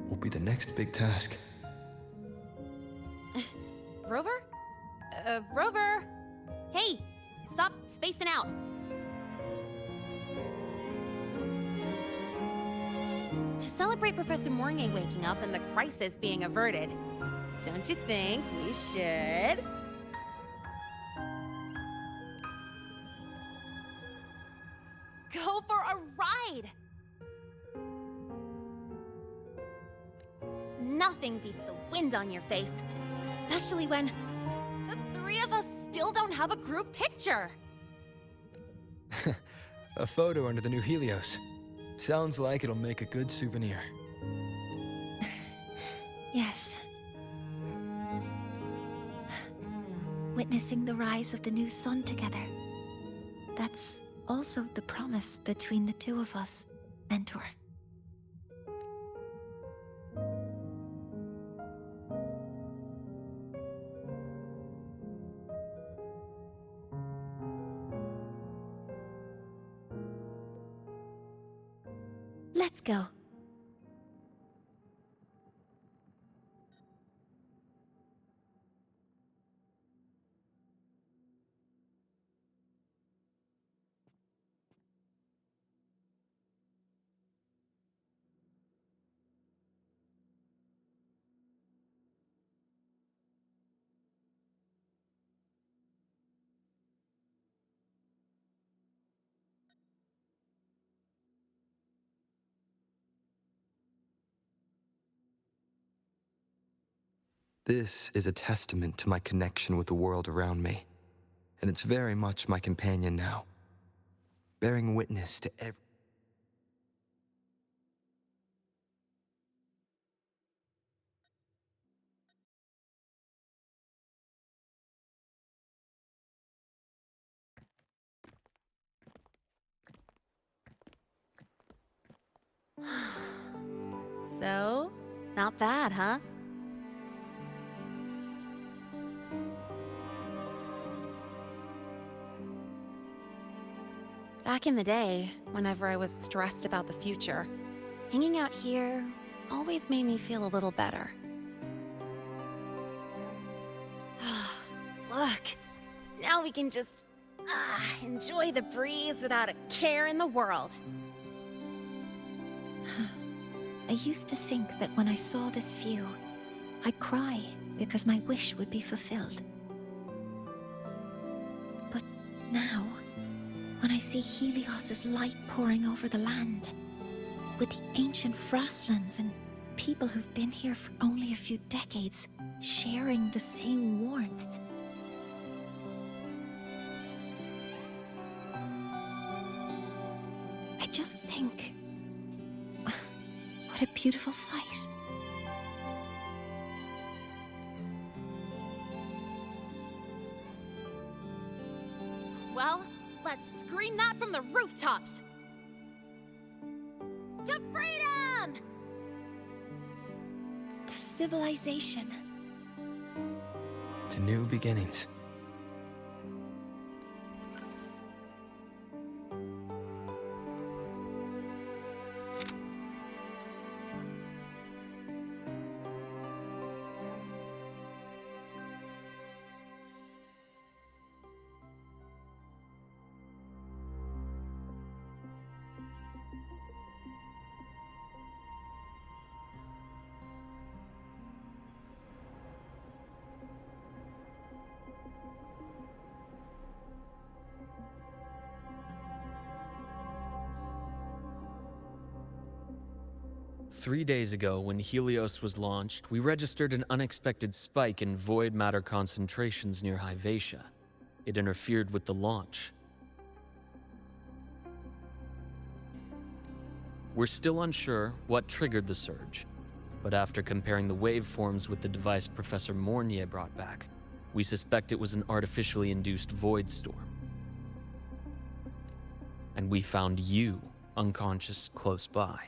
will be the next big task. Rover! Hey, stop spacing out. To celebrate Professor Mornier waking up and the crisis being averted, don't you think we should? Go for a ride! Nothing beats the wind on your face, especially when the three of us still don't have a group picture. A photo under the new Helios. Sounds like it'll make a good souvenir. Yes. Witnessing the rise of the new sun together. That's also the promise between the two of us, Mentor. Let's go. This is a testament to my connection with the world around me, and it's very much my companion now, bearing witness to every... So, not bad, huh? Back in the day, whenever I was stressed about the future, hanging out here always made me feel a little better. Look, now we can just enjoy the breeze without a care in the world. I used to think that when I saw this view, I'd cry because my wish would be fulfilled. But now, when I see Helios's light pouring over the land, with the ancient frostlands and people who've been here for only a few decades sharing the same warmth, I just think, what a beautiful sight. Well, let's scream that from the rooftops! To freedom! To civilization. to new beginnings. Three days ago, when Helios was launched, we registered an unexpected spike in void matter concentrations near Hyvatia. It interfered with the launch. We're still unsure what triggered the surge, but after comparing the waveforms with the device Professor Mornier brought back, we suspect it was an artificially induced void storm. And we found you unconscious close by.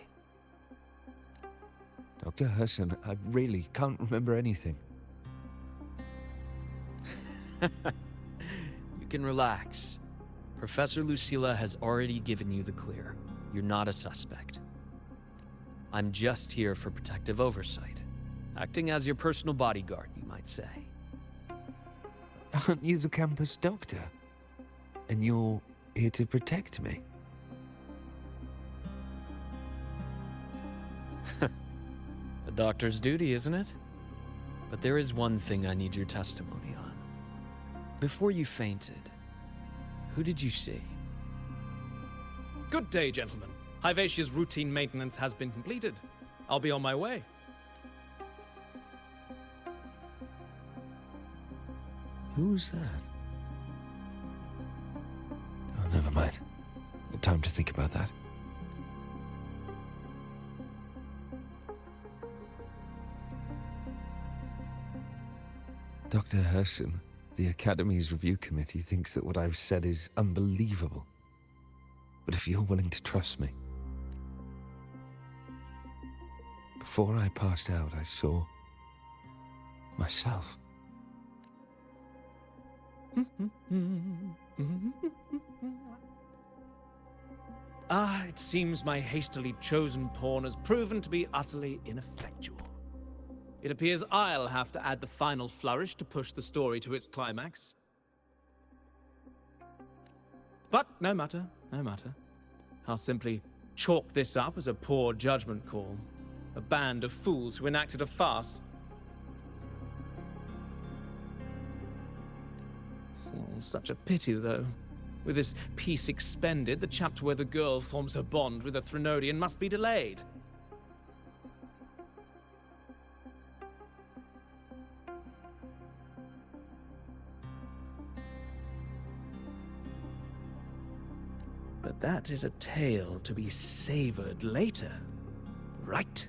Dr. Herson, I really can't remember anything. You can relax. Professor Lucilla has already given you the clear. You're not a suspect. I'm just here for protective oversight. Acting as your personal bodyguard, you might say. Aren't you the campus doctor? And you're here to protect me? A doctor's duty, isn't it? But there is one thing I need your testimony on. Before you fainted, who did you see? Good day, gentlemen. Hyvatia's routine maintenance has been completed. I'll be on my way. Who's that? Oh, never mind. No time to think about that. Dr. Herson, the Academy's review committee thinks that what I've said is unbelievable. But if you're willing to trust me... Before I passed out, I saw... myself. It seems my hastily chosen pawn has proven to be utterly ineffectual. It appears I'll have to add the final flourish to push the story to its climax. But no matter, no matter. I'll simply chalk this up as a poor judgment call. A band of fools who enacted a farce. Oh, such a pity, though. With this peace expended, the chapter where the girl forms her bond with a Threnodian must be delayed. But that is a tale to be savored later, right?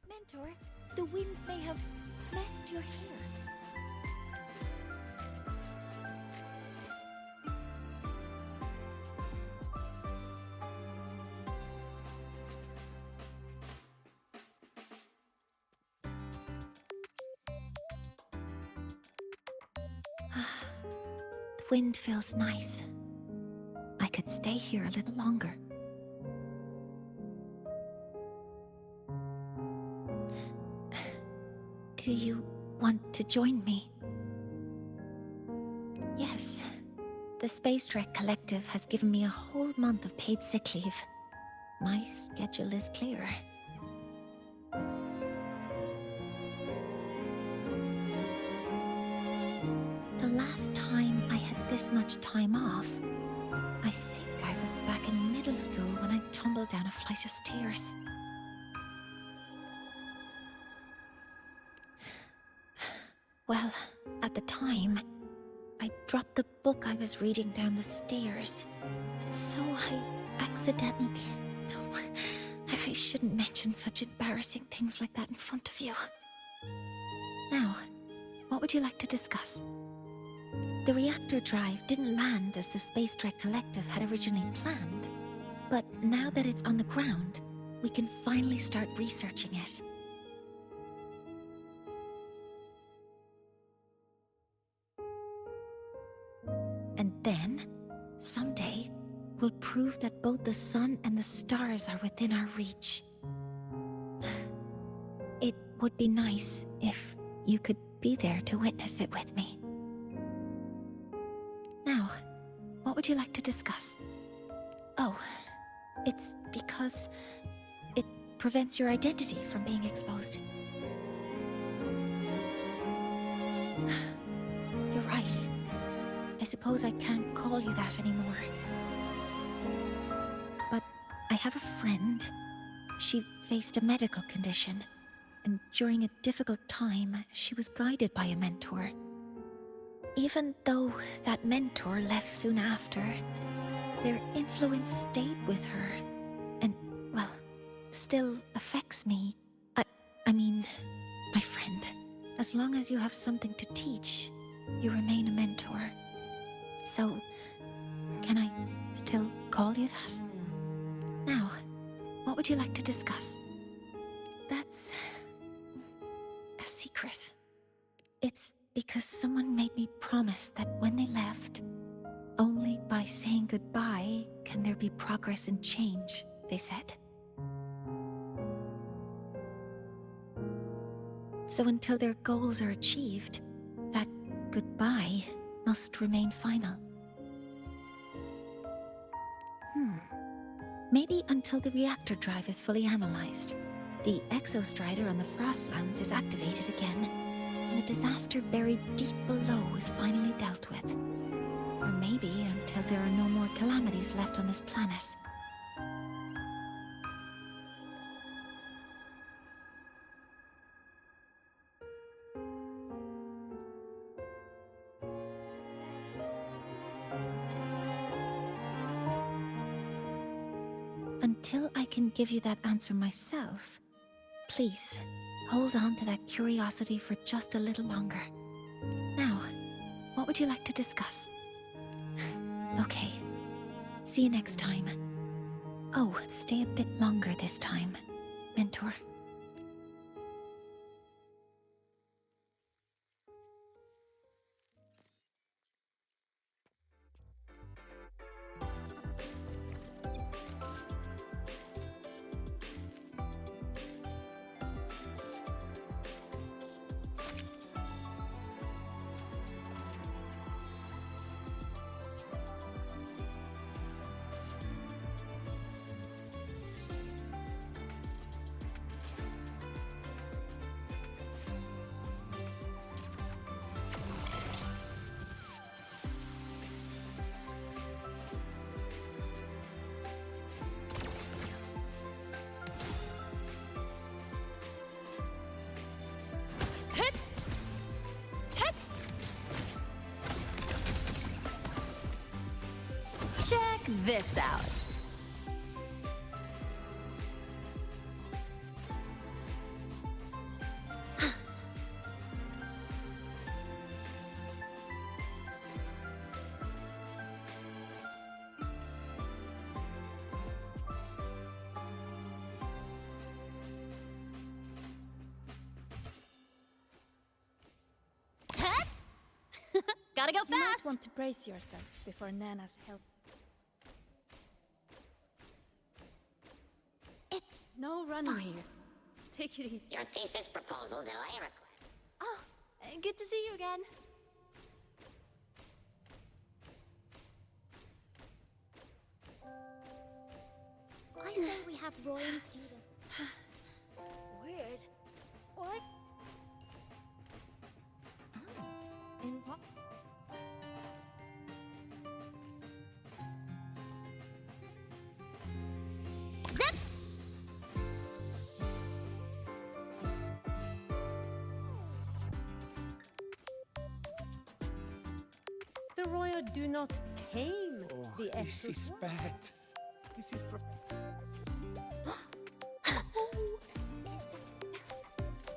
Mentor, the wind may have messed your hair. The wind feels nice. I could stay here a little longer. Do you want to join me? Yes. The Space Trek Collective has given me a whole month of paid sick leave. My schedule is clear. The last time I had this much time off, I think I was back in middle school when I tumbled down a flight of stairs. Well, at the time, I dropped the book I was reading down the stairs. So I accidentally... No, I shouldn't mention such embarrassing things like that in front of you. Now, what would you like to discuss? The reactor drive didn't land as the Space Trek Collective had originally planned. But now that it's on the ground, we can finally start researching it. And then, someday, we'll prove that both the sun and the stars are within our reach. It would be nice if you could be there to witness it with me. Now, what would you like to discuss? Oh, it's because it prevents your identity from being exposed. You're right. I suppose I can't call you that anymore. But I have a friend. She faced a medical condition, and during a difficult time, she was guided by a mentor. Even though that mentor left soon after, their influence stayed with her, and, well, still affects me. I mean, my friend, as long as you have something to teach, you remain a mentor. So, can I still call you that? Now, what would you like to discuss? That's a secret. It's because someone made me promise that when they left, only by saying goodbye can there be progress and change, they said. So until their goals are achieved, that goodbye must remain final. Maybe until the reactor drive is fully analyzed, the exostrider on the Frostlands is activated again, and the disaster buried deep below is finally dealt with. Or maybe until there are no more calamities left on this planet. Until I can give you that answer myself, please, hold on to that curiosity for just a little longer. Now, what would you like to discuss? Okay, see you next time. Oh, stay a bit longer this time, Mentor. Check this out. Gotta go fast! You might want to brace yourself before Nana's help. It's no running here. Take it easy. your thesis proposal delay request. Oh, good to see you again. I say we have Roy and student. Weird. What? In what? The Royal do not tame the This is bad. This is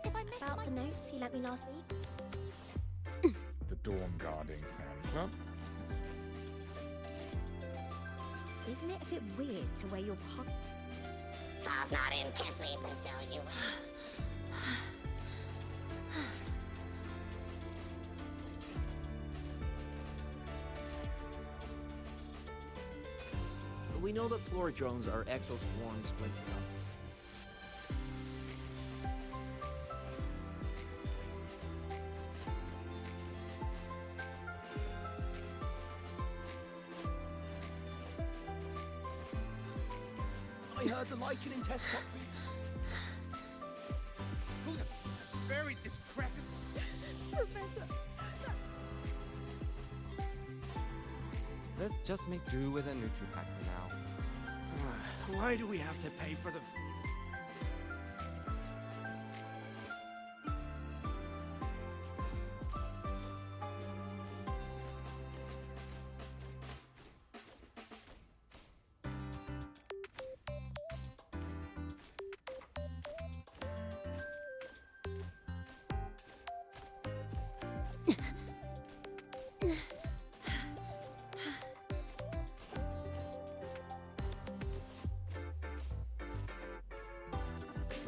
If I missed about the notes you lent me last week. the Dawn Guarding Fan Club. Isn't it a bit weird to wear your pocket? Falls not in to sleep until you We know that Flora drones are exoswarms splintered up. I heard the Lycanin test got for Who the buried this cracker? Professor! Let's just make do with a NutriPack for now. Why do we have to pay for the food?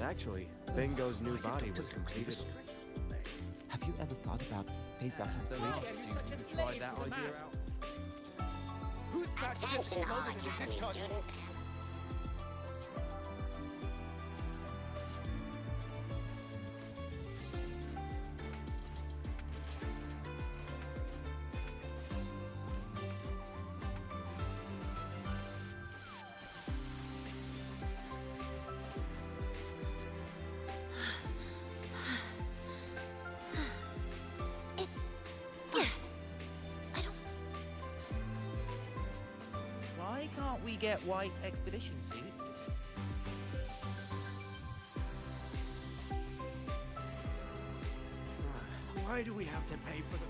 Actually, Bingo's new body was completed. Have you ever thought about Face up and try that idea out. Whose batch just exploded in a discharge? Why can't we get white expedition suits? Why do we have to pay for them?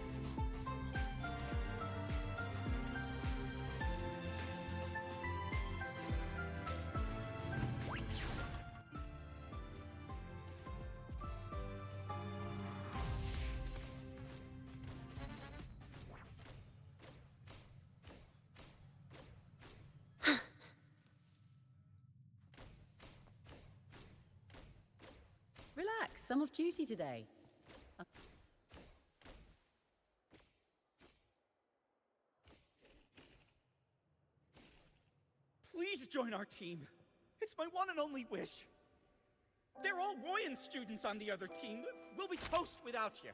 Relax, some off duty today. Please join our team. It's my one and only wish. They're all Royan students on the other team. We'll be toast without you.